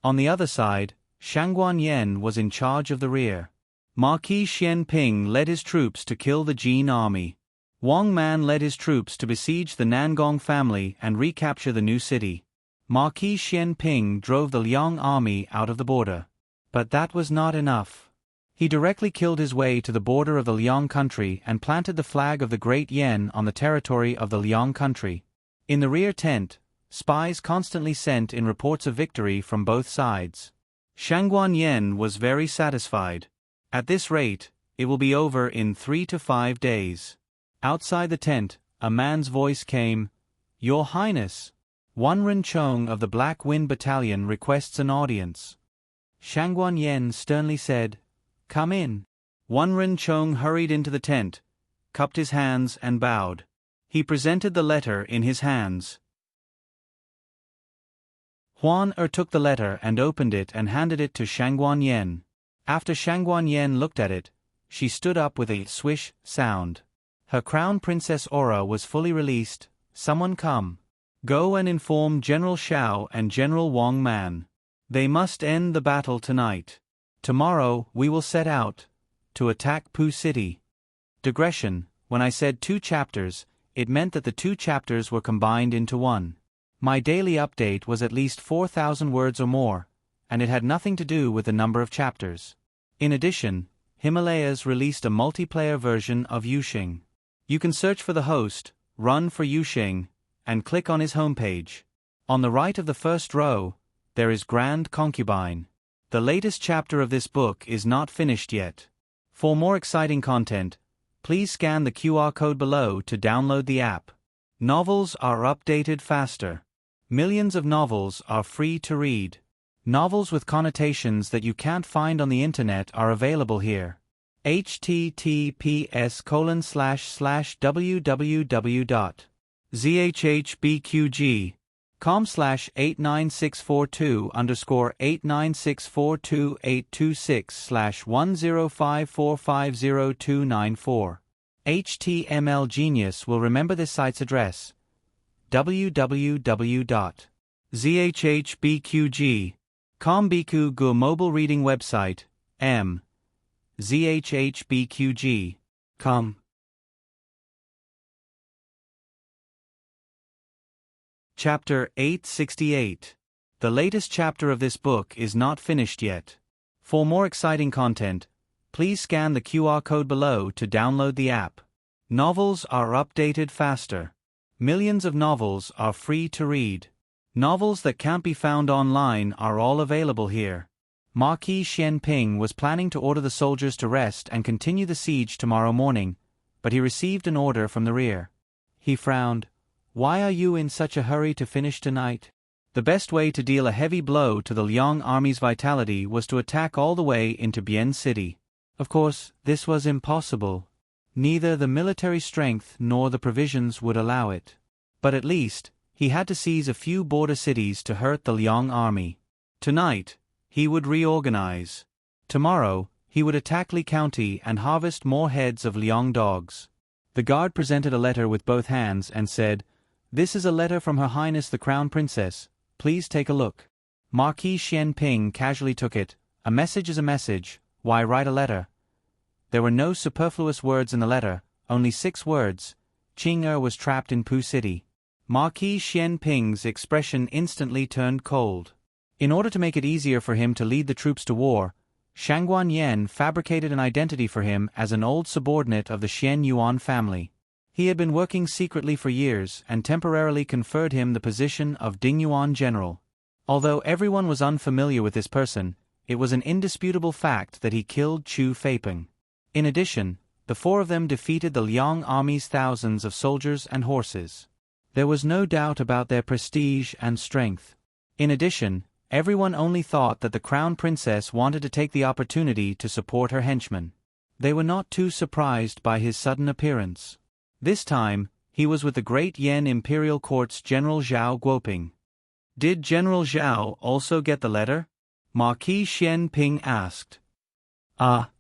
On the other side, Shangguan Yen was in charge of the rear. Marquis Xian Ping led his troops to kill the Jin army. Wang Man led his troops to besiege the Nangong family and recapture the new city. Marquis Xian Ping drove the Liang army out of the border. But that was not enough. He directly killed his way to the border of the Liang country and planted the flag of the Great Yen on the territory of the Liang country. In the rear tent, spies constantly sent in reports of victory from both sides. Shangguan Yen was very satisfied. At this rate, it will be over in 3 to 5 days. Outside the tent, a man's voice came, Your Highness, Wanren Chong of the Black Wind Battalion requests an audience. Shangguan Yen sternly said, Come in. Wanren Chong hurried into the tent, cupped his hands and bowed. He presented the letter in his hands. Huan took the letter and opened it and handed it to Shangguan Yen. After Shangguan Yen looked at it, she stood up with a swish sound. Her crown princess aura was fully released. Someone come. Go and inform General Shao and General Wang Man. They must end the battle tonight. Tomorrow we will set out to attack Pu City. Digression, when I said 2 chapters, it meant that the 2 chapters were combined into one. My daily update was at least 4,000 words or more, and it had nothing to do with the number of chapters. In addition, Himalayas released a multiplayer version of Yuxing. You can search for the host, run for Yuxing, and click on his homepage. On the right of the first row, there is Grand Concubine. The latest chapter of this book is not finished yet. For more exciting content, please scan the QR code below to download the app. Novels are updated faster. Millions of novels are free to read. Novels with connotations that you can't find on the internet are available here. https://www.zhbqg.com/8964289642826/1054502994. HTML Genius will remember this site's address. www.zhbqg.com Biku Gu mobile reading website, m. zhbqg.com. Chapter 868. The latest chapter of this book is not finished yet. For more exciting content, please scan the QR code below to download the app. Novels are updated faster. Millions of novels are free to read. Novels that can't be found online are all available here. Marquis Xian Ping was planning to order the soldiers to rest and continue the siege tomorrow morning, but he received an order from the rear. He frowned. Why are you in such a hurry to finish tonight? The best way to deal a heavy blow to the Liang army's vitality was to attack all the way into Bian City. Of course, this was impossible. Neither the military strength nor the provisions would allow it. But at least, he had to seize a few border cities to hurt the Liang army. Tonight, he would reorganize. Tomorrow, he would attack Li County and harvest more heads of Liang dogs. The guard presented a letter with both hands and said, "This is a letter from Her Highness the Crown Princess. Please take a look." Marquis Xian Ping casually took it. A message is a message. Why write a letter? There were no superfluous words in the letter, only 6 words. Qing was trapped in Pu City. Marquis Xian Ping's expression instantly turned cold. In order to make it easier for him to lead the troops to war, Shangguan Yan fabricated an identity for him as an old subordinate of the Xian Yuan family. He had been working secretly for years and temporarily conferred him the position of Dingyuan general. Although everyone was unfamiliar with this person, it was an indisputable fact that he killed Chu Feiping. In addition, the 4 of them defeated the Liang army's thousands of soldiers and horses. There was no doubt about their prestige and strength. In addition, everyone only thought that the crown princess wanted to take the opportunity to support her henchmen. They were not too surprised by his sudden appearance. This time, he was with the great Yan imperial court's General Zhao Guoping. Did General Zhao also get the letter? Marquis Xian Ping asked.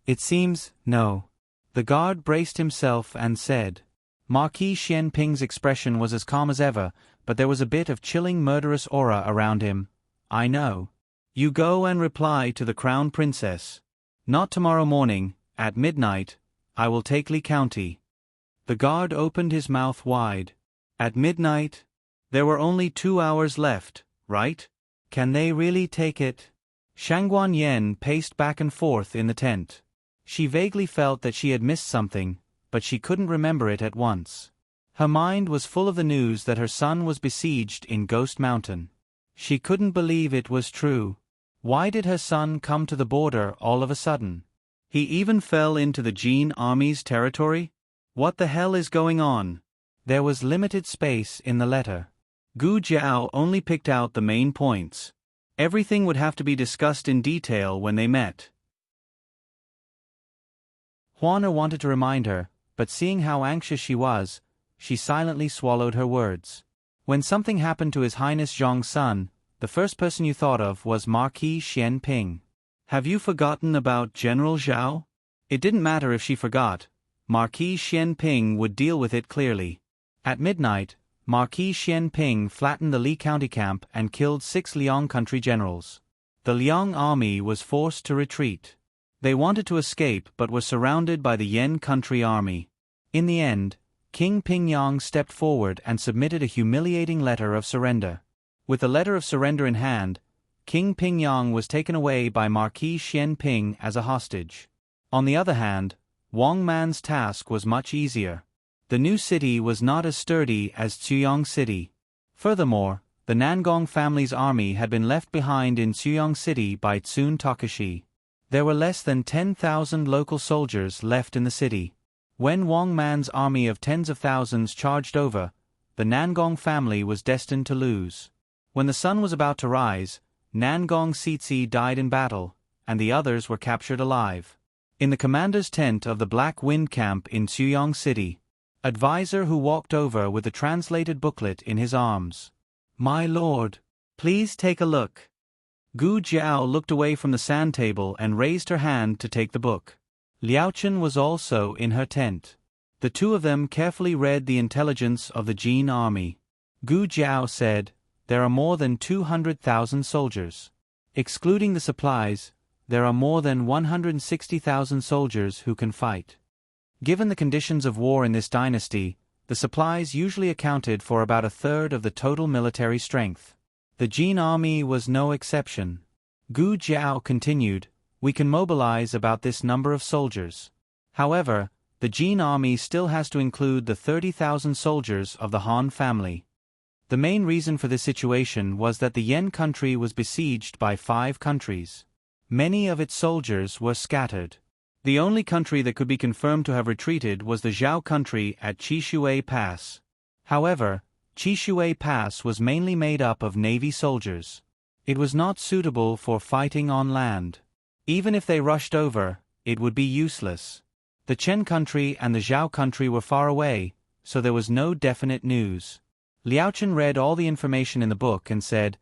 It seems, no. The guard braced himself and said. Marquis Xian Ping's expression was as calm as ever, but there was a bit of chilling murderous aura around him. I know. You go and reply to the crown princess. Not tomorrow morning, at midnight, I will take Li County. The guard opened his mouth wide. At midnight? There were only 2 hours left, right? Can they really take it? Shangguan Yan paced back and forth in the tent. She vaguely felt that she had missed something, but she couldn't remember it at once. Her mind was full of the news that her son was besieged in Ghost Mountain. She couldn't believe it was true. Why did her son come to the border all of a sudden? He even fell into the Jin army's territory? What the hell is going on? There was limited space in the letter. Gu Jiao only picked out the main points. Everything would have to be discussed in detail when they met. Huana wanted to remind her, but seeing how anxious she was, she silently swallowed her words. When something happened to His Highness Zhong's son, the first person you thought of was Marquis Xian Ping. Have you forgotten about General Zhao? It didn't matter if she forgot. Marquis Xian Ping would deal with it clearly. At midnight, Marquis Xian Ping flattened the Li County camp and killed 6 Liang country generals. The Liang army was forced to retreat. They wanted to escape but were surrounded by the Yan country army. In the end, King Pingyang stepped forward and submitted a humiliating letter of surrender. With the letter of surrender in hand, King Pingyang was taken away by Marquis Xian Ping as a hostage. On the other hand, Wang Man's task was much easier. The new city was not as sturdy as Ziyang City. Furthermore, the Nangong family's army had been left behind in Ziyang City by Tsun Takashi. There were less than 10,000 local soldiers left in the city. When Wang Man's army of tens of thousands charged over, the Nangong family was destined to lose. When the sun was about to rise, Nangong Sitsi died in battle, and the others were captured alive. In the commander's tent of the Black Wind Camp in Ziyang City, advisor who walked over with the translated booklet in his arms. My lord, please take a look. Gu Jiao looked away from the sand table and raised her hand to take the book. Liao Chen was also in her tent. The 2 of them carefully read the intelligence of the Jin army. Gu Jiao said, there are more than 200,000 soldiers. Excluding the supplies, there are more than 160,000 soldiers who can fight. Given the conditions of war in this dynasty, the supplies usually accounted for about a third of the total military strength. The Jin army was no exception. Gu Jiao continued, we can mobilize about this number of soldiers. However, the Jin army still has to include the 30,000 soldiers of the Han family. The main reason for this situation was that the Yan country was besieged by 5 countries. Many of its soldiers were scattered. The only country that could be confirmed to have retreated was the Zhao country at Chishui Pass. However, Chishui Pass was mainly made up of Navy soldiers. It was not suitable for fighting on land. Even if they rushed over, it would be useless. The Chen country and the Zhao country were far away, so there was no definite news. Liao Chen read all the information in the book and said,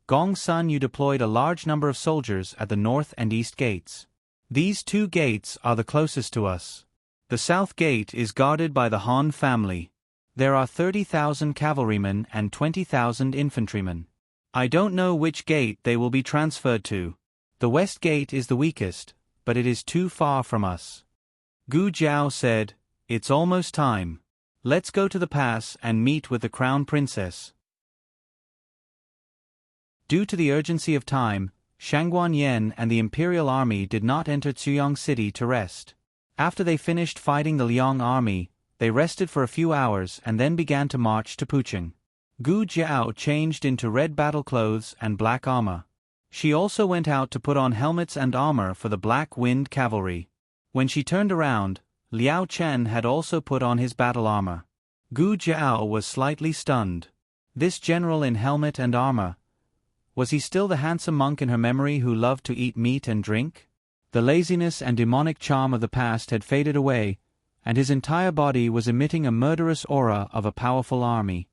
"Gong Sun, you deployed a large number of soldiers at the north and east gates. These two gates are the closest to us. The south gate is guarded by the Han family. There are 30,000 cavalrymen and 20,000 infantrymen. I don't know which gate they will be transferred to. The west gate is the weakest, but it is too far from us." Gu Jiao said, "It's almost time. Let's go to the pass and meet with the crown princess." Due to the urgency of time, Shangguan Yen and the imperial army did not enter Cuyong City to rest. After they finished fighting the Liang army, they rested for a few hours and then began to march to Pucheng. Gu Jiao changed into red battle clothes and black armor. She also went out to put on helmets and armor for the Black Wind cavalry. When she turned around, Liao Chen had also put on his battle armor. Gu Jiao was slightly stunned. This general in helmet and armor, was he still the handsome monk in her memory who loved to eat meat and drink? The laziness and demonic charm of the past had faded away, and his entire body was emitting a murderous aura of a powerful army.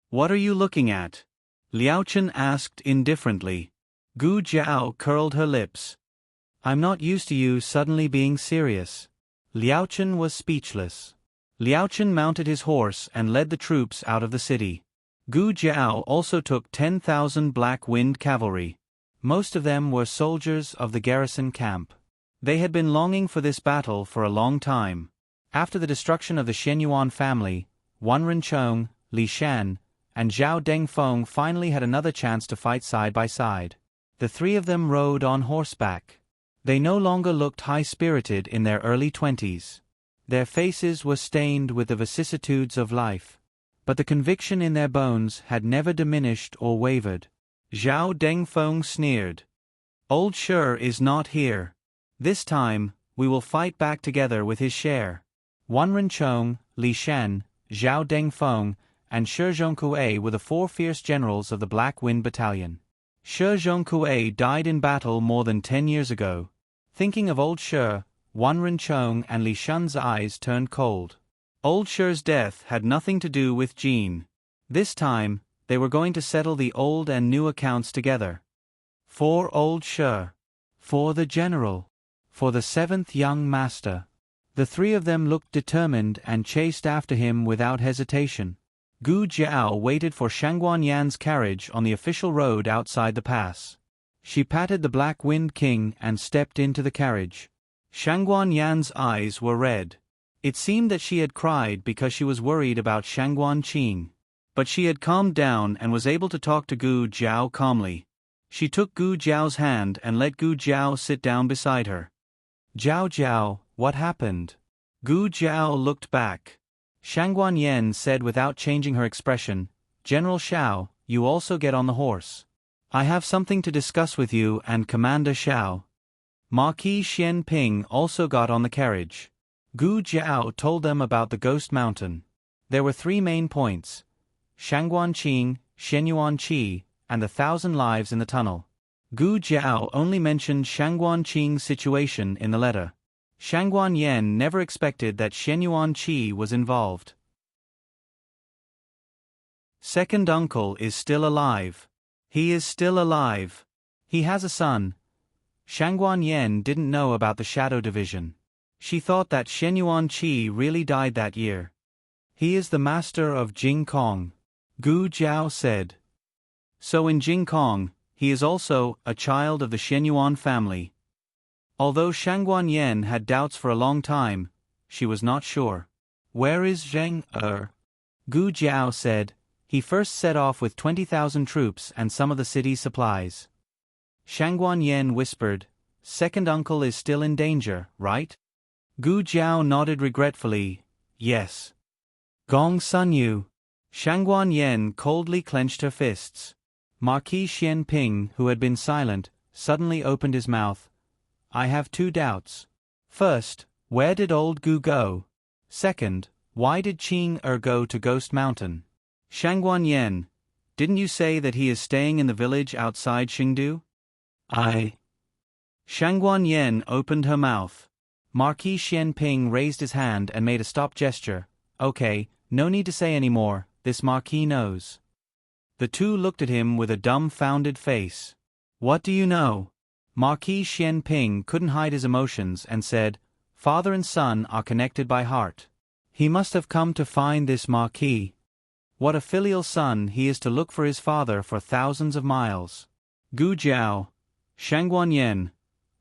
"What are you looking at?" Liao Chen asked indifferently. Gu Jiao curled her lips. "I'm not used to you suddenly being serious." Liao Chen was speechless. Liao Chen mounted his horse and led the troops out of the city. Gu Jiao also took 10,000 Black Wind cavalry. Most of them were soldiers of the garrison camp. They had been longing for this battle for a long time. After the destruction of the Shenyuan family, Wan Renchong, Li Shan, and Zhao Dengfeng finally had another chance to fight side by side. The three of them rode on horseback. They no longer looked high-spirited in their early 20s. Their faces were stained with the vicissitudes of life, but the conviction in their bones had never diminished or wavered. Zhao Dengfeng sneered. "Old Shi is not here. This time, we will fight back together with his share." Wan Renchong, Li Shan, Zhao Dengfeng, and Shi Zhongkue were the four fierce generals of the Black Wind Battalion. Shi Zhongkue died in battle more than 10 years ago. Thinking of old Shi, Wan Renchong and Li Shan's eyes turned cold. Old Shi's death had nothing to do with Jin. This time, they were going to settle the old and new accounts together. For old Shi. For the general. For the seventh young master. The three of them looked determined and chased after him without hesitation. Gu Jiao waited for Shangguan Yan's carriage on the official road outside the pass. She patted the Black Wind King and stepped into the carriage. Shangguan Yan's eyes were red. It seemed that she had cried because she was worried about Shangguan Qing. But she had calmed down and was able to talk to Gu Jiao calmly. She took Gu Jiao's hand and let Gu Jiao sit down beside her. "Jiao Jiao, what happened?" Gu Jiao looked back. Shangguan Yen said without changing her expression, "General Shao, you also get on the horse. I have something to discuss with you and Commander Shao." Marquis Xian Ping also got on the carriage. Gu Jiao told them about the Ghost Mountain. There were 3 main points: Shangguan Qing, Shenyuan Qi, and the 1,000 lives in the tunnel. Gu Jiao only mentioned Shangguan Qing's situation in the letter. Shangguan Yen never expected that Shenyuan Qi was involved. Second uncle is still alive. He is still alive. He has a son. Shangguan Yen didn't know about the Shadow Division. She thought that Shenyuan Qi really died that year. He is the master of Jing Kong. Gu Jiao said. So in Jing Kong, he is also a child of the Shenyuan family. Although Shangguan Yen had doubts for a long time, she was not sure. "Where is Zheng Er?" Gu Jiao said. "He first set off with 20,000 troops and some of the city's supplies." Shangguan Yen whispered, "Second uncle is still in danger, right?" Gu Jiao nodded regretfully, "Yes." Gong Sun Yu. Shangguan Yen coldly clenched her fists. Marquis Xian Ping, who had been silent, suddenly opened his mouth. "I have 2 doubts. First, where did old Gu go? Second, why did Qing Er go to Ghost Mountain?" Shangguan Yen, didn't you say that he is staying in the village outside Xingdu? Shangguan Yen opened her mouth. Marquis Xian Ping raised his hand and made a stop gesture. Okay, no need to say any more, this Marquis knows. The two looked at him with a dumbfounded face. What do you know? Marquis Xian Ping couldn't hide his emotions and said, Father and son are connected by heart. He must have come to find this Marquis. What a filial son he is to look for his father for thousands of miles. Gu Jiao, Shangguan Yen.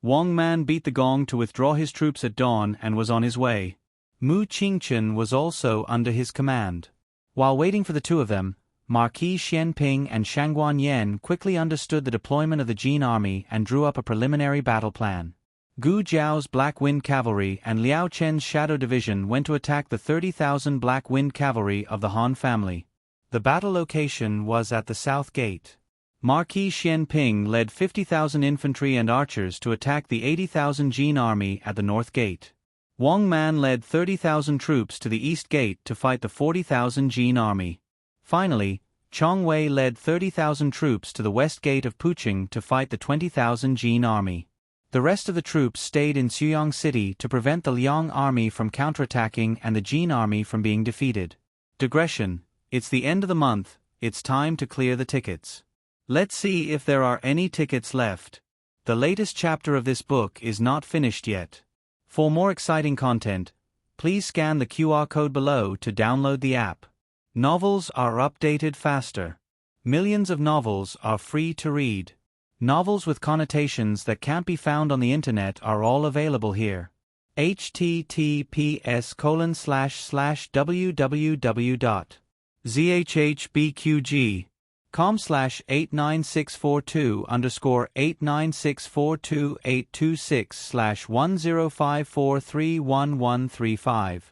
Wang Man beat the gong to withdraw his troops at dawn and was on his way. Mu Qingchen was also under his command. While waiting for the two of them, Marquis Xian Ping and Shangguan Yen quickly understood the deployment of the Jin army and drew up a preliminary battle plan. Gu Jiao's Black Wind Cavalry and Liao Chen's Shadow Division went to attack the 30,000 Black Wind Cavalry of the Han family. The battle location was at the South Gate. Marquis Xian Ping led 50,000 infantry and archers to attack the 80,000 Jin army at the North Gate. Wang Man led 30,000 troops to the East Gate to fight the 40,000 Jin army. Finally, Chong Wei led 30,000 troops to the West Gate of Puqing to fight the 20,000 Jin army. The rest of the troops stayed in Xuyang City to prevent the Liang army from counterattacking and the Jin army from being defeated. Digression. It's the end of the month, it's time to clear the tickets. Let's see if there are any tickets left. The latest chapter of this book is not finished yet. For more exciting content, please scan the QR code below to download the app. Novels are updated faster. Millions of novels are free to read. Novels with connotations that can't be found on the internet are all available here. https://www.zhbqg.com/896428286/1054311135.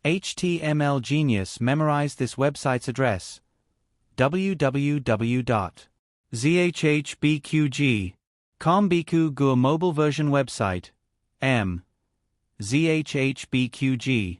HTML Genius memorized this website's address. www.zhbqg.com Biku Gu mobile version website. zhbqg.com.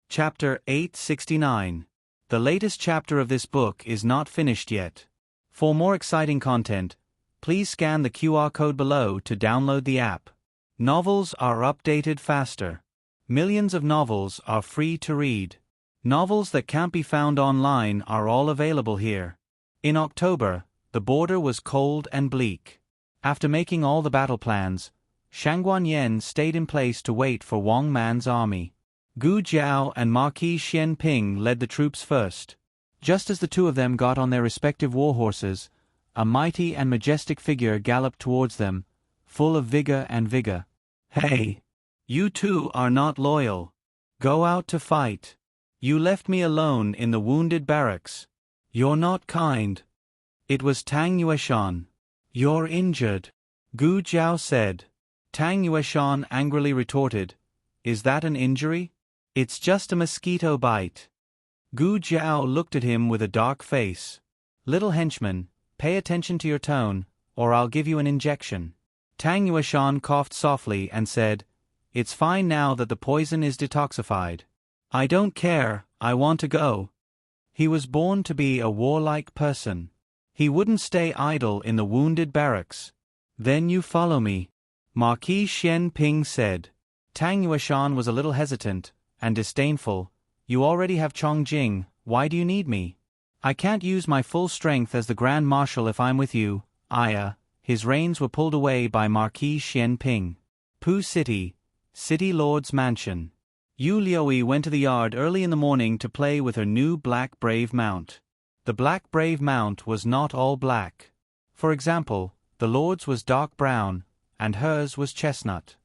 Chapter 869. The latest chapter of this book is not finished yet. For more exciting content, please scan the QR code below to download the app. Novels are updated faster. Millions of novels are free to read. Novels that can't be found online are all available here. In October, the border was cold and bleak. After making all the battle plans, Shangguan Yen stayed in place to wait for Wang Man's army. Gu Jiao and Marquis Xian Ping led the troops first. Just as the two of them got on their respective war horses, a mighty and majestic figure galloped towards them, full of vigor. Hey! You two are not loyal. Go out to fight. You left me alone in the wounded barracks. You're not kind. It was Tang Yueshan. You're injured. Gu Jiao said. Tang Yueshan angrily retorted, Is that an injury? It's just a mosquito bite. Gu Jiao looked at him with a dark face. Little henchman, pay attention to your tone, or I'll give you an injection. Tang Yueshan coughed softly and said, It's fine now that the poison is detoxified. I don't care, I want to go. He was born to be a warlike person. He wouldn't stay idle in the wounded barracks. Then you follow me, Marquis Xian Ping said. Tang Yueshan was a little hesitant and disdainful. You already have Chongjing, why do you need me? I can't use my full strength as the Grand Marshal if I'm with you, Aya. His reins were pulled away by Marquis Xian Ping. Pu City, City Lord's Mansion. Yu Liuyi went to the yard early in the morning to play with her new black brave mount. The black brave mount was not all black. For example, the Lord's was dark brown, and hers was chestnut.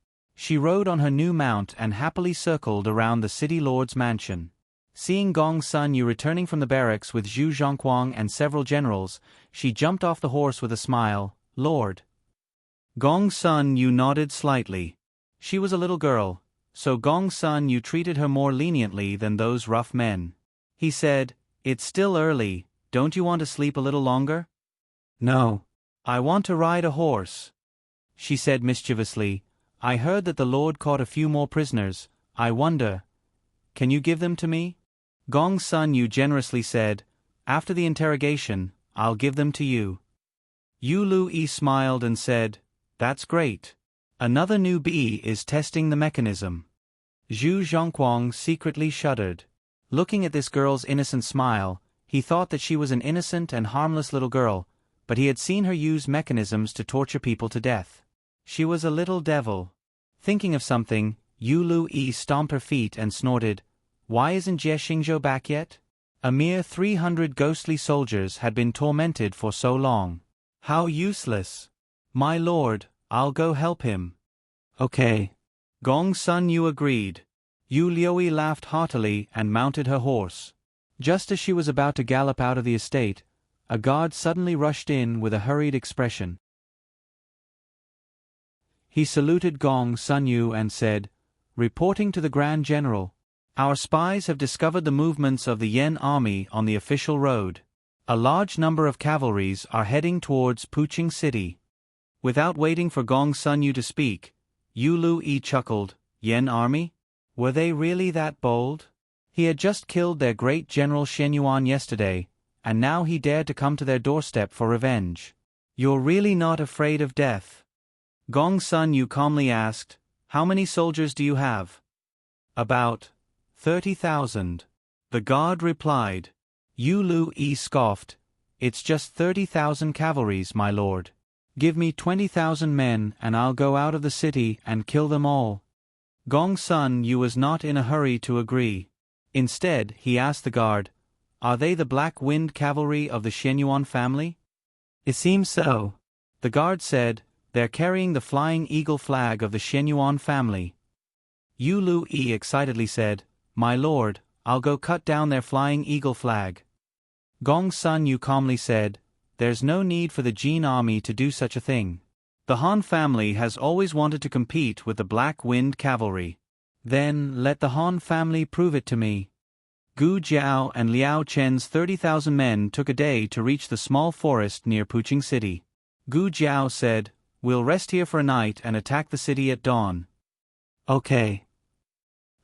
She rode on her new mount and happily circled around the City Lord's mansion. Seeing Gong Sun Yu returning from the barracks with Zhu Zhongquang and several generals, she jumped off the horse with a smile. Lord. Gong Sun Yu nodded slightly. She was a little girl, so Gong Sun Yu treated her more leniently than those rough men. He said, It's still early, don't you want to sleep a little longer? No. I want to ride a horse. She said mischievously, I heard that the Lord caught a few more prisoners. I wonder. Can you give them to me? Gong Sun Yu generously said, After the interrogation, I'll give them to you. Yu Lu smiled and said, "That's great. Another new bee is testing the mechanism." Zhu Zhongguang secretly shuddered. Looking at this girl's innocent smile, he thought that she was an innocent and harmless little girl, but he had seen her use mechanisms to torture people to death. She was a little devil. Thinking of something, Yu Lu stomped her feet and snorted, "Why isn't Jie Xingzhou back yet?" A mere 300 ghostly soldiers had been tormented for so long. How useless. "My lord, I'll go help him." "Okay." Gong Sun Yu agreed. Yu Liuyi laughed heartily and mounted her horse. Just as she was about to gallop out of the estate, a guard suddenly rushed in with a hurried expression. He saluted Gong Sun Yu and said, "Reporting to the Grand General, our spies have discovered the movements of the Yen army on the official road. A large number of cavalries are heading towards Puqing City." Without waiting for Gong Sun Yu to speak, Yu Lu chuckled, "Yen army? Were they really that bold?" He had just killed their great general Shen Yuan yesterday, and now he dared to come to their doorstep for revenge. "You're really not afraid of death?" Gong Sun Yu calmly asked, "How many soldiers do you have?" "About 30,000. The guard replied. Yu Lu scoffed, "It's just 30,000 cavalries, my lord. Give me 20,000 men and I'll go out of the city and kill them all." Gong Sun Yu was not in a hurry to agree. Instead, he asked the guard, "Are they the Black Wind cavalry of the Shenyuan family?" "It seems so." The guard said, "They're carrying the Flying Eagle flag of the Shenyuan family." Yu Lu excitedly said, "My lord, I'll go cut down their Flying Eagle flag." Gong Sun Yu calmly said, "There's no need for the Jin army to do such a thing. The Han family has always wanted to compete with the Black Wind cavalry. Then let the Han family prove it to me." Gu Jiao and Liao Chen's 30,000 men took a day to reach the small forest near Puqing City. Gu Jiao said, "We'll rest here for a night and attack the city at dawn." "Okay."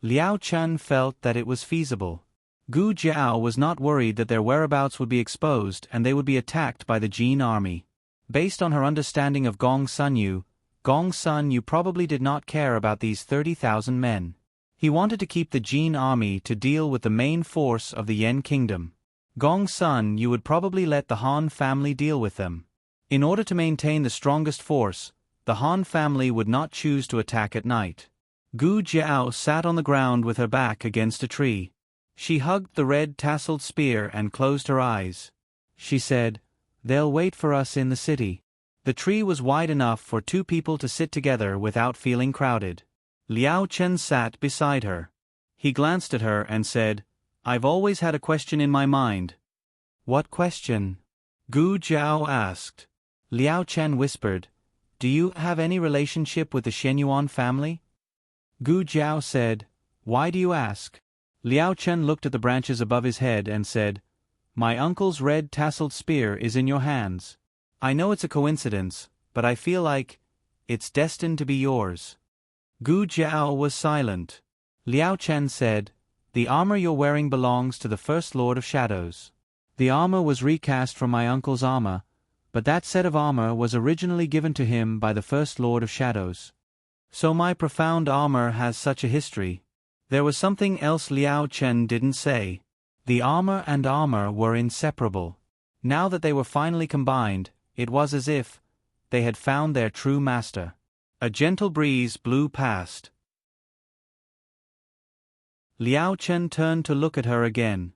Liao Chen felt that it was feasible. Gu Jiao was not worried that their whereabouts would be exposed and they would be attacked by the Jin army. Based on her understanding of Gong Sun Yu probably did not care about these 30,000 men. He wanted to keep the Jin army to deal with the main force of the Yen kingdom. Gong Sun Yu would probably let the Han family deal with them. In order to maintain the strongest force, the Han family would not choose to attack at night. Gu Jiao sat on the ground with her back against a tree. She hugged the red tasseled spear and closed her eyes. She said, "They'll wait for us in the city." The tree was wide enough for two people to sit together without feeling crowded. Liao Chen sat beside her. He glanced at her and said, "I've always had a question in my mind." "What question?" Gu Jiao asked. Liao Chen whispered, "Do you have any relationship with the Shenyuan family?" Gu Jiao said, "Why do you ask?" Liao Chen looked at the branches above his head and said, "My uncle's red tasseled spear is in your hands. I know it's a coincidence, but I feel like it's destined to be yours." Gu Jiao was silent. Liao Chen said, "The armor you're wearing belongs to the First Lord of Shadows. The armor was recast from my uncle's armor, but that set of armor was originally given to him by the First Lord of Shadows. So my profound armor has such a history." There was something else Liao Chen didn't say. The armor and armor were inseparable. Now that they were finally combined, it was as if they had found their true master. A gentle breeze blew past. Liao Chen turned to look at her again.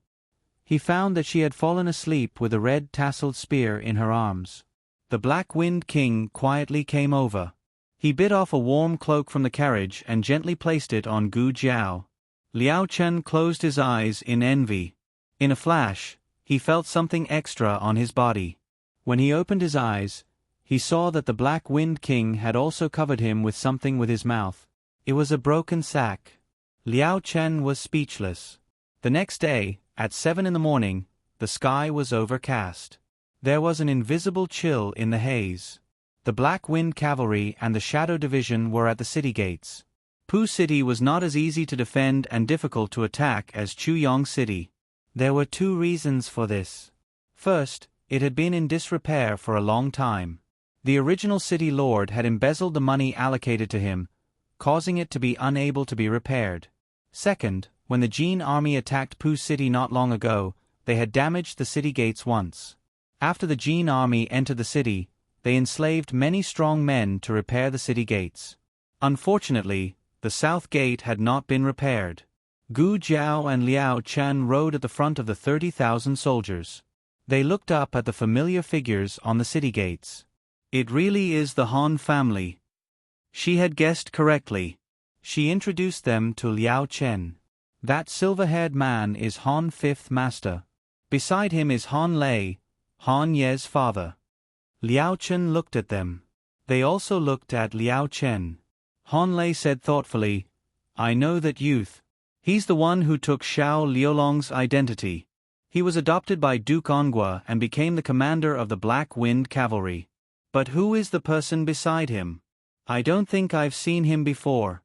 He found that she had fallen asleep with a red tasseled spear in her arms. The Black Wind King quietly came over. He bit off a warm cloak from the carriage and gently placed it on Gu Jiao. Liao Chen closed his eyes in envy. In a flash, he felt something extra on his body. When he opened his eyes, he saw that the Black Wind King had also covered him with something with his mouth. It was a broken sack. Liao Chen was speechless. The next day, at 7 in the morning, the sky was overcast. There was an invisible chill in the haze. The Black Wind Cavalry and the Shadow Division were at the city gates. Pu City was not as easy to defend and difficult to attack as Chuyong City. There were two reasons for this. First, It had been in disrepair for a long time. The original city lord had embezzled the money allocated to him, causing it to be unable to be repaired. Second, when the Jin army attacked Pu City not long ago, they had damaged the city gates once. After the Jin army entered the city, they enslaved many strong men to repair the city gates. Unfortunately, the south gate had not been repaired. Gu Jiao and Liao Chen rode at the front of the 30,000 soldiers. They looked up at the familiar figures on the city gates. It really is the Han family. She had guessed correctly. She introduced them to Liao Chen. That silver-haired man is Han Fifth Master. Beside him is Han Lei, Han Ye's father. Liao Chen looked at them. They also looked at Liao Chen. Han Lei said thoughtfully, "I know that youth. He's the one who took Xiao Liulong's identity. He was adopted by Duke Ongua and became the commander of the Black Wind Cavalry. But who is the person beside him? I don't think I've seen him before."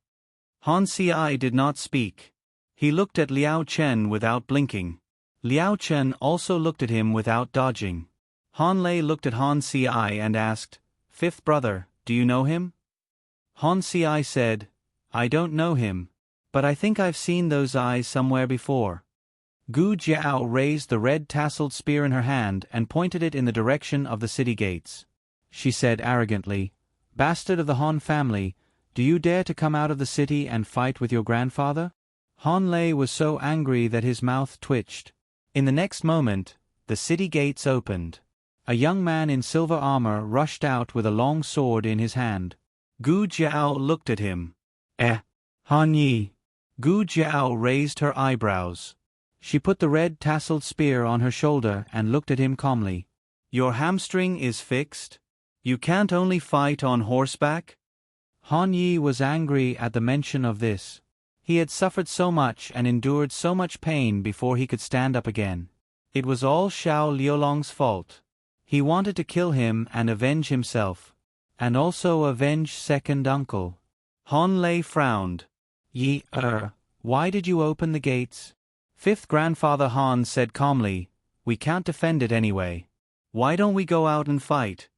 Han Ci did not speak. He looked at Liao Chen without blinking. Liao Chen also looked at him without dodging. Han Lei looked at Han Ci and asked, "Fifth brother, do you know him?" Han Ci said, "I don't know him, but I think I've seen those eyes somewhere before." Gu Jiao raised the red tasseled spear in her hand and pointed it in the direction of the city gates. She said arrogantly, "Bastard of the Han family, do you dare to come out of the city and fight with your grandfather?" Han Lei was so angry that his mouth twitched. In the next moment, the city gates opened. A young man in silver armor rushed out with a long sword in his hand. Gu Jiao looked at him. Han Yi." Gu Jiao raised her eyebrows. She put the red tasseled spear on her shoulder and looked at him calmly. "Your hamstring is fixed? You can't only fight on horseback?" Han Yi was angry at the mention of this. He had suffered so much and endured so much pain before he could stand up again. It was all Xiao Liulong's fault. He wanted to kill him and avenge himself, and also avenge second uncle. Han Lei frowned. Why did you open the gates?" Fifth grandfather Han said calmly, "We can't defend it anyway. Why don't we go out and fight?"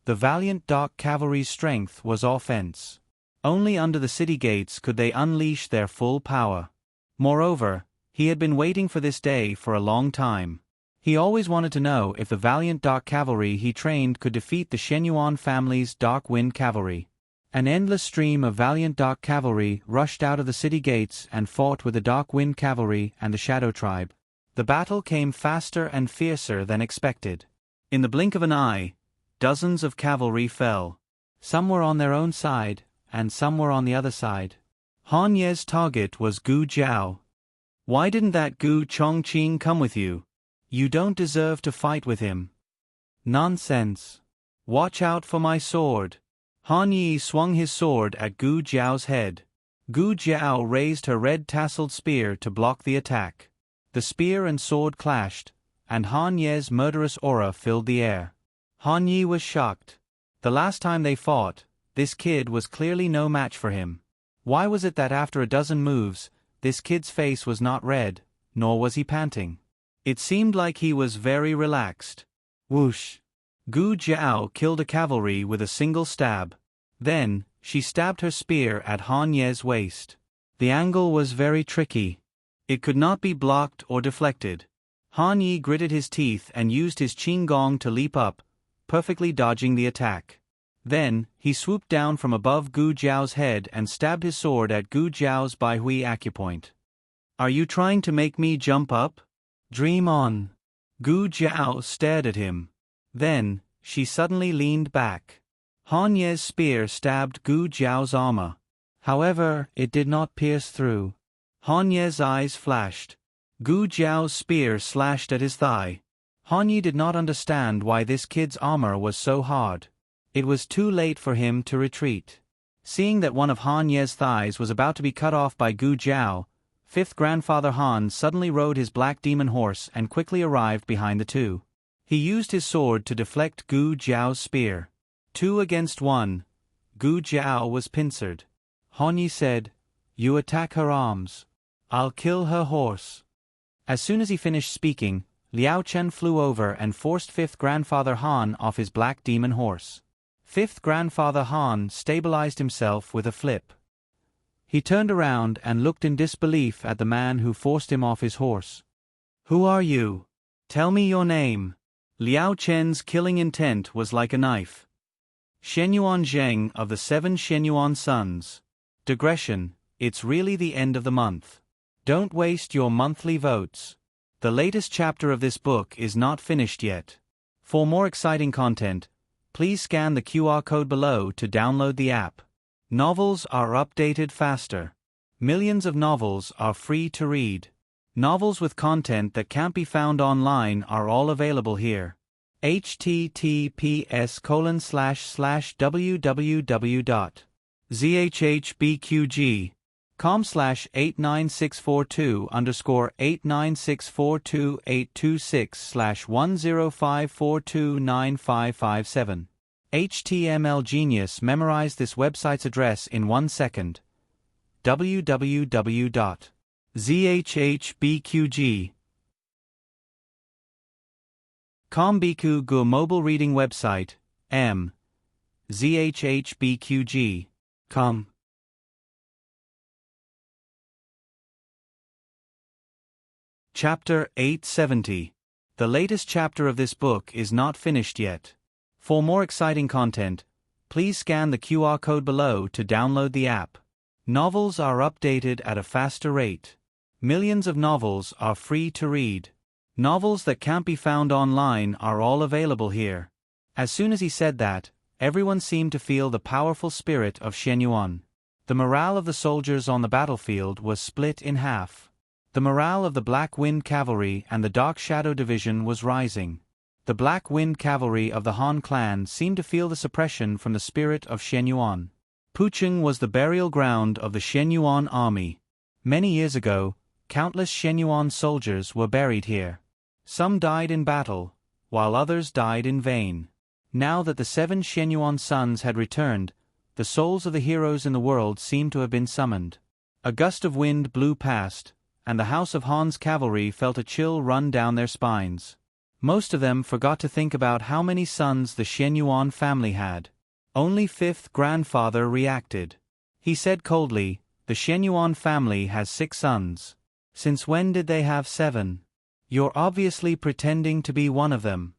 The valiant dark cavalry's strength was offense. Only under the city gates could they unleash their full power. Moreover, he had been waiting for this day for a long time. He always wanted to know if the valiant dark cavalry he trained could defeat the Shenyuan family's dark wind cavalry. An endless stream of valiant dark cavalry rushed out of the city gates and fought with the dark wind cavalry and the shadow tribe. The battle came faster and fiercer than expected. In the blink of an eye, dozens of cavalry fell. Some were on their own side, and some were on the other side. Han Ye's target was Gu Jiao. "Why didn't that Gu Chongqing come with you? You don't deserve to fight with him." "Nonsense. Watch out for my sword." Han Yi swung his sword at Gu Jiao's head. Gu Jiao raised her red tasseled spear to block the attack. The spear and sword clashed, and Han Ye's murderous aura filled the air. Han Yi was shocked. The last time they fought, this kid was clearly no match for him. Why was it that after a dozen moves, this kid's face was not red, nor was he panting? It seemed like he was very relaxed. Whoosh! Gu Jiao killed a cavalry with a single stab. Then, she stabbed her spear at Han Ye's waist. The angle was very tricky. It could not be blocked or deflected. Han Yi gritted his teeth and used his qing gong to leap up, perfectly dodging the attack. Then, he swooped down from above Gu Jiao's head and stabbed his sword at Gu Jiao's Baihui acupoint. "Are you trying to make me jump up? Dream on." Gu Jiao stared at him. Then, she suddenly leaned back. Han Ye's spear stabbed Gu Jiao's armor. However, it did not pierce through. Han Ye's eyes flashed. Gu Jiao's spear slashed at his thigh. Han Yi did not understand why this kid's armor was so hard. It was too late for him to retreat. Seeing that one of Han Ye's thighs was about to be cut off by Gu Jiao, fifth grandfather Han suddenly rode his black demon horse and quickly arrived behind the two. He used his sword to deflect Gu Jiao's spear. 2 against 1. Gu Jiao was pincered. Han Yi said, "You attack her arms. I'll kill her horse." As soon as he finished speaking, Liao Chen flew over and forced 5th Grandfather Han off his black demon horse. 5th Grandfather Han stabilized himself with a flip. He turned around and looked in disbelief at the man who forced him off his horse. "Who are you? Tell me your name." Liao Chen's killing intent was like a knife. Shenyuan Zheng of the 7 Shenyuan Sons. Digression, it's really the end of the month. Don't waste your monthly votes. The latest chapter of this book is not finished yet. For more exciting content, please scan the QR code below to download the app. Novels are updated faster. Millions of novels are free to read. Novels with content that can't be found online are all available here. https://www.zhbqg.com/89642_826/1054295557. HTML Genius memorized this website's address in 1 second. www.zhbqg.com Biku Gu mobile reading website, zhbqg.com. Chapter 870. The latest chapter of this book is not finished yet. For more exciting content, please scan the QR code below to download the app. Novels are updated at a faster rate. Millions of novels are free to read. Novels that can't be found online are all available here. As soon as he said that, everyone seemed to feel the powerful spirit of Shenyuan. The morale of the soldiers on the battlefield was split in half. The morale of the Black Wind Cavalry and the Dark Shadow Division was rising. The Black Wind Cavalry of the Han clan seemed to feel the suppression from the spirit of Shenyuan. Pucheng was the burial ground of the Shenyuan army. Many years ago, countless Shenyuan soldiers were buried here. Some died in battle, while others died in vain. Now that the 7 Shenyuan sons had returned, the souls of the heroes in the world seemed to have been summoned. A gust of wind blew past, and the house of Han's cavalry felt a chill run down their spines. Most of them forgot to think about how many sons the Shenyuan family had. Only 5th Grandfather reacted. He said coldly, "The Shenyuan family has 6 sons. Since when did they have 7? You're obviously pretending to be one of them.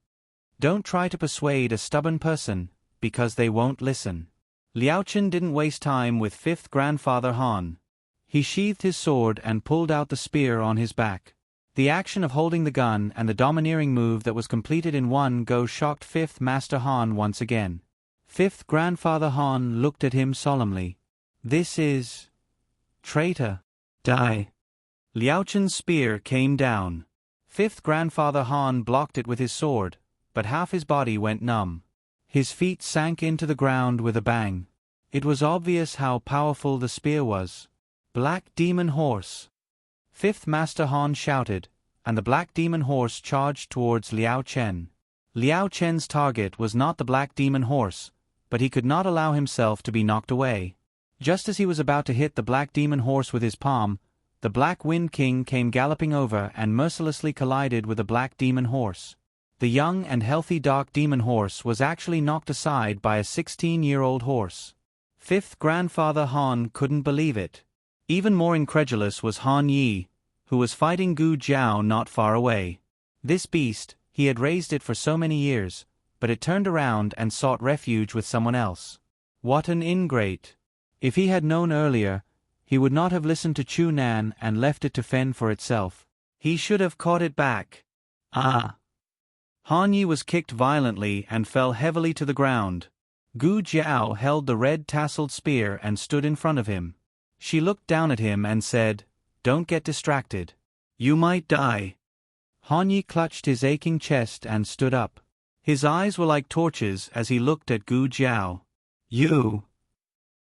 Don't try to persuade a stubborn person, because they won't listen." Liao Chen didn't waste time with 5th Grandfather Han. He sheathed his sword and pulled out the spear on his back. The action of holding the gun and the domineering move that was completed in one go shocked 5th Master Han once again. 5th Grandfather Han looked at him solemnly. "This is... traitor. Die." Liao Chen's spear came down. 5th Grandfather Han blocked it with his sword, but half his body went numb. His feet sank into the ground with a bang. It was obvious how powerful the spear was. "Black Demon Horse!" 5th Master Han shouted, and the Black Demon Horse charged towards Liao Chen. Liao Chen's target was not the Black Demon Horse, but he could not allow himself to be knocked away. Just as he was about to hit the Black Demon Horse with his palm, the Black Wind King came galloping over and mercilessly collided with the Black Demon Horse. The young and healthy Dark Demon Horse was actually knocked aside by a 16-year-old horse. 5th Grandfather Han couldn't believe it. Even more incredulous was Han Yi, who was fighting Gu Jiao not far away. This beast, he had raised it for so many years, but it turned around and sought refuge with someone else. What an ingrate! If he had known earlier, he would not have listened to Chu Nan and left it to fend for itself. He should have caught it back. Ah! Han Yi was kicked violently and fell heavily to the ground. Gu Jiao held the red tasseled spear and stood in front of him. She looked down at him and said, "Don't get distracted. You might die." Han Yi clutched his aching chest and stood up. His eyes were like torches as he looked at Gu Jiao. "You!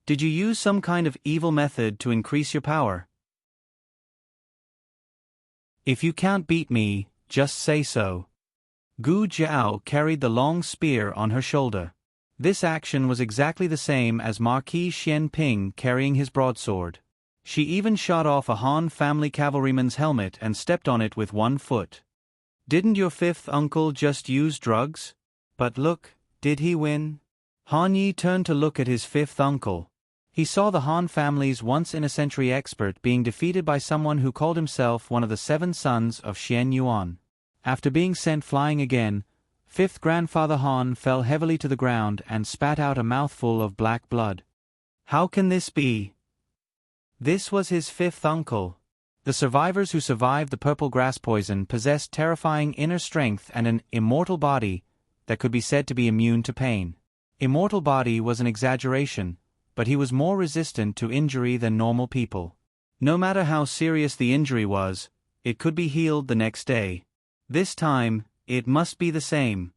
Did you use some kind of evil method to increase your power? If you can't beat me, just say so." Gu Jiao carried the long spear on her shoulder. This action was exactly the same as Marquis Xian Ping carrying his broadsword. She even shot off a Han family cavalryman's helmet and stepped on it with one foot. Didn't your fifth uncle just use drugs? But look, did he win? Han Yi turned to look at his fifth uncle. He saw the Han family's once-in-a-century expert being defeated by someone who called himself one of the 7 sons of Xian Yuan. After being sent flying again, fifth grandfather Han fell heavily to the ground and spat out a mouthful of black blood. How can this be? This was his fifth uncle. The survivors who survived the purple grass poison possessed terrifying inner strength and an immortal body that could be said to be immune to pain. Immortal body was an exaggeration, but he was more resistant to injury than normal people. No matter how serious the injury was, it could be healed the next day. This time, it must be the same.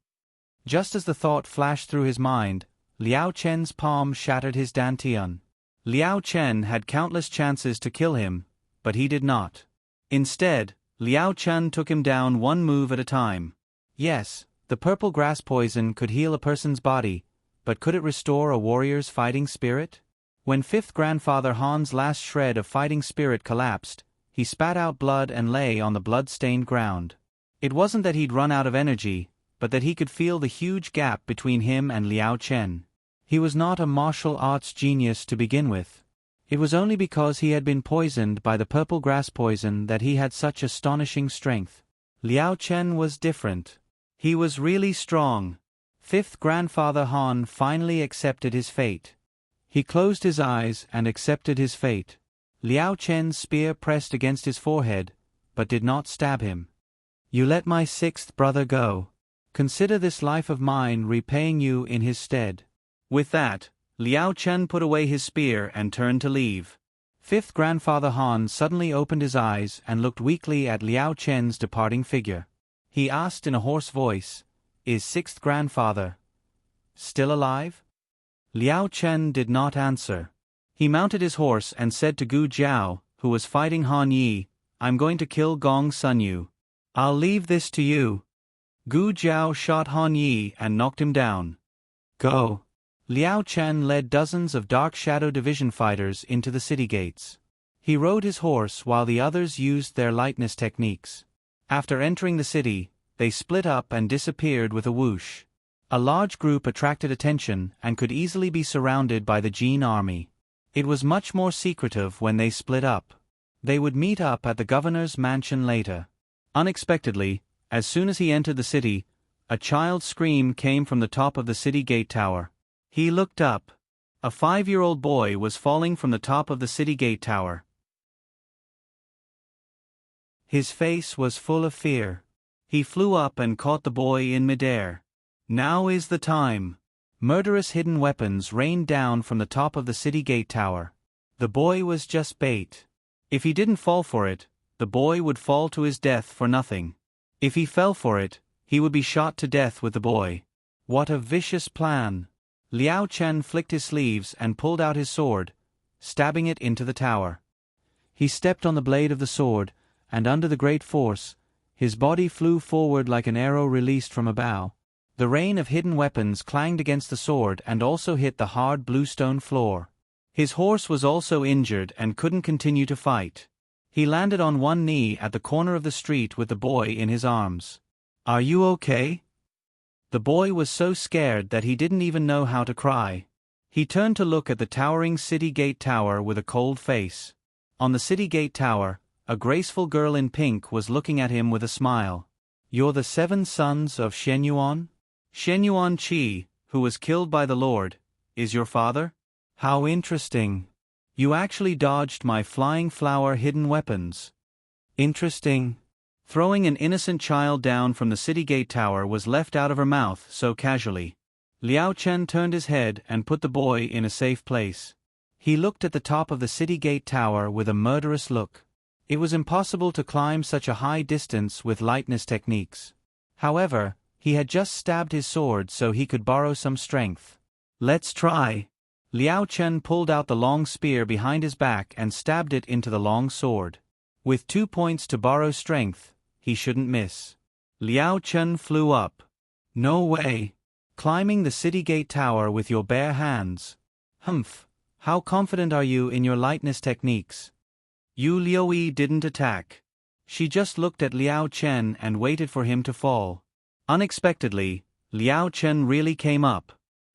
Just as the thought flashed through his mind, Liao Chen's palm shattered his dantian. Liao Chen had countless chances to kill him, but he did not. Instead, Liao Chen took him down one move at a time. Yes, the purple grass poison could heal a person's body, but could it restore a warrior's fighting spirit? When fifth grandfather Han's last shred of fighting spirit collapsed, he spat out blood and lay on the blood-stained ground. It wasn't that he'd run out of energy, but that he could feel the huge gap between him and Liao Chen. He was not a martial arts genius to begin with. It was only because he had been poisoned by the purple grass poison that he had such astonishing strength. Liao Chen was different. He was really strong. Fifth grandfather Han finally accepted his fate. He closed his eyes and accepted his fate. Liao Chen's spear pressed against his forehead, but did not stab him. You let my sixth brother go. Consider this life of mine repaying you in his stead. With that, Liao Chen put away his spear and turned to leave. Fifth grandfather Han suddenly opened his eyes and looked weakly at Liao Chen's departing figure. He asked in a hoarse voice, "Is sixth grandfather still alive?" Liao Chen did not answer. He mounted his horse and said to Gu Jiao, who was fighting Han Yi, "I'm going to kill Gong Sun Yu. I'll leave this to you." Gu Jiao shot Han Yi and knocked him down. Go. Liao Chen led dozens of Dark Shadow Division fighters into the city gates. He rode his horse while the others used their lightness techniques. After entering the city, they split up and disappeared with a whoosh. A large group attracted attention and could easily be surrounded by the Jin army. It was much more secretive when they split up. They would meet up at the governor's mansion later. Unexpectedly, as soon as he entered the city, a child's scream came from the top of the city gate tower. He looked up. A 5-year-old boy was falling from the top of the city gate tower. His face was full of fear. He flew up and caught the boy in midair. Now is the time. Murderous hidden weapons rained down from the top of the city gate tower. The boy was just bait. If he didn't fall for it, the boy would fall to his death for nothing. If he fell for it, he would be shot to death with the boy. What a vicious plan! Liao Chen flicked his sleeves and pulled out his sword, stabbing it into the tower. He stepped on the blade of the sword, and under the great force, his body flew forward like an arrow released from a bow. The rain of hidden weapons clanged against the sword and also hit the hard bluestone floor. His horse was also injured and couldn't continue to fight. He landed on one knee at the corner of the street with the boy in his arms. "Are you okay?" The boy was so scared that he didn't even know how to cry. He turned to look at the towering city gate tower with a cold face. On the city gate tower, a graceful girl in pink was looking at him with a smile. "You're the 7 sons of Shen Yuan? Shen Yuan Qi, who was killed by the Lord, is your father? How interesting. You actually dodged my flying flower hidden weapons. Interesting." Throwing an innocent child down from the city gate tower was left out of her mouth so casually. Liao Chen turned his head and put the boy in a safe place. He looked at the top of the city gate tower with a murderous look. It was impossible to climb such a high distance with lightness techniques. However, he had just stabbed his sword so he could borrow some strength. "Let's try." Liao Chen pulled out the long spear behind his back and stabbed it into the long sword. With 2 points to borrow strength, he shouldn't miss. Liao Chen flew up. "No way. Climbing the city gate tower with your bare hands. Humph. How confident are you in your lightness techniques?" Yu Liuyi didn't attack. She just looked at Liao Chen and waited for him to fall. Unexpectedly, Liao Chen really came up.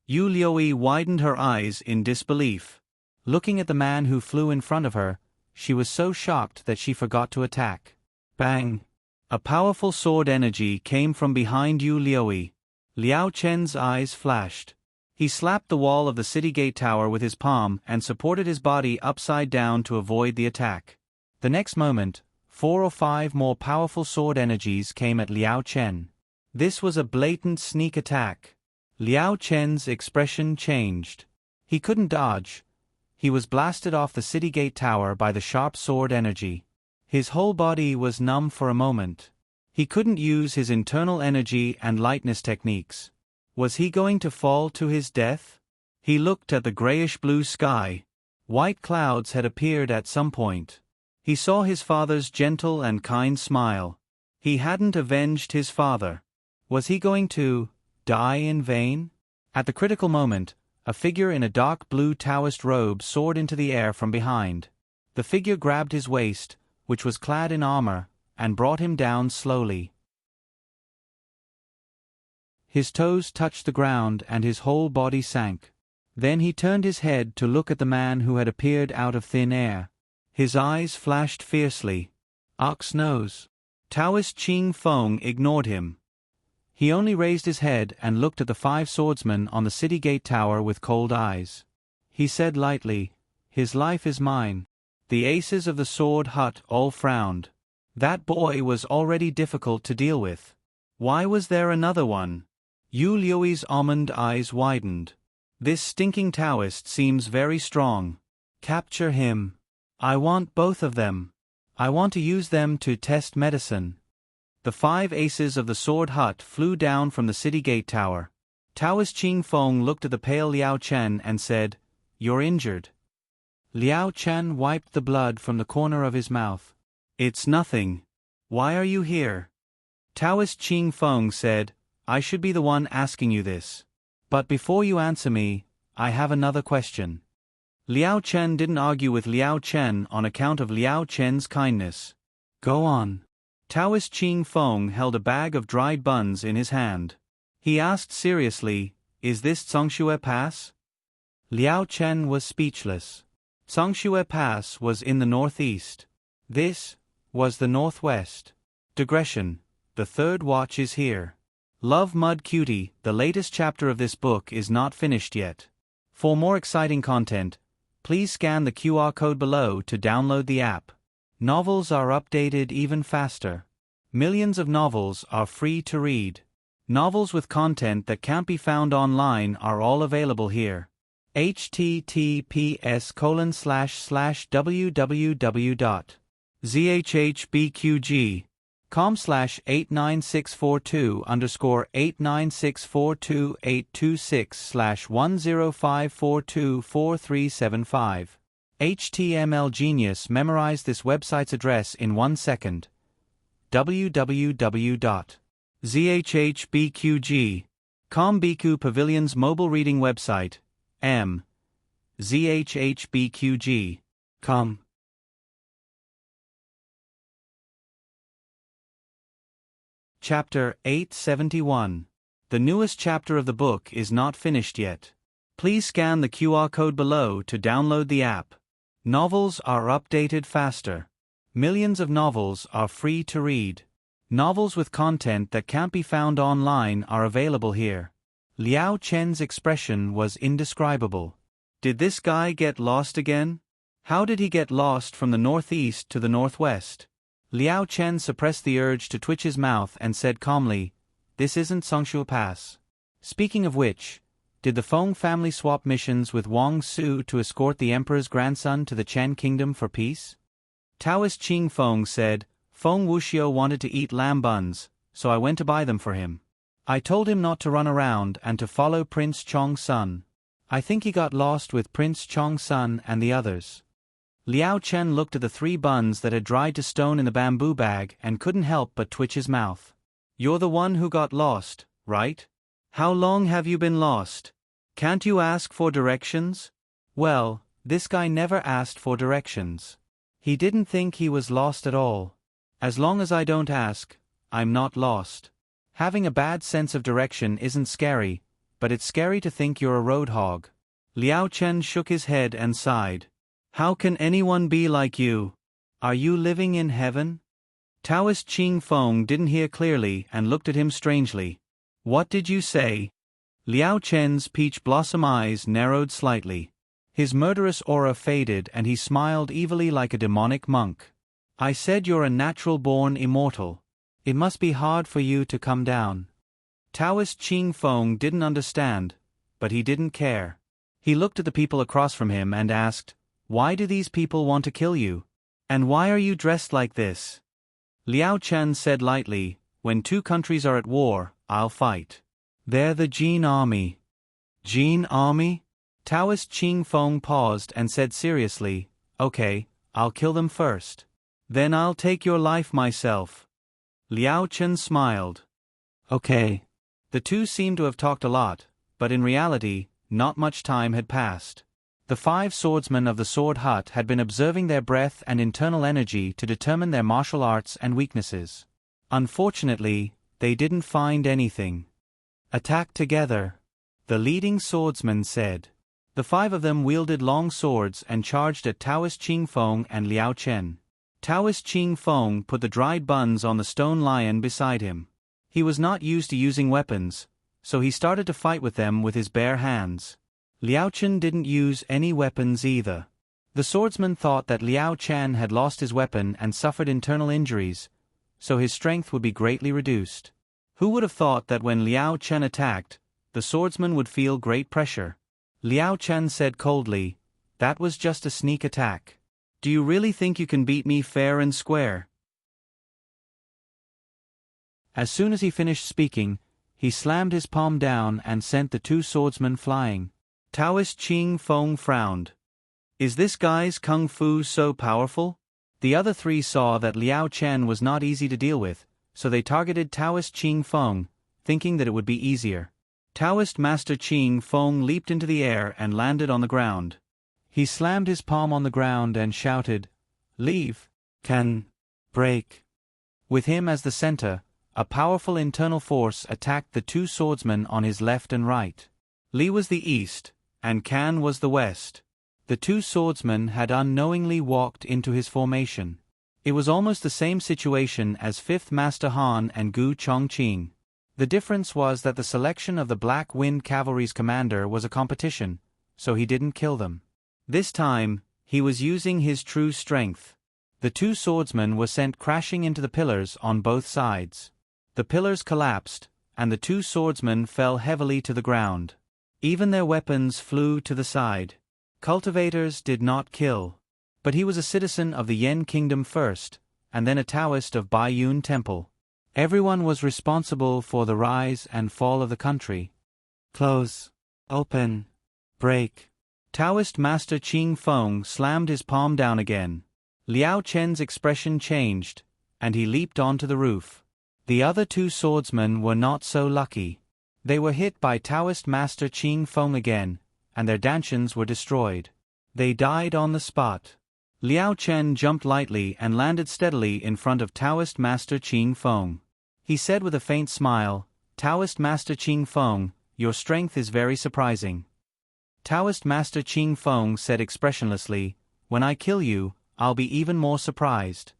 Yu Liuyi widened her eyes in disbelief. Looking at the man who flew in front of her, she was so shocked that she forgot to attack. Bang! A powerful sword energy came from behind Yu Liuyi. Liao Chen's eyes flashed. He slapped the wall of the city gate tower with his palm and supported his body upside down to avoid the attack. The next moment, 4 or 5 more powerful sword energies came at Liao Chen. This was a blatant sneak attack. Liao Chen's expression changed. He couldn't dodge. He was blasted off the city gate tower by the sharp sword energy. His whole body was numb for a moment. He couldn't use his internal energy and lightness techniques. Was he going to fall to his death? He looked at the grayish-blue sky. White clouds had appeared at some point. He saw his father's gentle and kind smile. He hadn't avenged his father. Was he going to die in vain? At the critical moment, a figure in a dark blue Taoist robe soared into the air from behind. The figure grabbed his waist, which was clad in armor, and brought him down slowly. His toes touched the ground and his whole body sank. Then he turned his head to look at the man who had appeared out of thin air. His eyes flashed fiercely. Ox nose. Taoist Qing Feng ignored him. He only raised his head and looked at the 5 swordsmen on the city gate tower with cold eyes. He said lightly, "His life is mine." The aces of the sword hut all frowned. That boy was already difficult to deal with. Why was there another one? Yu Liuyi's almond eyes widened. This stinking Taoist seems very strong. Capture him. I want both of them. I want to use them to test medicine. The 5 aces of the sword hut flew down from the city gate tower. Taoist Qing Feng looked at the pale Liao Chen and said, "You're injured." Liao Chen wiped the blood from the corner of his mouth. "It's nothing. Why are you here?" Taoist Qing Feng said, "I should be the one asking you this. But before you answer me, I have another question." Liao Chen didn't argue with Liao Chen on account of Liao Chen's kindness. "Go on." Taoist Qing Feng held a bag of dried buns in his hand. He asked seriously, "Is this Zongxue Pass?" Liao Chen was speechless. Zongxue Pass was in the northeast. This was the northwest. Digression. The third watch is here. Love Mud Cutie, the latest chapter of this book is not finished yet. For more exciting content, please scan the QR code below to download the app. Novels are updated even faster. Millions of novels are free to read. Novels with content that can't be found online are all available here. https://www.zhbqg.com/89642/826/1054244375. HTML Genius memorized this website's address in 1 second. www.zhhbqg.com Biku Pavilion's mobile reading website. zhhbqg.com. Chapter 871. The newest chapter of the book is not finished yet. Please scan the QR code below to download the app. Novels are updated faster. Millions of novels are free to read. Novels with content that can't be found online are available here. Liao Chen's expression was indescribable. Did this guy get lost again? How did he get lost from the northeast to the northwest? Liao Chen suppressed the urge to twitch his mouth and said calmly, "This isn't Zongxue Pass." Speaking of which, did the Feng family swap missions with Wang Su to escort the emperor's grandson to the Chen kingdom for peace? Taoist Qing Feng said, "Feng Wuxiu wanted to eat lamb buns, so I went to buy them for him. I told him not to run around and to follow Prince Chongsun. I think he got lost with Prince Chongsun and the others." Liao Chen looked at the 3 buns that had dried to stone in the bamboo bag and couldn't help but twitch his mouth. "You're the one who got lost, right? How long have you been lost? Can't you ask for directions?" Well, this guy never asked for directions. He didn't think he was lost at all. As long as I don't ask, I'm not lost. Having a bad sense of direction isn't scary, but it's scary to think you're a road hog. Liao Chen shook his head and sighed. How can anyone be like you? Are you living in heaven? Taoist Qing Feng didn't hear clearly and looked at him strangely. What did you say? Liao Chen's peach blossom eyes narrowed slightly. His murderous aura faded and he smiled evilly like a demonic monk. I said you're a natural-born immortal. It must be hard for you to come down. Taoist Qing Feng didn't understand, but he didn't care. He looked at the people across from him and asked, Why do these people want to kill you? And why are you dressed like this? Liao Chen said lightly, When two countries are at war, I'll fight. They're the Jin army. Jin army? Taoist Qing Feng paused and said seriously, Okay, I'll kill them first. Then I'll take your life myself. Liao Chen smiled. Okay. The two seemed to have talked a lot, but in reality, not much time had passed. The 5 swordsmen of the Sword Hut had been observing their breath and internal energy to determine their martial arts and weaknesses. Unfortunately, they didn't find anything. Attack together, the leading swordsman said. The 5 of them wielded long swords and charged at Taoist Qing Feng and Liao Chen. Taoist Qing Feng put the dried buns on the stone lion beside him. He was not used to using weapons, so he started to fight with them with his bare hands. Liao Chen didn't use any weapons either. The swordsman thought that Liao Chen had lost his weapon and suffered internal injuries, so his strength would be greatly reduced. Who would have thought that when Liao Chen attacked, the swordsman would feel great pressure? Liao Chen said coldly, That was just a sneak attack. Do you really think you can beat me fair and square? As soon as he finished speaking, he slammed his palm down and sent the 2 swordsmen flying. Taoist Qing Feng frowned. Is this guy's kung fu so powerful? The other 3 saw that Liao Chen was not easy to deal with, so they targeted Taoist Qing Feng, thinking that it would be easier. Taoist Master Qing Feng leaped into the air and landed on the ground. He slammed his palm on the ground and shouted, Leave, can, break. With him as the center, a powerful internal force attacked the 2 swordsmen on his left and right. Li was the east, and Can was the west. The 2 swordsmen had unknowingly walked into his formation. It was almost the same situation as 5th Master Han and Gu Chongqing. The difference was that the selection of the Black Wind Cavalry's commander was a competition, so he didn't kill them. This time, he was using his true strength. The 2 swordsmen were sent crashing into the pillars on both sides. The pillars collapsed, and the 2 swordsmen fell heavily to the ground. Even their weapons flew to the side. Cultivators did not kill. But he was a citizen of the Yen Kingdom first, and then a Taoist of Baiyun Temple. Everyone was responsible for the rise and fall of the country. Close, open, break. Taoist Master Qing Feng slammed his palm down again. Liao Chen's expression changed, and he leaped onto the roof. The other 2 swordsmen were not so lucky. They were hit by Taoist Master Qing Feng again, and their dantians were destroyed. They died on the spot. Liao Chen jumped lightly and landed steadily in front of Taoist Master Qing Feng. He said with a faint smile, Taoist Master Qing Feng, your strength is very surprising. Taoist Master Qing Feng said expressionlessly, When I kill you, I'll be even more surprised.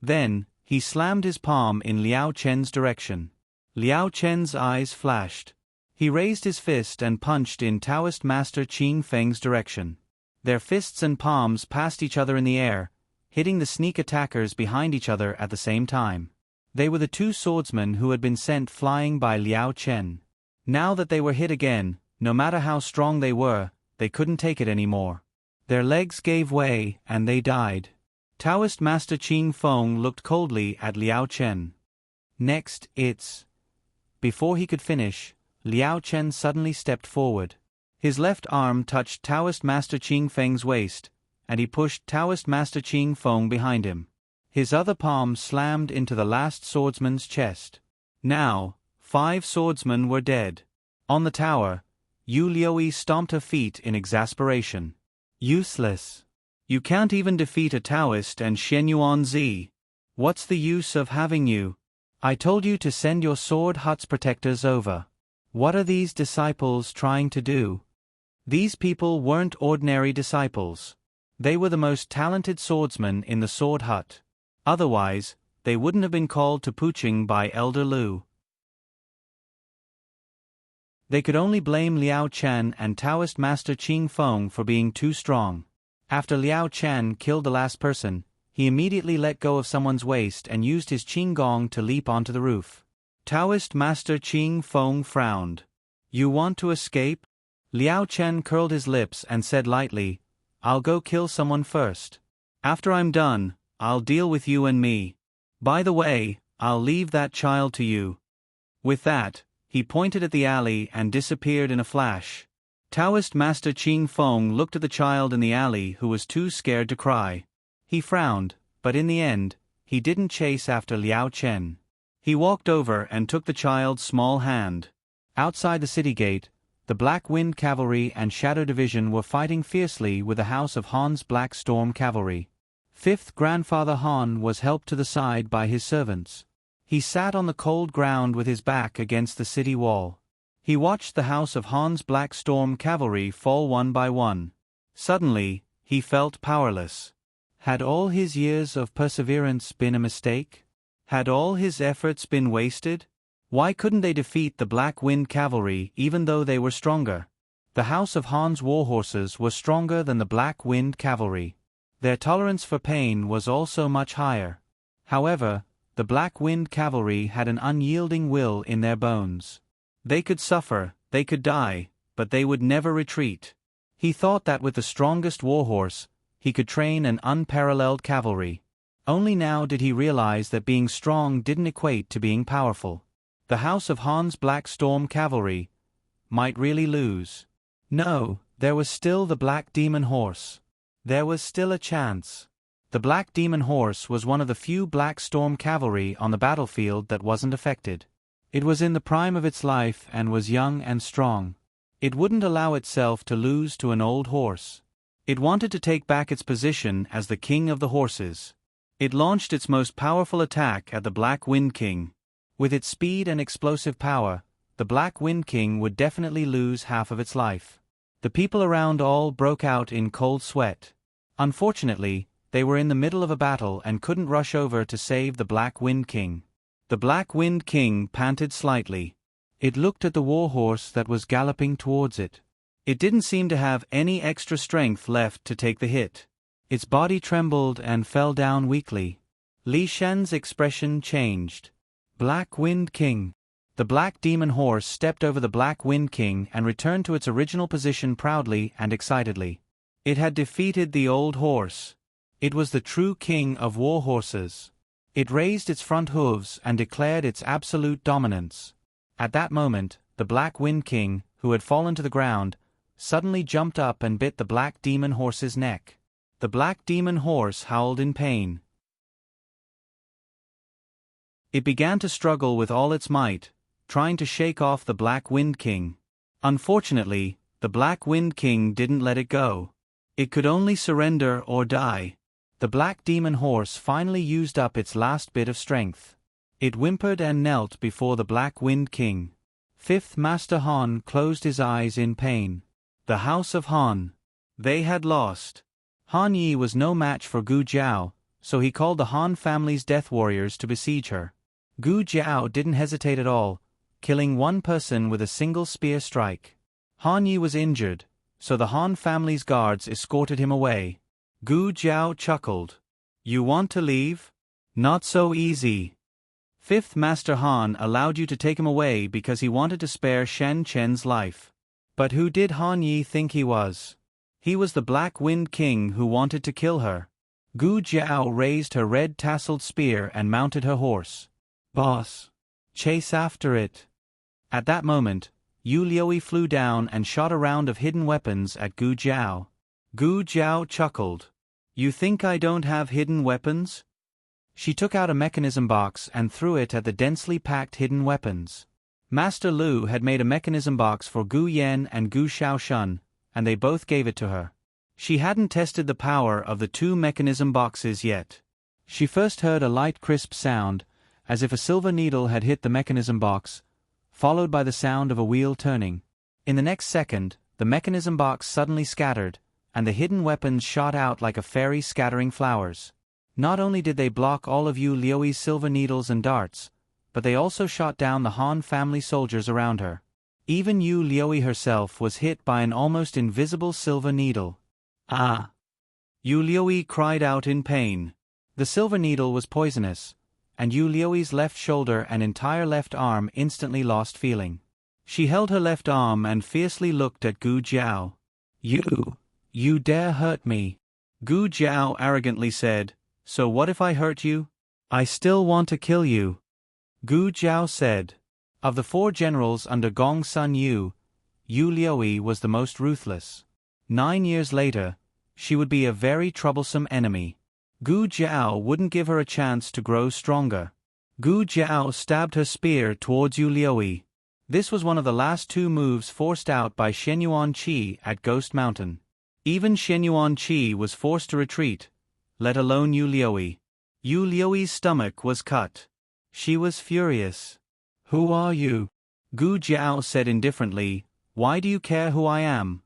Then, he slammed his palm in Liao Chen's direction. Liao Chen's eyes flashed. He raised his fist and punched in Taoist Master Qing Feng's direction. Their fists and palms passed each other in the air, hitting the sneak attackers behind each other at the same time. They were the 2 swordsmen who had been sent flying by Liao Chen. Now that they were hit again, no matter how strong they couldn't take it anymore. Their legs gave way and they died. Taoist Master Qing Feng looked coldly at Liao Chen. Next, it's... Before he could finish, Liao Chen suddenly stepped forward. His left arm touched Taoist Master Qing Feng's waist, and he pushed Taoist Master Qing Feng behind him. His other palm slammed into the last swordsman's chest. Now, 5 swordsmen were dead. On the tower, Yu Liuyi stomped her feet in exasperation. Useless. You can't even defeat a Taoist and Shenyuan Zi. What's the use of having you? I told you to send your sword hut's protectors over. What are these disciples trying to do? These people weren't ordinary disciples. They were the most talented swordsmen in the sword hut. Otherwise, they wouldn't have been called to Puching by Elder Lu. They could only blame Liao Chen and Taoist Master Qing Feng for being too strong. After Liao Chen killed the last person, he immediately let go of someone's waist and used his Qing Gong to leap onto the roof. Taoist Master Qing Feng frowned. You want to escape? Liao Chen curled his lips and said lightly, I'll go kill someone first. After I'm done, I'll deal with you and me. By the way, I'll leave that child to you. With that, he pointed at the alley and disappeared in a flash. Taoist Master Qing Feng looked at the child in the alley who was too scared to cry. He frowned, but in the end, he didn't chase after Liao Chen. He walked over and took the child's small hand. Outside the city gate, the Black Wind Cavalry and Shadow Division were fighting fiercely with the House of Han's Black Storm Cavalry. 5th Grandfather Han was helped to the side by his servants. He sat on the cold ground with his back against the city wall. He watched the House of Han's Black Storm Cavalry fall one by one. Suddenly, he felt powerless. Had all his years of perseverance been a mistake? Had all his efforts been wasted? Why couldn't they defeat the Black Wind Cavalry even though they were stronger? The House of Han's warhorses were stronger than the Black Wind Cavalry. Their tolerance for pain was also much higher. However, the Black Wind Cavalry had an unyielding will in their bones. They could suffer, they could die, but they would never retreat. He thought that with the strongest warhorse, he could train an unparalleled cavalry. Only now did he realize that being strong didn't equate to being powerful. The House of Han's Black Storm Cavalry might really lose. No, there was still the Black Demon Horse. There was still a chance. The Black Demon Horse was one of the few Black Storm Cavalry on the battlefield that wasn't affected. It was in the prime of its life and was young and strong. It wouldn't allow itself to lose to an old horse. It wanted to take back its position as the king of the horses. It launched its most powerful attack at the Black Wind King. With its speed and explosive power, the Black Wind King would definitely lose half of its life. The people around all broke out in cold sweat. Unfortunately, they were in the middle of a battle and couldn't rush over to save the Black Wind King. The Black Wind King panted slightly. It looked at the warhorse that was galloping towards it. It didn't seem to have any extra strength left to take the hit. Its body trembled and fell down weakly. Li Shen's expression changed. Black Wind King. The Black Demon Horse stepped over the Black Wind King and returned to its original position proudly and excitedly. It had defeated the old horse. It was the true king of war horses. It raised its front hooves and declared its absolute dominance. At that moment, the Black Wind King, who had fallen to the ground, suddenly jumped up and bit the Black Demon Horse's neck. The Black Demon Horse howled in pain. It began to struggle with all its might, trying to shake off the Black Wind King. Unfortunately, the Black Wind King didn't let it go. It could only surrender or die. The Black Demon Horse finally used up its last bit of strength. It whimpered and knelt before the Black Wind King. 5th Master Han closed his eyes in pain. The House of Han. They had lost. Han Yi was no match for Gu Jiao, so he called the Han family's death warriors to besiege her. Gu Jiao didn't hesitate at all, killing one person with a single spear strike. Han Yi was injured, so the Han family's guards escorted him away. Gu Jiao chuckled. You want to leave? Not so easy. 5th Master Han allowed you to take him away because he wanted to spare Shen Chen's life. But who did Han Yi think he was? He was the Black Wind King who wanted to kill her. Gu Jiao raised her red tasseled spear and mounted her horse. Boss. Chase after it. At that moment, Yu Liuyi flew down and shot a round of hidden weapons at Gu Jiao. Gu Jiao chuckled. You think I don't have hidden weapons? She took out a mechanism box and threw it at the densely packed hidden weapons. Master Lu had made a mechanism box for Gu Yan and Gu Shaoshun, and they both gave it to her. She hadn't tested the power of the two mechanism boxes yet. She first heard a light crisp sound, as if a silver needle had hit the mechanism box, followed by the sound of a wheel turning. In the next second, the mechanism box suddenly scattered, and the hidden weapons shot out like a fairy scattering flowers. Not only did they block all of Yu Liui's silver needles and darts, but they also shot down the Han family soldiers around her. Even Yu Liui herself was hit by an almost invisible silver needle. Ah! Yu Liui cried out in pain. The silver needle was poisonous, and Yu Liui's left shoulder and entire left arm instantly lost feeling. She held her left arm and fiercely looked at Gu Jiao. You dare hurt me? Gu Jiao arrogantly said, so what if I hurt you? I still want to kill you. Gu Jiao said. Of the 4 generals under Gong Sun Yu, Yu Liui was the most ruthless. 9 years later, she would be a very troublesome enemy. Gu Jiao wouldn't give her a chance to grow stronger. Gu Jiao stabbed her spear towards Yu Liui. This was one of the last 2 moves forced out by Shenyuan Qi at Ghost Mountain. Even Shenyuan Qi was forced to retreat, let alone Yu Liui. Yu Liui's stomach was cut. She was furious. Who are you? Gu Jiao said indifferently, why do you care who I am?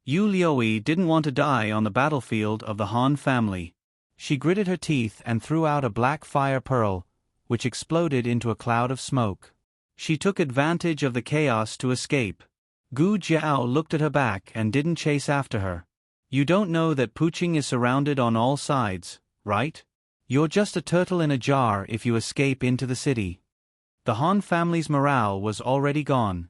Yu Liui didn't want to die on the battlefield of the Han family. She gritted her teeth and threw out a black fire pearl, which exploded into a cloud of smoke. She took advantage of the chaos to escape. Gu Jiao looked at her back and didn't chase after her. You don't know that Puqing is surrounded on all sides, right? You're just a turtle in a jar if you escape into the city. The Han family's morale was already gone.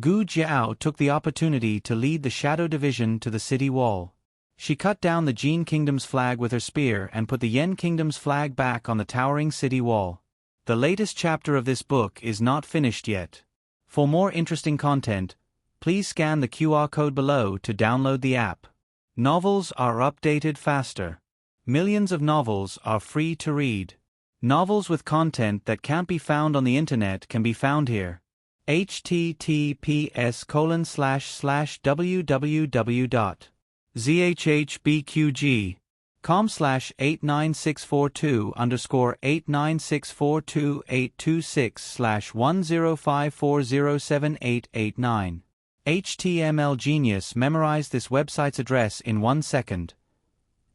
Gu Jiao took the opportunity to lead the Shadow Division to the city wall. She cut down the Jin Kingdom's flag with her spear and put the Yen Kingdom's flag back on the towering city wall. The latest chapter of this book is not finished yet. For more interesting content, please scan the QR code below to download the app. Novels are updated faster. Millions of novels are free to read. Novels with content that can't be found on the internet can be found here. https://www.zhbqg.com/896428286/1054078889. HTML Genius memorized this website's address in 1 second.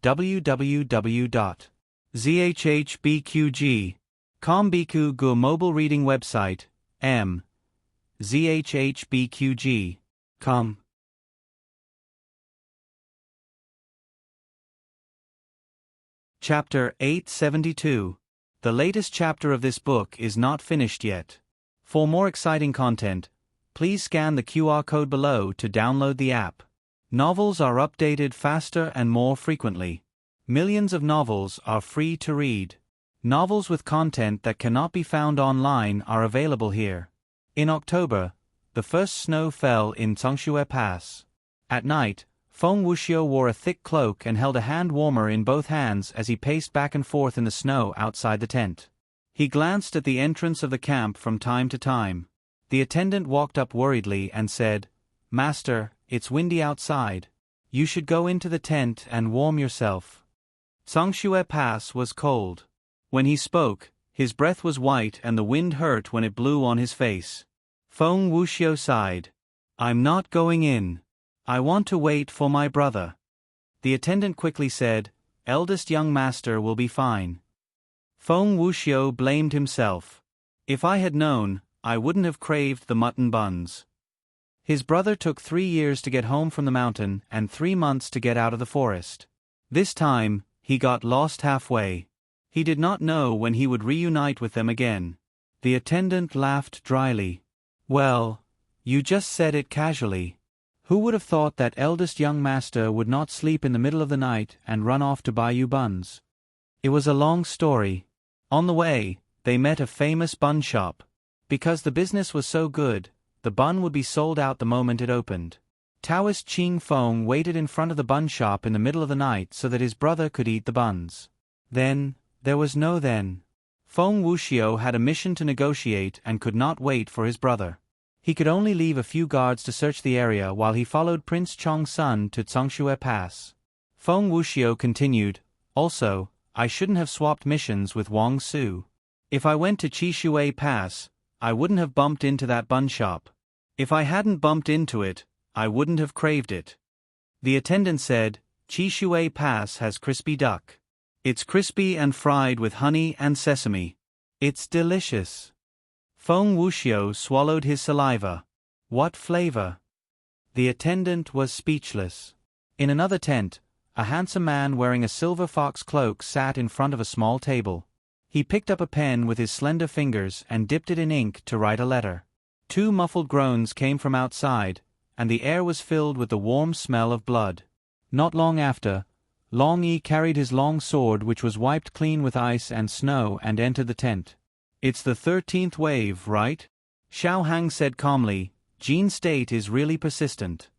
www.zhbqg.com Biku Gu mobile reading website, m. zhbqg.com. Chapter 872. The latest chapter of this book is not finished yet. For more exciting content, please scan the QR code below to download the app. Novels are updated faster and more frequently. Millions of novels are free to read. Novels with content that cannot be found online are available here. In October, the first snow fell in Tsongshui Pass. At night, Feng Wuxiu wore a thick cloak and held a hand warmer in both hands as he paced back and forth in the snow outside the tent. He glanced at the entrance of the camp from time to time. The attendant walked up worriedly and said, "Master, it's windy outside. You should go into the tent and warm yourself." Tsongshui Pass was cold. When he spoke, his breath was white and the wind hurt when it blew on his face. Feng Wuxiu sighed. "I'm not going in. I want to wait for my brother." The attendant quickly said, "Eldest young master will be fine." Feng Wuxiu blamed himself. "If I had known, I wouldn't have craved the mutton buns." His brother took 3 years to get home from the mountain and 3 months to get out of the forest. This time, he got lost halfway. He did not know when he would reunite with them again. The attendant laughed dryly. "Well, you just said it casually. Who would have thought that eldest young master would not sleep in the middle of the night and run off to buy you buns?" It was a long story. On the way, they met a famous bun shop. Because the business was so good, the bun would be sold out the moment it opened. Taoist Qing Feng waited in front of the bun shop in the middle of the night so that his brother could eat the buns. Then, there was no then. Feng Wuxiu had a mission to negotiate and could not wait for his brother. He could only leave a few guards to search the area while he followed Prince Chongsun to Tsongshui Pass. Feng Wuxiu continued, also, I shouldn't have swapped missions with Wang Su. If I went to Qishui Pass, I wouldn't have bumped into that bun shop. If I hadn't bumped into it, I wouldn't have craved it. The attendant said, Qishui Pass has crispy duck. It's crispy and fried with honey and sesame. It's delicious. Feng Wuxiu swallowed his saliva. What flavor? The attendant was speechless. In another tent, a handsome man wearing a silver fox cloak sat in front of a small table. He picked up a pen with his slender fingers and dipped it in ink to write a letter. Two muffled groans came from outside, and the air was filled with the warm smell of blood. Not long after, Long Yi carried his long sword which was wiped clean with ice and snow and entered the tent. It's the 13th wave, right? Xiao Hang said calmly, Jin's state is really persistent.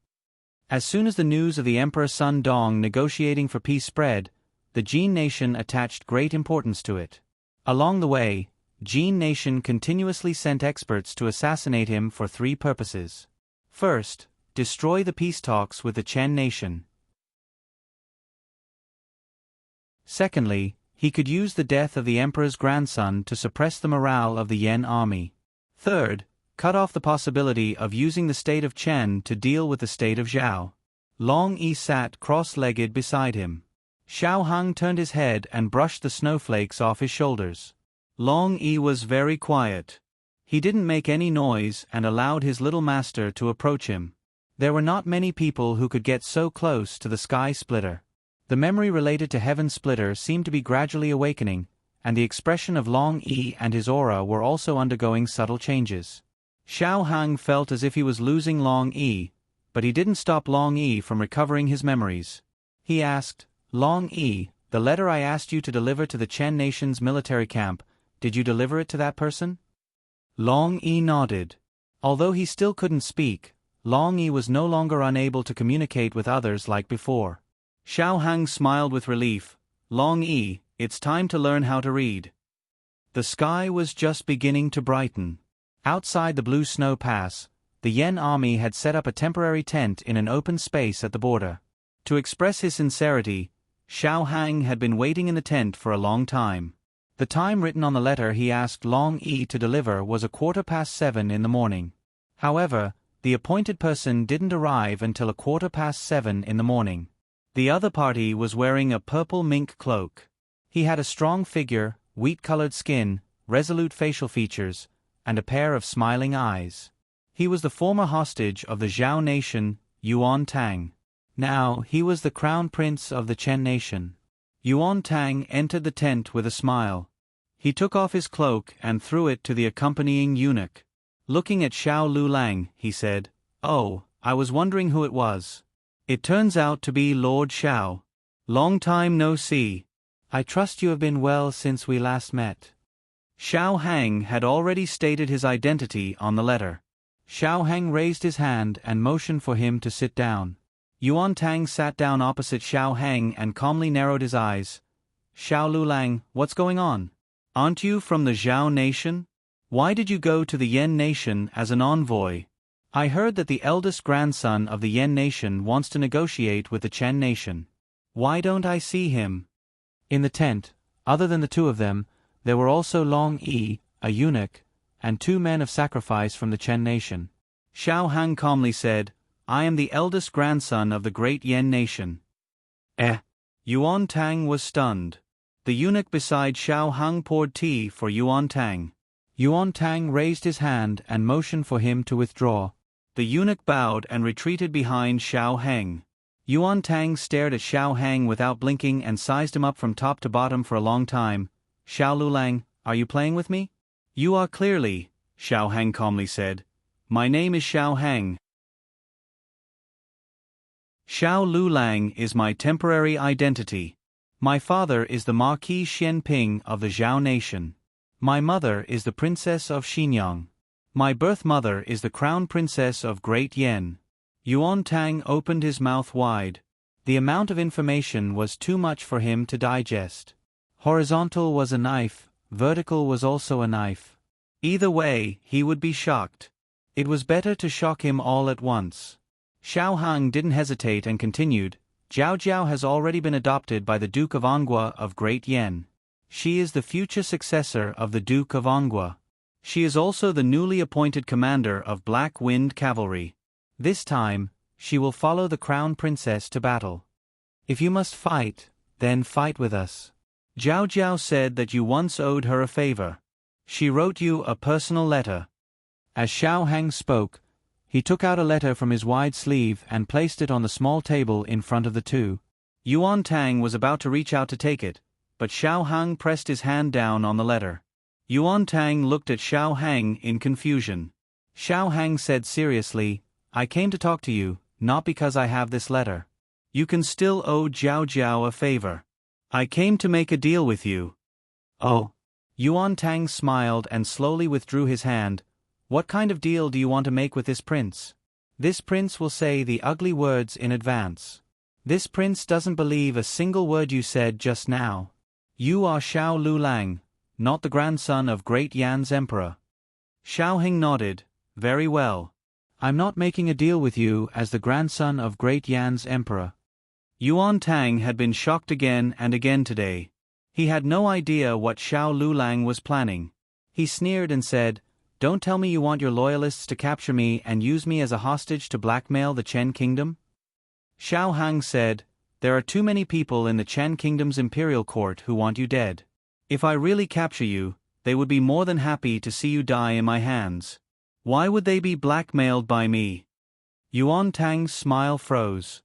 As soon as the news of the Emperor Sun Dong negotiating for peace spread, the Jin nation attached great importance to it. Along the way, Jin nation continuously sent experts to assassinate him for three purposes. First, destroy the peace talks with the Chen nation. Secondly, he could use the death of the emperor's grandson to suppress the morale of the Yan army. Third, cut off the possibility of using the state of Chen to deal with the state of Zhao. Long Yi sat cross-legged beside him. Xiao Hang turned his head and brushed the snowflakes off his shoulders. Long Yi was very quiet. He didn't make any noise and allowed his little master to approach him. There were not many people who could get so close to the Sky Splitter. The memory related to Heaven Splitter seemed to be gradually awakening, and the expression of Long Yi and his aura were also undergoing subtle changes. Xiao Hang felt as if he was losing Long Yi, but he didn't stop Long Yi from recovering his memories. He asked, Long Yi, the letter I asked you to deliver to the Chen nation's military camp, did you deliver it to that person? Long Yi nodded. Although he still couldn't speak, Long Yi was no longer unable to communicate with others like before. Xiao Hang smiled with relief. Long Yi, it's time to learn how to read. The sky was just beginning to brighten. Outside the Blue Snow Pass, the Yan army had set up a temporary tent in an open space at the border. To express his sincerity, Xiao Hang had been waiting in the tent for a long time. The time written on the letter he asked Long Yi to deliver was 7:15 in the morning. However, the appointed person didn't arrive until 7:15 in the morning. The other party was wearing a purple mink cloak. He had a strong figure, wheat-colored skin, resolute facial features, and a pair of smiling eyes. He was the former hostage of the Zhao nation, Yuan Tang. Now he was the crown prince of the Chen nation. Yuan Tang entered the tent with a smile. He took off his cloak and threw it to the accompanying eunuch. Looking at Xiao Lulang, he said, Oh, I was wondering who it was. It turns out to be Lord Xiao. Long time no see. I trust you have been well since we last met. Xiao Hang had already stated his identity on the letter. Xiao Hang raised his hand and motioned for him to sit down. Yuan Tang sat down opposite Xiao Hang and calmly narrowed his eyes. Xiao Lulang, what's going on? Aren't you from the Zhao nation? Why did you go to the Yan nation as an envoy? I heard that the eldest grandson of the Yan nation wants to negotiate with the Chen nation. Why don't I see him? In the tent, other than the two of them, there were also Long Yi, a eunuch, and two men of sacrifice from the Chen nation. Xiao Hang calmly said, I am the eldest grandson of the great Yan nation. Yuan Tang was stunned. The eunuch beside Xiao Hang poured tea for Yuan Tang. Yuan Tang raised his hand and motioned for him to withdraw. The eunuch bowed and retreated behind Xiao Hang. Yuan Tang stared at Xiao Hang without blinking and sized him up from top to bottom for a long time. Xiao Lulang, are you playing with me? You are clearly, Xiao Hang calmly said. My name is Xiao Hang. Xiao Lulang is my temporary identity. My father is the Marquis Xianping of the Zhao nation. My mother is the Princess of Xinyang. My birth mother is the Crown Princess of Great Yen. Yuan Tang opened his mouth wide. The amount of information was too much for him to digest. Horizontal was a knife, vertical was also a knife. Either way, he would be shocked. It was better to shock him all at once. Xiao Hang didn't hesitate and continued, Zhao Jiao has already been adopted by the Duke of Anghua of Great Yen. She is the future successor of the Duke of Anghua. She is also the newly appointed commander of Black Wind Cavalry. This time, she will follow the Crown Princess to battle. If you must fight, then fight with us. Zhao Jiao said that you once owed her a favor. She wrote you a personal letter. As Xiao Hang spoke, he took out a letter from his wide sleeve and placed it on the small table in front of the two. Yuan Tang was about to reach out to take it, but Xiao Hang pressed his hand down on the letter. Yuan Tang looked at Xiao Hang in confusion. Xiao Hang said seriously, I came to talk to you, not because I have this letter. You can still owe Zhao Jiao a favor. I came to make a deal with you. Oh. Yuan Tang smiled and slowly withdrew his hand. What kind of deal do you want to make with this prince? This prince will say the ugly words in advance. This prince doesn't believe a single word you said just now. You are Xiao Lulang, not the grandson of Great Yan's emperor. Xiao Hing nodded. Very well. I'm not making a deal with you as the grandson of Great Yan's emperor. Yuan Tang had been shocked again and again today. He had no idea what Xiao Lulang was planning. He sneered and said, Don't tell me you want your loyalists to capture me and use me as a hostage to blackmail the Chen Kingdom? Xiao Hang said, There are too many people in the Chen Kingdom's imperial court who want you dead. If I really capture you, they would be more than happy to see you die in my hands. Why would they be blackmailed by me? Yuan Tang's smile froze.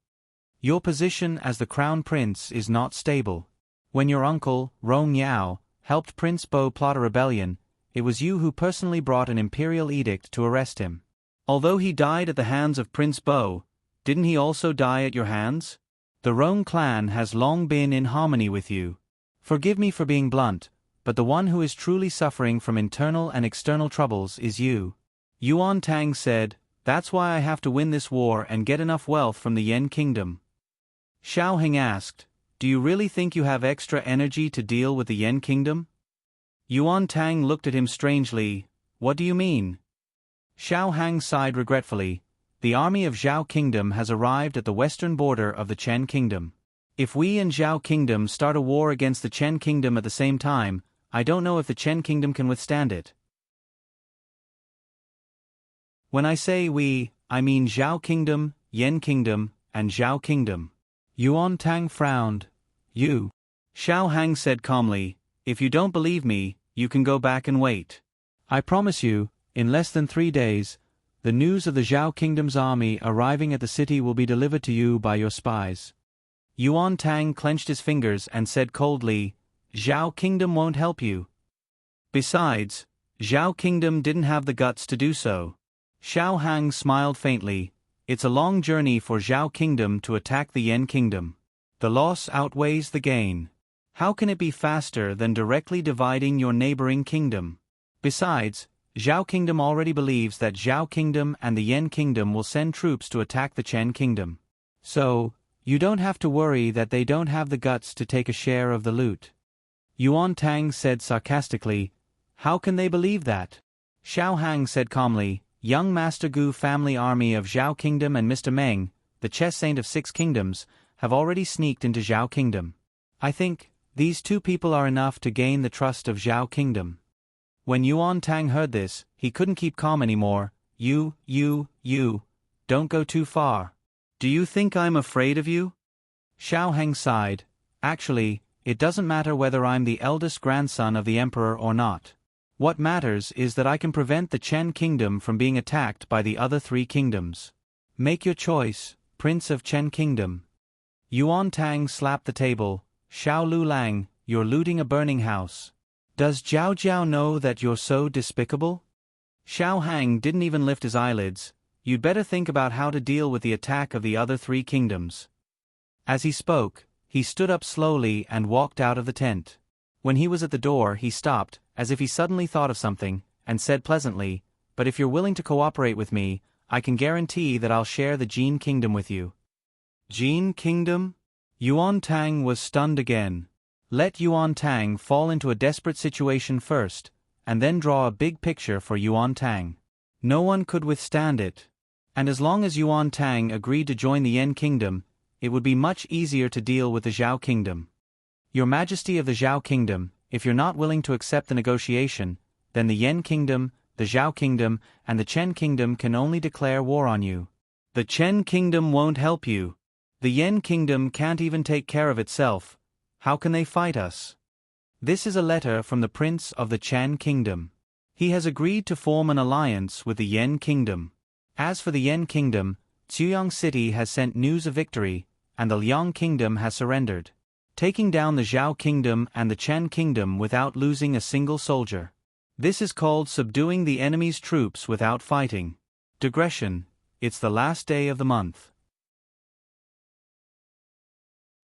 Your position as the crown prince is not stable. When your uncle, Rong Yao, helped Prince Bo plot a rebellion, it was you who personally brought an imperial edict to arrest him. Although he died at the hands of Prince Bo, didn't he also die at your hands? The Rong clan has long been in harmony with you. Forgive me for being blunt, but the one who is truly suffering from internal and external troubles is you. Yuan Tang said, That's why I have to win this war and get enough wealth from the Yen Kingdom. Xiao Hing asked, Do you really think you have extra energy to deal with the Yen Kingdom? Yuan Tang looked at him strangely. What do you mean? Xiao Hang sighed regretfully. The army of Zhao Kingdom has arrived at the western border of the Chen Kingdom. If we and Zhao Kingdom start a war against the Chen Kingdom at the same time, I don't know if the Chen Kingdom can withstand it. When I say we, I mean Zhao Kingdom, Yen Kingdom, and Zhao Kingdom. Yuan Tang frowned. You. Xiao Hang said calmly, If you don't believe me, you can go back and wait. I promise you, in less than 3 days, the news of the Zhao Kingdom's army arriving at the city will be delivered to you by your spies. Yuan Tang clenched his fingers and said coldly, Zhao Kingdom won't help you. Besides, Zhao Kingdom didn't have the guts to do so. Xiao Hang smiled faintly. It's a long journey for Zhao Kingdom to attack the Yen Kingdom. The loss outweighs the gain. How can it be faster than directly dividing your neighboring kingdom? Besides, Zhao Kingdom already believes that Zhao Kingdom and the Yen Kingdom will send troops to attack the Chen Kingdom. So, you don't have to worry that they don't have the guts to take a share of the loot. Yuan Tang said sarcastically, How can they believe that? Xiao Hang said calmly, Young Master Gu family army of Zhao Kingdom and Mr. Meng, the chess saint of 6 kingdoms, have already sneaked into Zhao Kingdom. I think, these 2 people are enough to gain the trust of Zhao Kingdom. When Yuan Tang heard this, he couldn't keep calm anymore. You, don't go too far. Do you think I'm afraid of you? Xiao Heng sighed. Actually, it doesn't matter whether I'm the eldest grandson of the emperor or not. What matters is that I can prevent the Chen Kingdom from being attacked by the other 3 kingdoms. Make your choice, Prince of Chen Kingdom. Yuan Tang slapped the table. Xiao Lulang, you're looting a burning house. Does Zhao Jiao know that you're so despicable? Xiao Hang didn't even lift his eyelids. You'd better think about how to deal with the attack of the other 3 kingdoms. As he spoke, he stood up slowly and walked out of the tent. When he was at the door, he stopped, as if he suddenly thought of something, and said pleasantly, But if you're willing to cooperate with me, I can guarantee that I'll share the Jin Kingdom with you. Jin Kingdom? Yuan Tang was stunned again. Let Yuan Tang fall into a desperate situation first, and then draw a big picture for Yuan Tang. No one could withstand it. And as long as Yuan Tang agreed to join the Yen Kingdom, it would be much easier to deal with the Zhao kingdom. Your Majesty of the Zhao kingdom, if you're not willing to accept the negotiation, then the Yan kingdom, the Zhao kingdom, and the Chen kingdom can only declare war on you. The Chen kingdom won't help you. The Yan kingdom can't even take care of itself. How can they fight us? This is a letter from the prince of the Chen kingdom. He has agreed to form an alliance with the Yan kingdom. As for the Yan kingdom, Ziyang City has sent news of victory, and the Liang kingdom has surrendered, taking down the Zhao kingdom and the Chen kingdom without losing a single soldier. This is called subduing the enemy's troops without fighting. Digression, it's the last day of the month.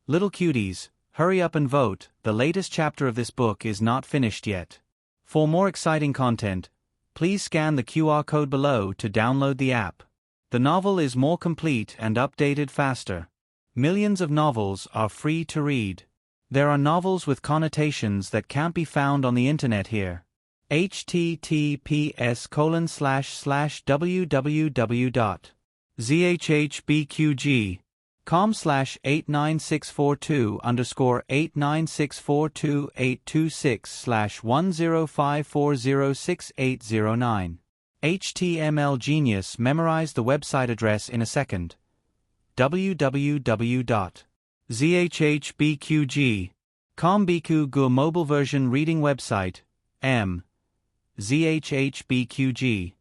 Little cuties, hurry up and vote, the latest chapter of this book is not finished yet. For more exciting content, please scan the QR code below to download the app. The novel is more complete and updated faster. Millions of novels are free to read. There are novels with connotations that can't be found on the internet here. https://www.zhbqg.com/89642_826/1054068809. HTML Genius memorized the website address in a second. www.zhbqg.com Biku Gu mobile version reading website, zhbqg.com.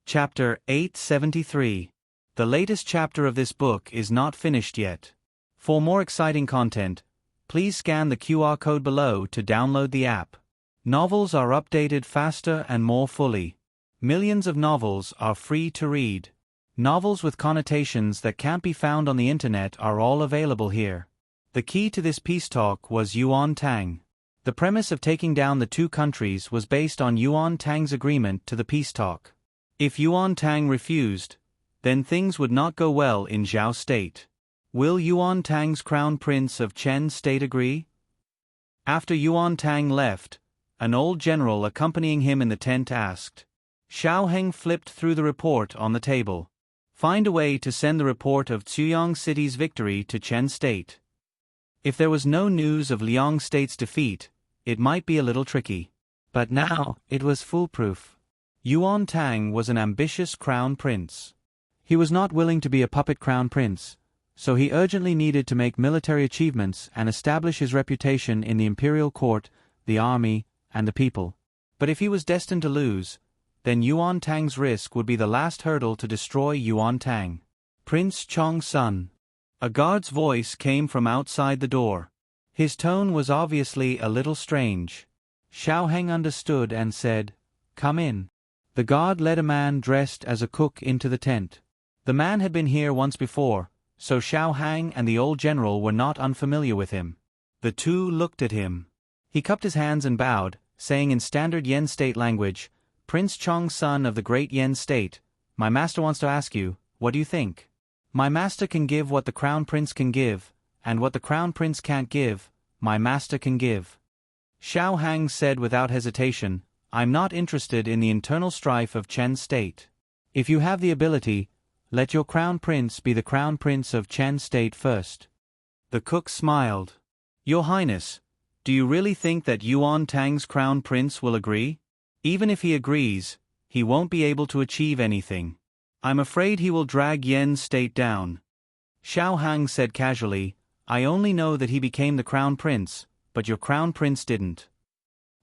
Chapter 873. The latest chapter of this book is not finished yet. For more exciting content, please scan the QR code below to download the app. Novels are updated faster and more fully. Millions of novels are free to read. Novels with connotations that can't be found on the internet are all available here. The key to this peace talk was Yuan Tang. The premise of taking down the two countries was based on Yuan Tang's agreement to the peace talk. If Yuan Tang refused, then things would not go well in Zhao State. Will Yuan Tang's crown prince of Chen State agree? After Yuan Tang left, an old general accompanying him in the tent asked. Xiao Heng flipped through the report on the table. Find a way to send the report of Ziyang City's victory to Chen State. If there was no news of Liang State's defeat, it might be a little tricky. But now, it was foolproof. Yuan Tang was an ambitious crown prince. He was not willing to be a puppet crown prince, so he urgently needed to make military achievements and establish his reputation in the imperial court, the army, and the people. But if he was destined to lose, then Yuan Tang's risk would be the last hurdle to destroy Yuan Tang. Prince Chong's son. A guard's voice came from outside the door. His tone was obviously a little strange. Xiao Heng understood and said, "Come in." The guard led a man dressed as a cook into the tent. The man had been here once before, so Xiao Heng and the old general were not unfamiliar with him. The two looked at him. He cupped his hands and bowed, saying in standard Yen State language, "Prince Chong's son of the great Yen State, my master wants to ask you, what do you think? My master can give what the crown prince can give, and what the crown prince can't give, my master can give." Xiao Heng said without hesitation, "I'm not interested in the internal strife of Chen State. If you have the ability, let your crown prince be the crown prince of Chen State first." The cook smiled. "Your Highness, do you really think that Yuan Tang's crown prince will agree? Even if he agrees, he won't be able to achieve anything. I'm afraid he will drag Yen State down." Xiao Heng said casually, "I only know that he became the crown prince, but your crown prince didn't."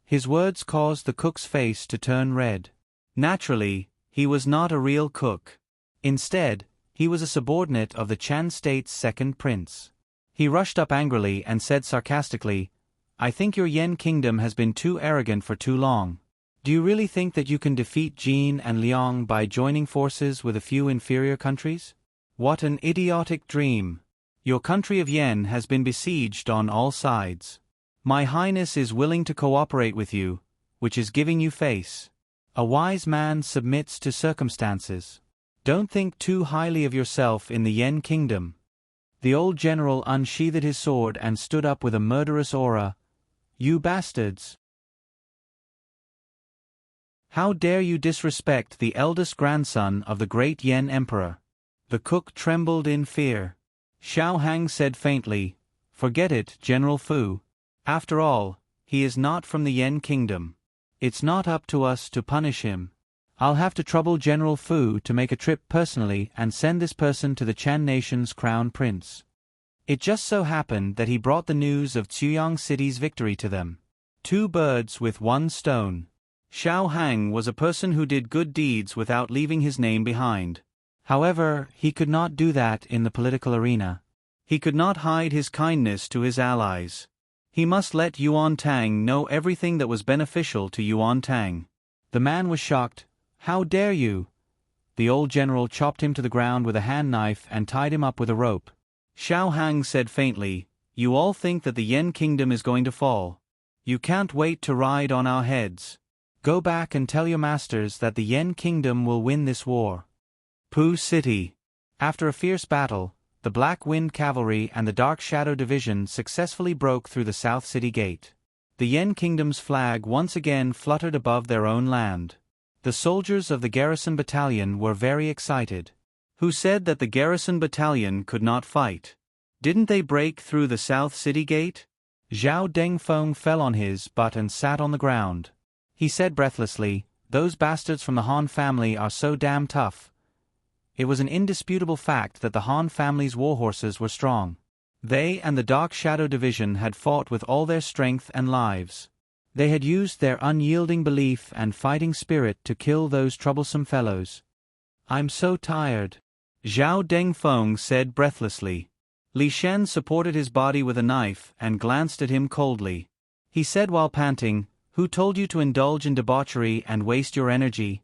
His words caused the cook's face to turn red. Naturally, he was not a real cook. Instead, he was a subordinate of the Chen State's second prince. He rushed up angrily and said sarcastically, "I think your Yen kingdom has been too arrogant for too long. Do you really think that you can defeat Jin and Liang by joining forces with a few inferior countries? What an idiotic dream. Your country of Yen has been besieged on all sides. My Highness is willing to cooperate with you, which is giving you face. A wise man submits to circumstances. Don't think too highly of yourself in the Yen kingdom." The old general unsheathed his sword and stood up with a murderous aura. "You bastards! How dare you disrespect the eldest grandson of the great Yen Emperor? The cook trembled in fear. Xiao Hang said faintly, "Forget it, General Fu. After all, he is not from the Yen kingdom. It's not up to us to punish him. I'll have to trouble General Fu to make a trip personally and send this person to the Chan nation's crown prince." It just so happened that he brought the news of Chuyang City's victory to them. 2 birds with 1 stone. Xiao Hang was a person who did good deeds without leaving his name behind. However, he could not do that in the political arena. He could not hide his kindness to his allies. He must let Yuan Tang know everything that was beneficial to Yuan Tang. The man was shocked. "How dare you?" The old general chopped him to the ground with a hand knife and tied him up with a rope. Xiao Hang said faintly, "You all think that the Yen kingdom is going to fall. You can't wait to ride on our heads. Go back and tell your masters that the Yen kingdom will win this war." Pu City. After a fierce battle, the Black Wind Cavalry and the Dark Shadow Division successfully broke through the South City Gate. The Yen kingdom's flag once again fluttered above their own land. The soldiers of the garrison battalion were very excited. Who said that the garrison battalion could not fight? Didn't they break through the South City Gate? Zhao Dengfeng fell on his butt and sat on the ground. He said breathlessly, "Those bastards from the Han family are so damn tough." It was an indisputable fact that the Han family's warhorses were strong. They and the Dark Shadow Division had fought with all their strength and lives. They had used their unyielding belief and fighting spirit to kill those troublesome fellows. "I'm so tired," Zhao Dengfeng said breathlessly. Li Shen supported his body with a knife and glanced at him coldly. He said while panting, "Who told you to indulge in debauchery and waste your energy?"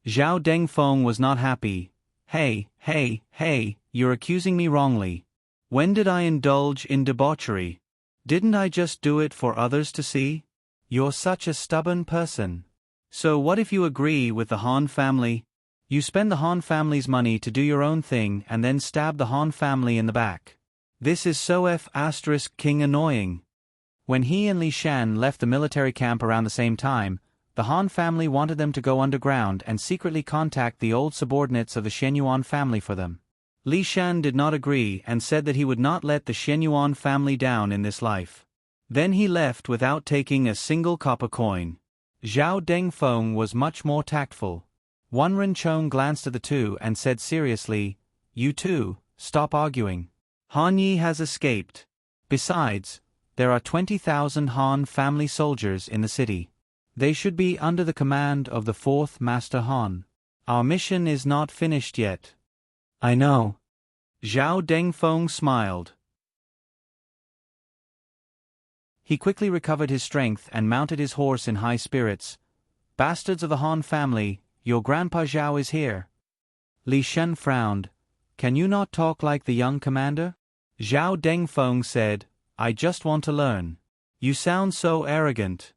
Zhao Dengfeng was not happy. Hey, you're accusing me wrongly. When did I indulge in debauchery? Didn't I just do it for others to see? You're such a stubborn person. So what if you agree with the Han family? You spend the Han family's money to do your own thing and then stab the Han family in the back. This is so King annoying. When he and Li Shan left the military camp around the same time, the Han family wanted them to go underground and secretly contact the old subordinates of the Shenyuan family for them. Li Shan did not agree and said that he would not let the Shenyuan family down in this life. Then he left without taking a single copper coin. Zhao Dengfeng was much more tactful. Wan Renchong glanced at the two and said seriously, "You two, stop arguing. Han Yi has escaped. Besides, there are 20,000 Han family soldiers in the city. They should be under the command of the 4th Master Han. Our mission is not finished yet." "I know." Zhao Dengfeng smiled. He quickly recovered his strength and mounted his horse in high spirits. "Bastards of the Han family, your Grandpa Zhao is here." Li Shen frowned. "Can you not talk like the young commander?" Zhao Dengfeng said, "I just want to learn. You sound so arrogant."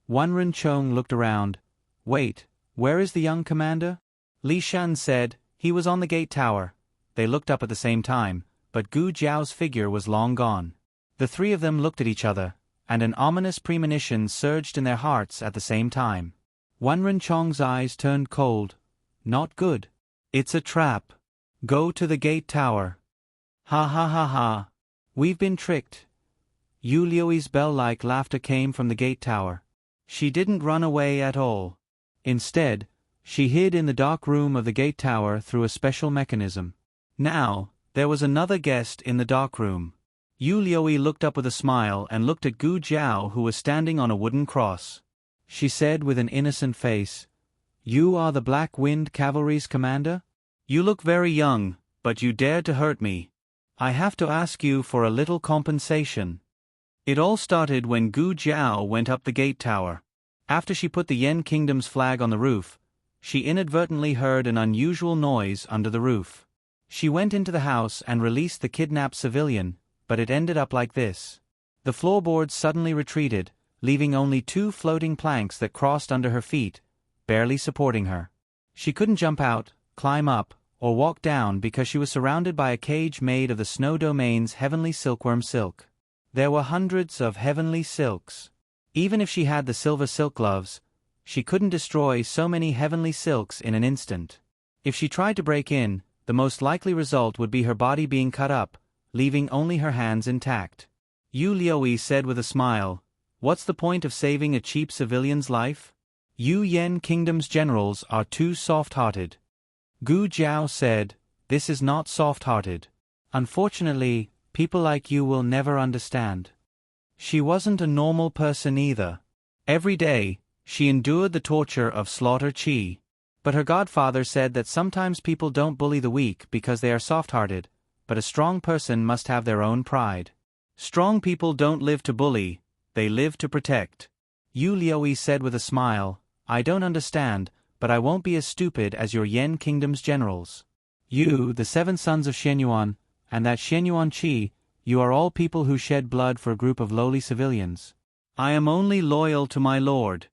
Wan Renchong looked around. "Wait, where is the young commander?" Li Shan said, "He was on the gate tower." They looked up at the same time, but Gu Jiao's figure was long gone. The three of them looked at each other, and an ominous premonition surged in their hearts at the same time. Wan Renchong's eyes turned cold. "Not good. It's a trap. Go to the gate tower." "Ha ha ha ha. We've been tricked." Yu Liui's bell-like laughter came from the gate tower. She didn't run away at all. Instead, she hid in the dark room of the gate tower through a special mechanism. Now, there was another guest in the dark room. Yu Liui looked up with a smile and looked at Gu Jiao, who was standing on a wooden cross. She said with an innocent face, "You are the Black Wind Cavalry's commander? You look very young, but you dared to hurt me. I have to ask you for a little compensation." It all started when Gu Jiao went up the gate tower. After she put the Yen Kingdom's flag on the roof, she inadvertently heard an unusual noise under the roof. She went into the house and released the kidnapped civilian, but it ended up like this. The floorboards suddenly retreated, leaving only 2 floating planks that crossed under her feet, barely supporting her. She couldn't jump out, climb up, or walk down because she was surrounded by a cage made of the Snow Domain's heavenly silkworm silk. There were hundreds of heavenly silks. Even if she had the silver silk gloves, she couldn't destroy so many heavenly silks in an instant. If she tried to break in, the most likely result would be her body being cut up, leaving only her hands intact. Yu Liui said with a smile, "What's the point of saving a cheap civilian's life? Yu Yen Kingdom's generals are too soft-hearted." Gu Jiao said, "This is not soft-hearted. Unfortunately, people like you will never understand." She wasn't a normal person either. Every day, she endured the torture of slaughter chi. But her godfather said that sometimes people don't bully the weak because they are soft-hearted, but a strong person must have their own pride. Strong people don't live to bully, they live to protect. Yu Liui said with a smile, "I don't understand, but I won't be as stupid as your Yen Kingdom's generals. You, the 7 sons of Shenyuan, and that Shenyuan Qi, you are all people who shed blood for a group of lowly civilians. I am only loyal to my lord.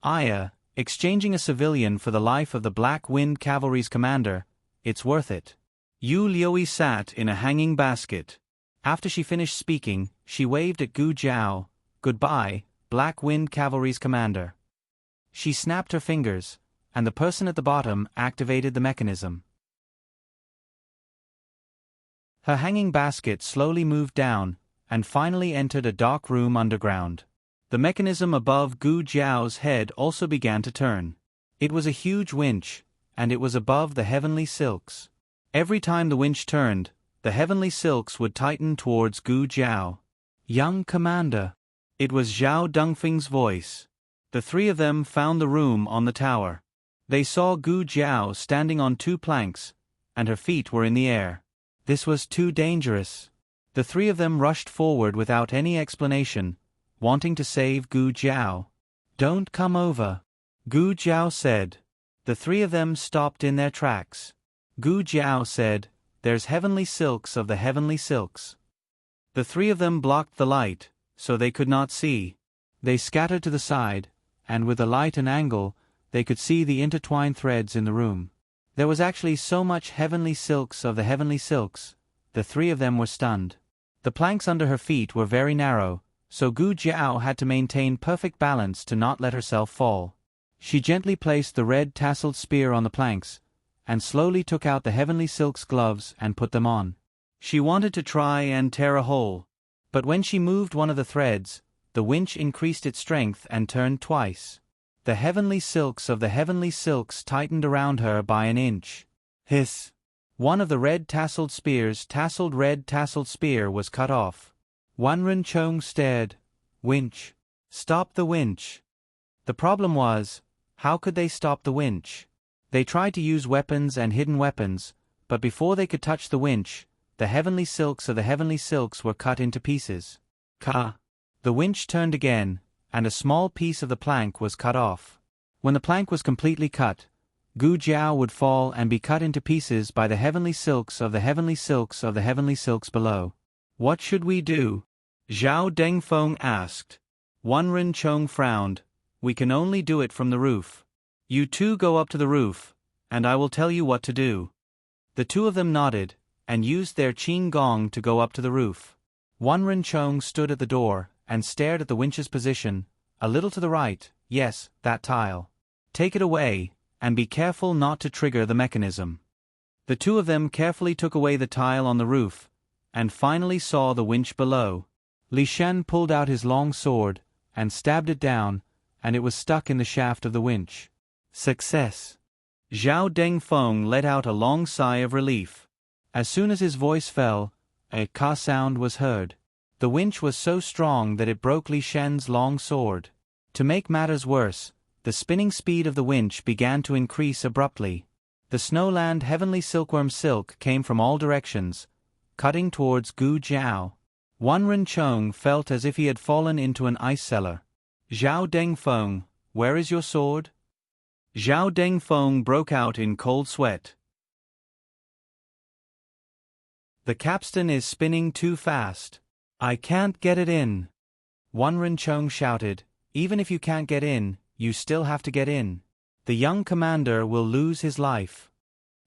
Aya, exchanging a civilian for the life of the Black Wind Cavalry's commander, it's worth it." Yu Liui sat in a hanging basket. After she finished speaking, she waved at Gu Jiao, "Goodbye, Black Wind Cavalry's commander." She snapped her fingers, and the person at the bottom activated the mechanism. Her hanging basket slowly moved down, and finally entered a dark room underground. The mechanism above Gu Jiao's head also began to turn. It was a huge winch, and it was above the heavenly silks. Every time the winch turned, the heavenly silks would tighten towards Gu Jiao. "Young commander." It was Zhao Dongfeng's voice. The 3 of them found the room on the tower. They saw Gu Jiao standing on 2 planks, and her feet were in the air. This was too dangerous. The 3 of them rushed forward without any explanation, wanting to save Gu Jiao. "Don't come over," Gu Jiao said. The 3 of them stopped in their tracks. Gu Jiao said, "There's heavenly silks of the heavenly silks." The 3 of them blocked the light, so they could not see. They scattered to the side, and with the light and angle, they could see the intertwined threads in the room. There was actually so much heavenly silks of the heavenly silks, the 3 of them were stunned. The planks under her feet were very narrow, so Gu Jiao had to maintain perfect balance to not let herself fall. She gently placed the red tasseled spear on the planks, and slowly took out the heavenly silk's gloves and put them on. She wanted to try and tear a hole, but when she moved one of the threads, the winch increased its strength and turned twice. The heavenly silks of the heavenly silks tightened around her by an inch. Hiss! One of the red tasseled spears, red tasseled spear, was cut off. Wanren Chong stared. "Winch. Stop the winch." The problem was, how could they stop the winch? They tried to use weapons and hidden weapons, but before they could touch the winch, the heavenly silks of the heavenly silks were cut into pieces. Ka! The winch turned again, and a small piece of the plank was cut off. When the plank was completely cut, Gu Jiao would fall and be cut into pieces by the heavenly silks of the heavenly silks of the heavenly silks below. "What should we do?" Zhao Dengfeng asked. Wanren Chong frowned. "We can only do it from the roof. You 2 go up to the roof, and I will tell you what to do." The 2 of them nodded, and used their qing gong to go up to the roof. Wanren Chong stood at the door, and stared at the winch's position, a little to the right. "Yes, that tile. Take it away, and be careful not to trigger the mechanism." The 2 of them carefully took away the tile on the roof, and finally saw the winch below. Li Shen pulled out his long sword, and stabbed it down, and it was stuck in the shaft of the winch. Success! Zhao Dengfeng let out a long sigh of relief. As soon as his voice fell, a ka sound was heard. The winch was so strong that it broke Li Shen's long sword. To make matters worse, the spinning speed of the winch began to increase abruptly. The Snowland Heavenly Silkworm silk came from all directions, cutting towards Gu Jiao. Wanren Chong felt as if he had fallen into an ice cellar. "Zhao Dengfeng, where is your sword?" Zhao Dengfeng broke out in cold sweat. "The capstan is spinning too fast. I can't get it in." Wanren Chong shouted, "Even if you can't get in, you still have to get in. The young commander will lose his life."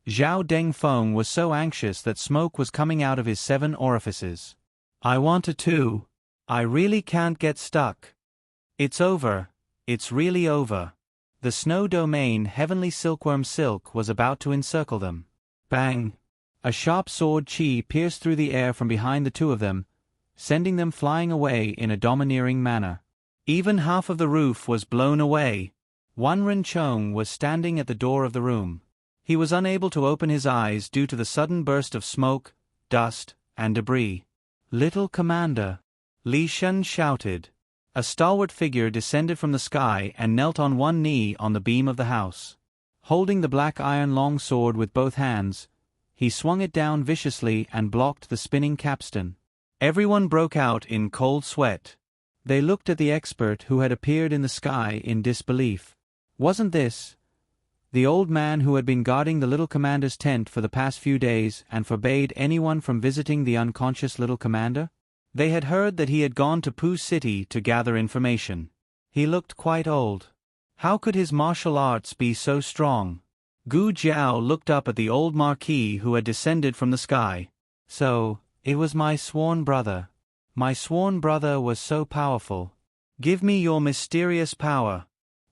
Zhao Dengfeng was so anxious that smoke was coming out of his 7 orifices. "I want to too. I really can't get stuck. It's over. It's really over." The snow domain heavenly silkworm silk was about to encircle them. Bang! A sharp sword chi pierced through the air from behind the two of them, sending them flying away in a domineering manner. Even half of the roof was blown away. Wan Ren Chong was standing at the door of the room. He was unable to open his eyes due to the sudden burst of smoke, dust, and debris. "Little Commander!" Li Shen shouted. A stalwart figure descended from the sky and knelt on one knee on the beam of the house. Holding the black iron longsword with both hands, he swung it down viciously and blocked the spinning capstan. Everyone broke out in cold sweat. They looked at the expert who had appeared in the sky in disbelief. Wasn't this the old man who had been guarding the little commander's tent for the past few days and forbade anyone from visiting the unconscious little commander? They had heard that he had gone to Pooh City to gather information. He looked quite old. How could his martial arts be so strong? Gu Jiao looked up at the old marquis who had descended from the sky. "So, it was my sworn brother. My sworn brother was so powerful. Give me your mysterious power."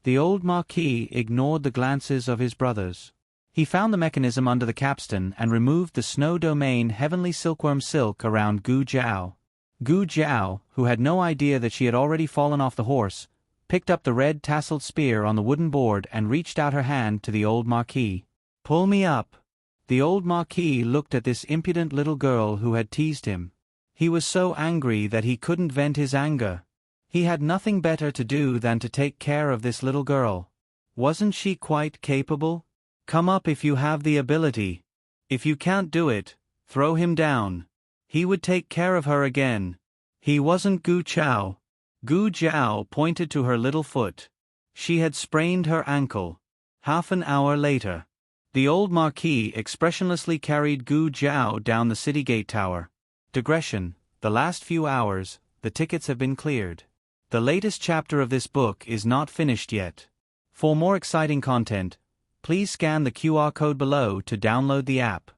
The old marquis ignored the glances of his brothers. He found the mechanism under the capstan and removed the snow domain heavenly silkworm silk around Gu Jiao. Gu Jiao, who had no idea that she had already fallen off the horse, picked up the red tasseled spear on the wooden board and reached out her hand to the old marquis. "Pull me up." The old marquis looked at this impudent little girl who had teased him. He was so angry that he couldn't vent his anger. He had nothing better to do than to take care of this little girl. Wasn't she quite capable? "Come up if you have the ability. If you can't do it, throw him down. He would take care of her again." He wasn't Gu Chao. Gu Jiao pointed to her little foot. She had sprained her ankle. Half an hour later, the old marquis expressionlessly carried Gu Jiao down the city gate tower. Digression: the last few hours, the tickets have been cleared. The latest chapter of this book is not finished yet. For more exciting content, please scan the QR code below to download the app.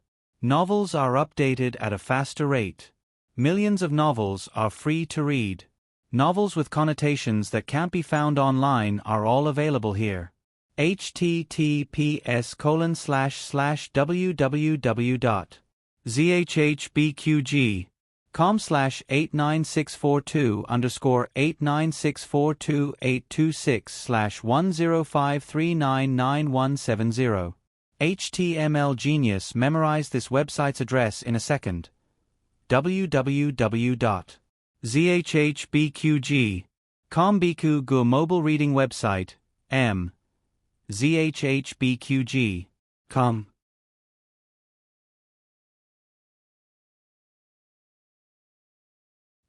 Novels are updated at a faster rate. Millions of novels are free to read. Novels with connotations that can't be found online are all available here. https://www.zhbqg.com/89642_89642826105399170. HTML Genius memorized this website's address in a second. www.zhbqg.com Biku Gu mobile reading website, m. zhbqg.com.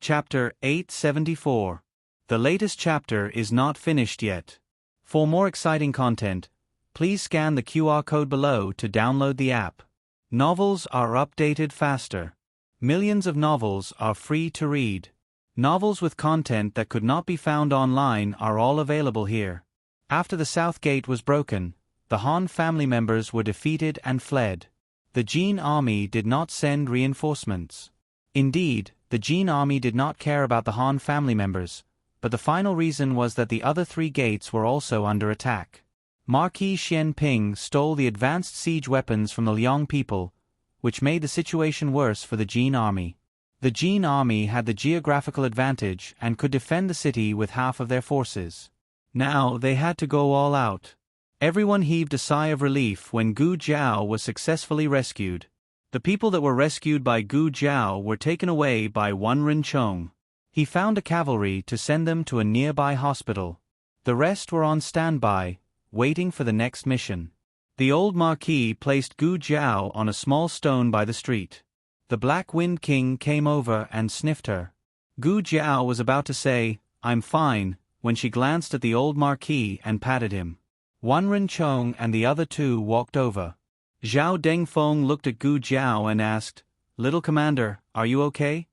Chapter 874. The latest chapter is not finished yet. For more exciting content, please scan the QR code below to download the app. Novels are updated faster. Millions of novels are free to read. Novels with content that could not be found online are all available here. After the South Gate was broken, the Han family members were defeated and fled. The Jin army did not send reinforcements. Indeed, the Jin army did not care about the Han family members, but the final reason was that the other three gates were also under attack. Marquis Xian Ping stole the advanced siege weapons from the Liang people, which made the situation worse for the Jin army. The Jin army had the geographical advantage and could defend the city with half of their forces. Now they had to go all out. Everyone heaved a sigh of relief when Gu Jiao was successfully rescued. The people that were rescued by Gu Jiao were taken away by Wan Ren Chong. He found a cavalry to send them to a nearby hospital. The rest were on standby, waiting for the next mission. The old marquis placed Gu Jiao on a small stone by the street. The Black Wind King came over and sniffed her. Gu Jiao was about to say, "I'm fine," when she glanced at the old marquis and patted him. Wan Ren Chong and the other two walked over. Zhao Dengfeng looked at Gu Jiao and asked, "Little Commander, are you okay?"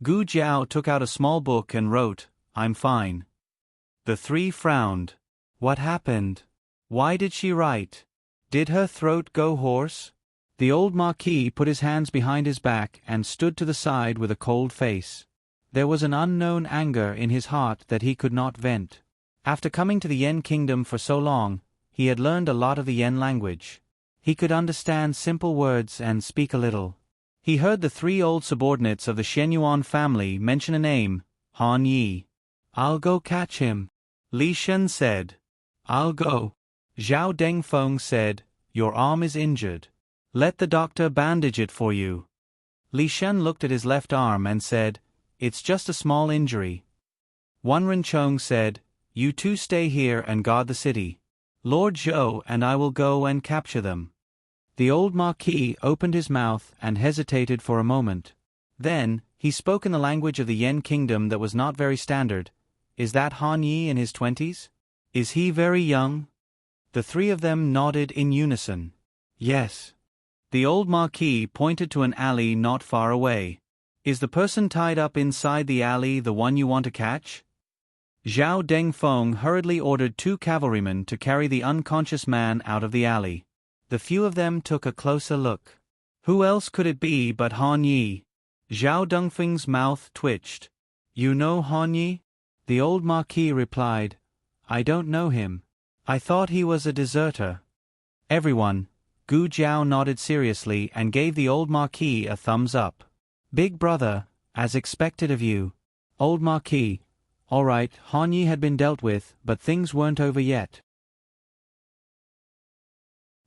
Gu Jiao took out a small book and wrote, "I'm fine." The three frowned. What happened? Why did she write? Did her throat go hoarse? The old marquis put his hands behind his back and stood to the side with a cold face. There was an unknown anger in his heart that he could not vent. After coming to the Yen kingdom for so long, he had learned a lot of the Yen language. He could understand simple words and speak a little. He heard the 3 old subordinates of the Shenyuan family mention a name, Han Yi. "I'll go catch him," Li Shen said. "I'll go." Zhao Dengfeng said, "Your arm is injured. Let the doctor bandage it for you." Li Shen looked at his left arm and said, "It's just a small injury." Wan Renchong said, "You two stay here and guard the city. Lord Zhou and I will go and capture them." The old Marquis opened his mouth and hesitated for a moment. Then, he spoke in the language of the Yen kingdom that was not very standard. "Is that Han Yi in his 20s? Is he very young?" The 3 of them nodded in unison. "Yes." The old Marquis pointed to an alley not far away. "Is the person tied up inside the alley the one you want to catch?" Zhao Dengfeng hurriedly ordered 2 cavalrymen to carry the unconscious man out of the alley. The few of them took a closer look. Who else could it be but Han Yi? Zhao Dengfeng's mouth twitched. "You know Han Yi?" The old Marquis replied, "I don't know him. I thought he was a deserter." Everyone, Gu Jiao nodded seriously and gave the old Marquis a thumbs up. "Big brother, as expected of you." Old Marquis, "All right, Han Yi had been dealt with, but things weren't over yet."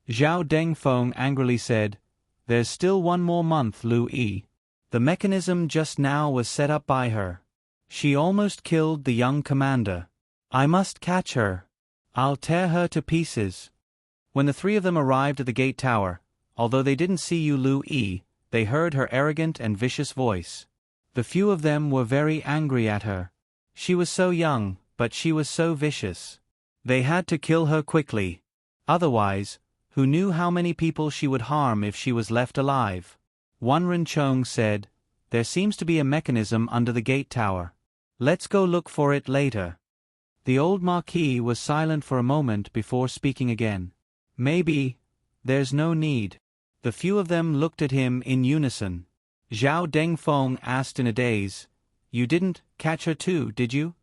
Zhao Dengfeng angrily said, "There's still 1 more month, Lu Yi. The mechanism just now was set up by her. She almost killed the young commander. I must catch her. I'll tear her to pieces." When the 3 of them arrived at the gate tower, although they didn't see Lu Yi, they heard her arrogant and vicious voice. The few of them were very angry at her. She was so young, but she was so vicious. They had to kill her quickly. Otherwise, who knew how many people she would harm if she was left alive? Wan Renchong said, "There seems to be a mechanism under the gate tower. Let's go look for it later." The old Marquis was silent for a moment before speaking again. "Maybe. There's no need." The few of them looked at him in unison. Zhao Dengfeng asked in a daze, "You didn't catch her too, did you?"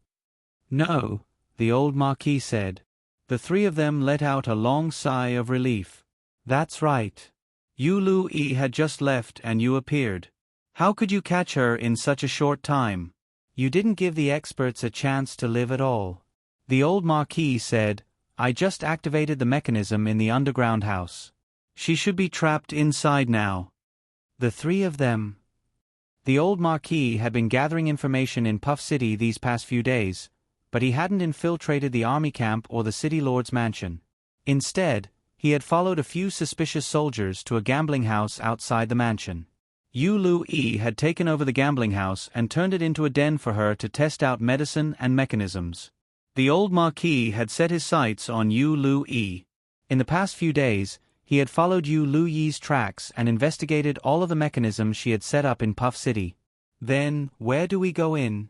"No," the old Marquis said. The 3 of them let out a long sigh of relief. "That's right. Lu Yi had just left and you appeared. How could you catch her in such a short time? You didn't give the experts a chance to live at all." The old Marquis said, "I just activated the mechanism in the underground house. She should be trapped inside now." The 3 of them. The old Marquis had been gathering information in Puff City these past few days, but he hadn't infiltrated the army camp or the city lord's mansion. Instead, he had followed a few suspicious soldiers to a gambling house outside the mansion. Lu Yi had taken over the gambling house and turned it into a den for her to test out medicine and mechanisms. The old Marquis had set his sights on Lu Yi. In the past few days, he had followed Lu Yi's tracks and investigated all of the mechanisms she had set up in Puff City. "Then, where do we go in?"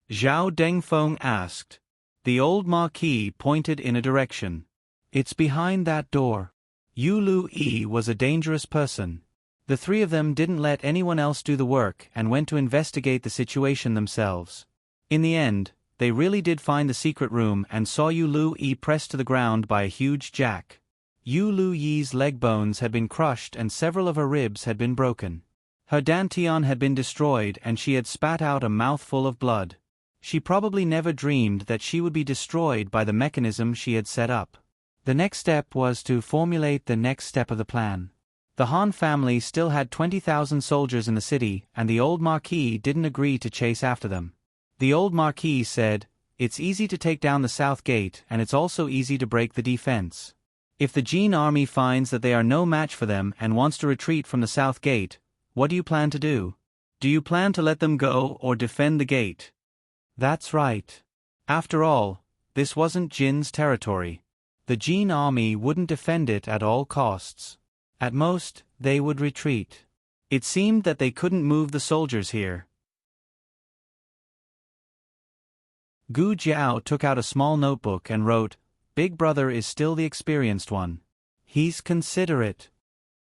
Zhao Dengfeng asked. The old Marquis pointed in a direction. "It's behind that door." Lu Yi was a dangerous person. The 3 of them didn't let anyone else do the work and went to investigate the situation themselves. In the end, they really did find the secret room and saw Lu Yi pressed to the ground by a huge jack. Lu Yi's leg bones had been crushed and several of her ribs had been broken. Her dantian had been destroyed and she had spat out a mouthful of blood. She probably never dreamed that she would be destroyed by the mechanism she had set up. The next step was to formulate the next step of the plan. The Han family still had 20,000 soldiers in the city and the old Marquis didn't agree to chase after them. The old Marquis said, "It's easy to take down the south gate and it's also easy to break the defense. If the Jin army finds that they are no match for them and wants to retreat from the south gate, what do you plan to do? Do you plan to let them go or defend the gate?" That's right. After all, this wasn't Jin's territory. The Jin army wouldn't defend it at all costs. At most, they would retreat. It seemed that they couldn't move the soldiers here. Gu Jiao took out a small notebook and wrote, "Big brother is still the experienced one. He's considerate."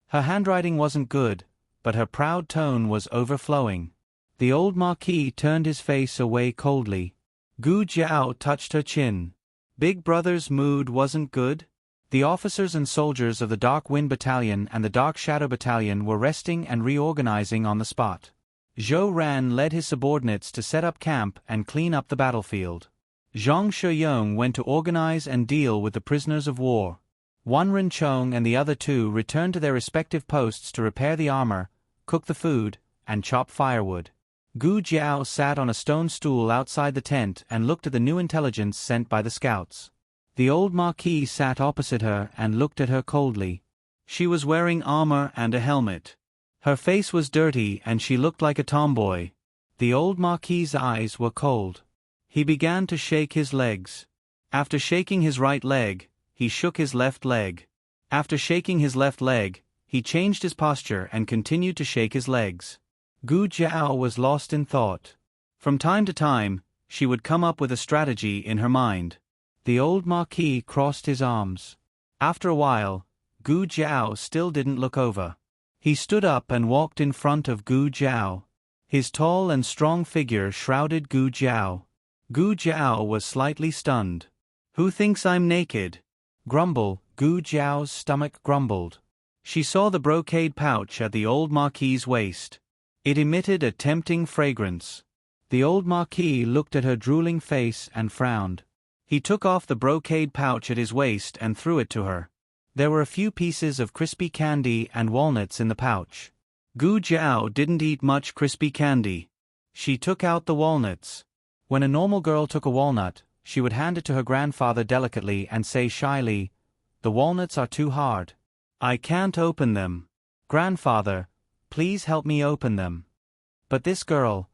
Her handwriting wasn't good, but her proud tone was overflowing. The old Marquis turned his face away coldly. Gu Jiao touched her chin. Big Brother's mood wasn't good? The officers and soldiers of the Dark Wind Battalion and the Dark Shadow Battalion were resting and reorganizing on the spot. Zhou Ran led his subordinates to set up camp and clean up the battlefield. Zhang Shuyong went to organize and deal with the prisoners of war. Wan Renchong and the other two returned to their respective posts to repair the armor, cook the food, and chop firewood. Gu Jiao sat on a stone stool outside the tent and looked at the new intelligence sent by the scouts. The old Marquis sat opposite her and looked at her coldly. She was wearing armor and a helmet. Her face was dirty and she looked like a tomboy. The old Marquis's eyes were cold. He began to shake his legs. After shaking his right leg, he shook his left leg. After shaking his left leg, he changed his posture and continued to shake his legs. Gu Jiao was lost in thought. From time to time, she would come up with a strategy in her mind. The old Marquis crossed his arms. After a while, Gu Jiao still didn't look over. He stood up and walked in front of Gu Jiao. His tall and strong figure shrouded Gu Jiao. Gu Jiao was slightly stunned. "Who thinks I'm naked?" Grumble, Gu Jiao's stomach grumbled. She saw the brocade pouch at the old Marquis's waist. It emitted a tempting fragrance. The old Marquis looked at her drooling face and frowned. He took off the brocade pouch at his waist and threw it to her. There were a few pieces of crispy candy and walnuts in the pouch. Gu Jiao didn't eat much crispy candy. She took out the walnuts. When a normal girl took a walnut, she would hand it to her grandfather delicately and say shyly, "The walnuts are too hard. I can't open them. Grandfather, please help me open them." But this girl,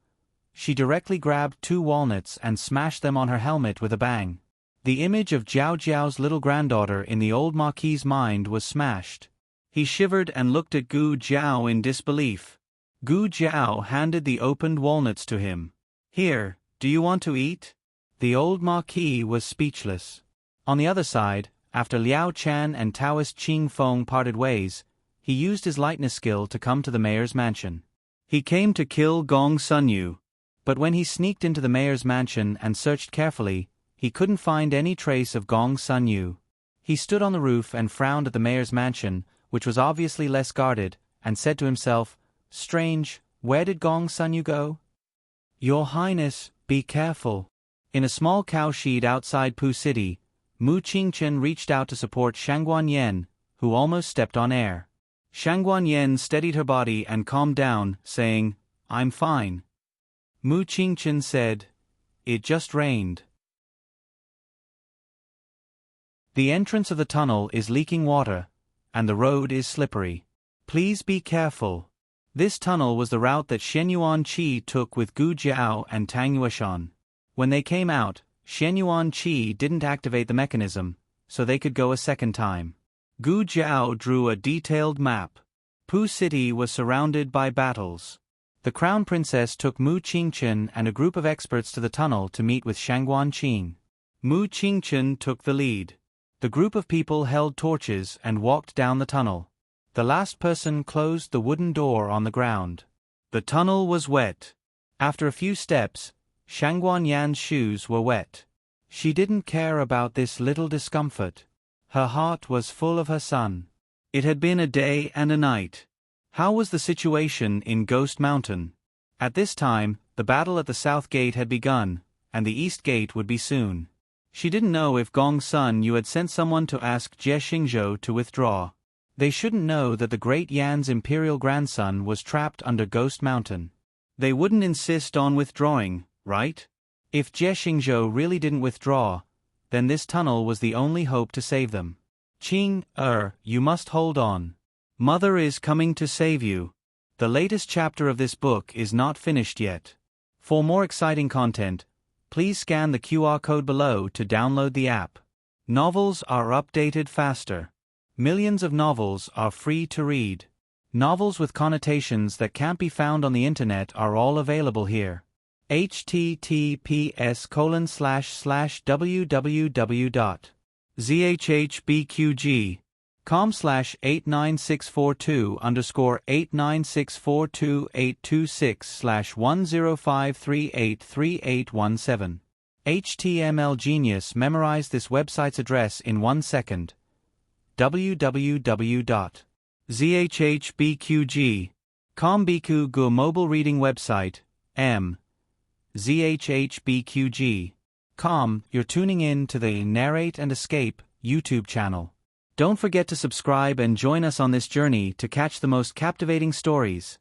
she directly grabbed 2 walnuts and smashed them on her helmet with a bang. The image of Jiao Jiao's little granddaughter in the old Marquis's mind was smashed. He shivered and looked at Gu Jiao in disbelief. Gu Jiao handed the opened walnuts to him. "Here, do you want to eat?" The old Marquis was speechless. On the other side, after Liao Chan and Taoist Qing Feng parted ways, he used his lightness skill to come to the mayor's mansion. He came to kill Gong Sunyu. But when he sneaked into the mayor's mansion and searched carefully, he couldn't find any trace of Gong Sunyu. He stood on the roof and frowned at the mayor's mansion, which was obviously less guarded, and said to himself, "Strange, where did Gong Sunyu go?" "Your Highness, be careful." In a small cow shed outside Pu City, Mu Qingchen reached out to support Shangguan Yen, who almost stepped on air. Shangguan Yen steadied her body and calmed down, saying, "I'm fine." Mu Qingchen said, "It just rained." The entrance of the tunnel is leaking water, and the road is slippery. Please be careful. This tunnel was the route that Shen Yuan-Chi took with Gu Jiao and Tang Yueshan. When they came out, Shen Yuan-Chi didn't activate the mechanism, so they could go a second time. Gu Jiao drew a detailed map. Pu City was surrounded by battles. The Crown Princess took Mu Qingchen and a group of experts to the tunnel to meet with Shangguan Qing. Mu Qingchen took the lead. The group of people held torches and walked down the tunnel. The last person closed the wooden door on the ground. The tunnel was wet. After a few steps, Shangguan Yan's shoes were wet. She didn't care about this little discomfort. Her heart was full of her son. It had been a day and a night. How was the situation in Ghost Mountain? At this time, the battle at the South Gate had begun, and the East Gate would be soon. She didn't know if Gong Sun Yu had sent someone to ask Jie Xingzhou to withdraw. They shouldn't know that the great Yan's imperial grandson was trapped under Ghost Mountain. They wouldn't insist on withdrawing, right? If Jie Xingzhou really didn't withdraw, then this tunnel was the only hope to save them. Qing, you must hold on. Mother is coming to save you. The latest chapter of this book is not finished yet. For more exciting content, please scan the QR code below to download the app. Novels are updated faster. Millions of novels are free to read. Novels with connotations that can't be found on the internet are all available here. https://www.zhhbqg.com/89642_896428226/105383817 HTML Genius memorized this website's address in 1 second. www.zhhbqg.com Biku Gu mobile reading website, zhhbqg.com. You're tuning in to the Narrate and Escape YouTube channel. Don't forget to subscribe and join us on this journey to catch the most captivating stories.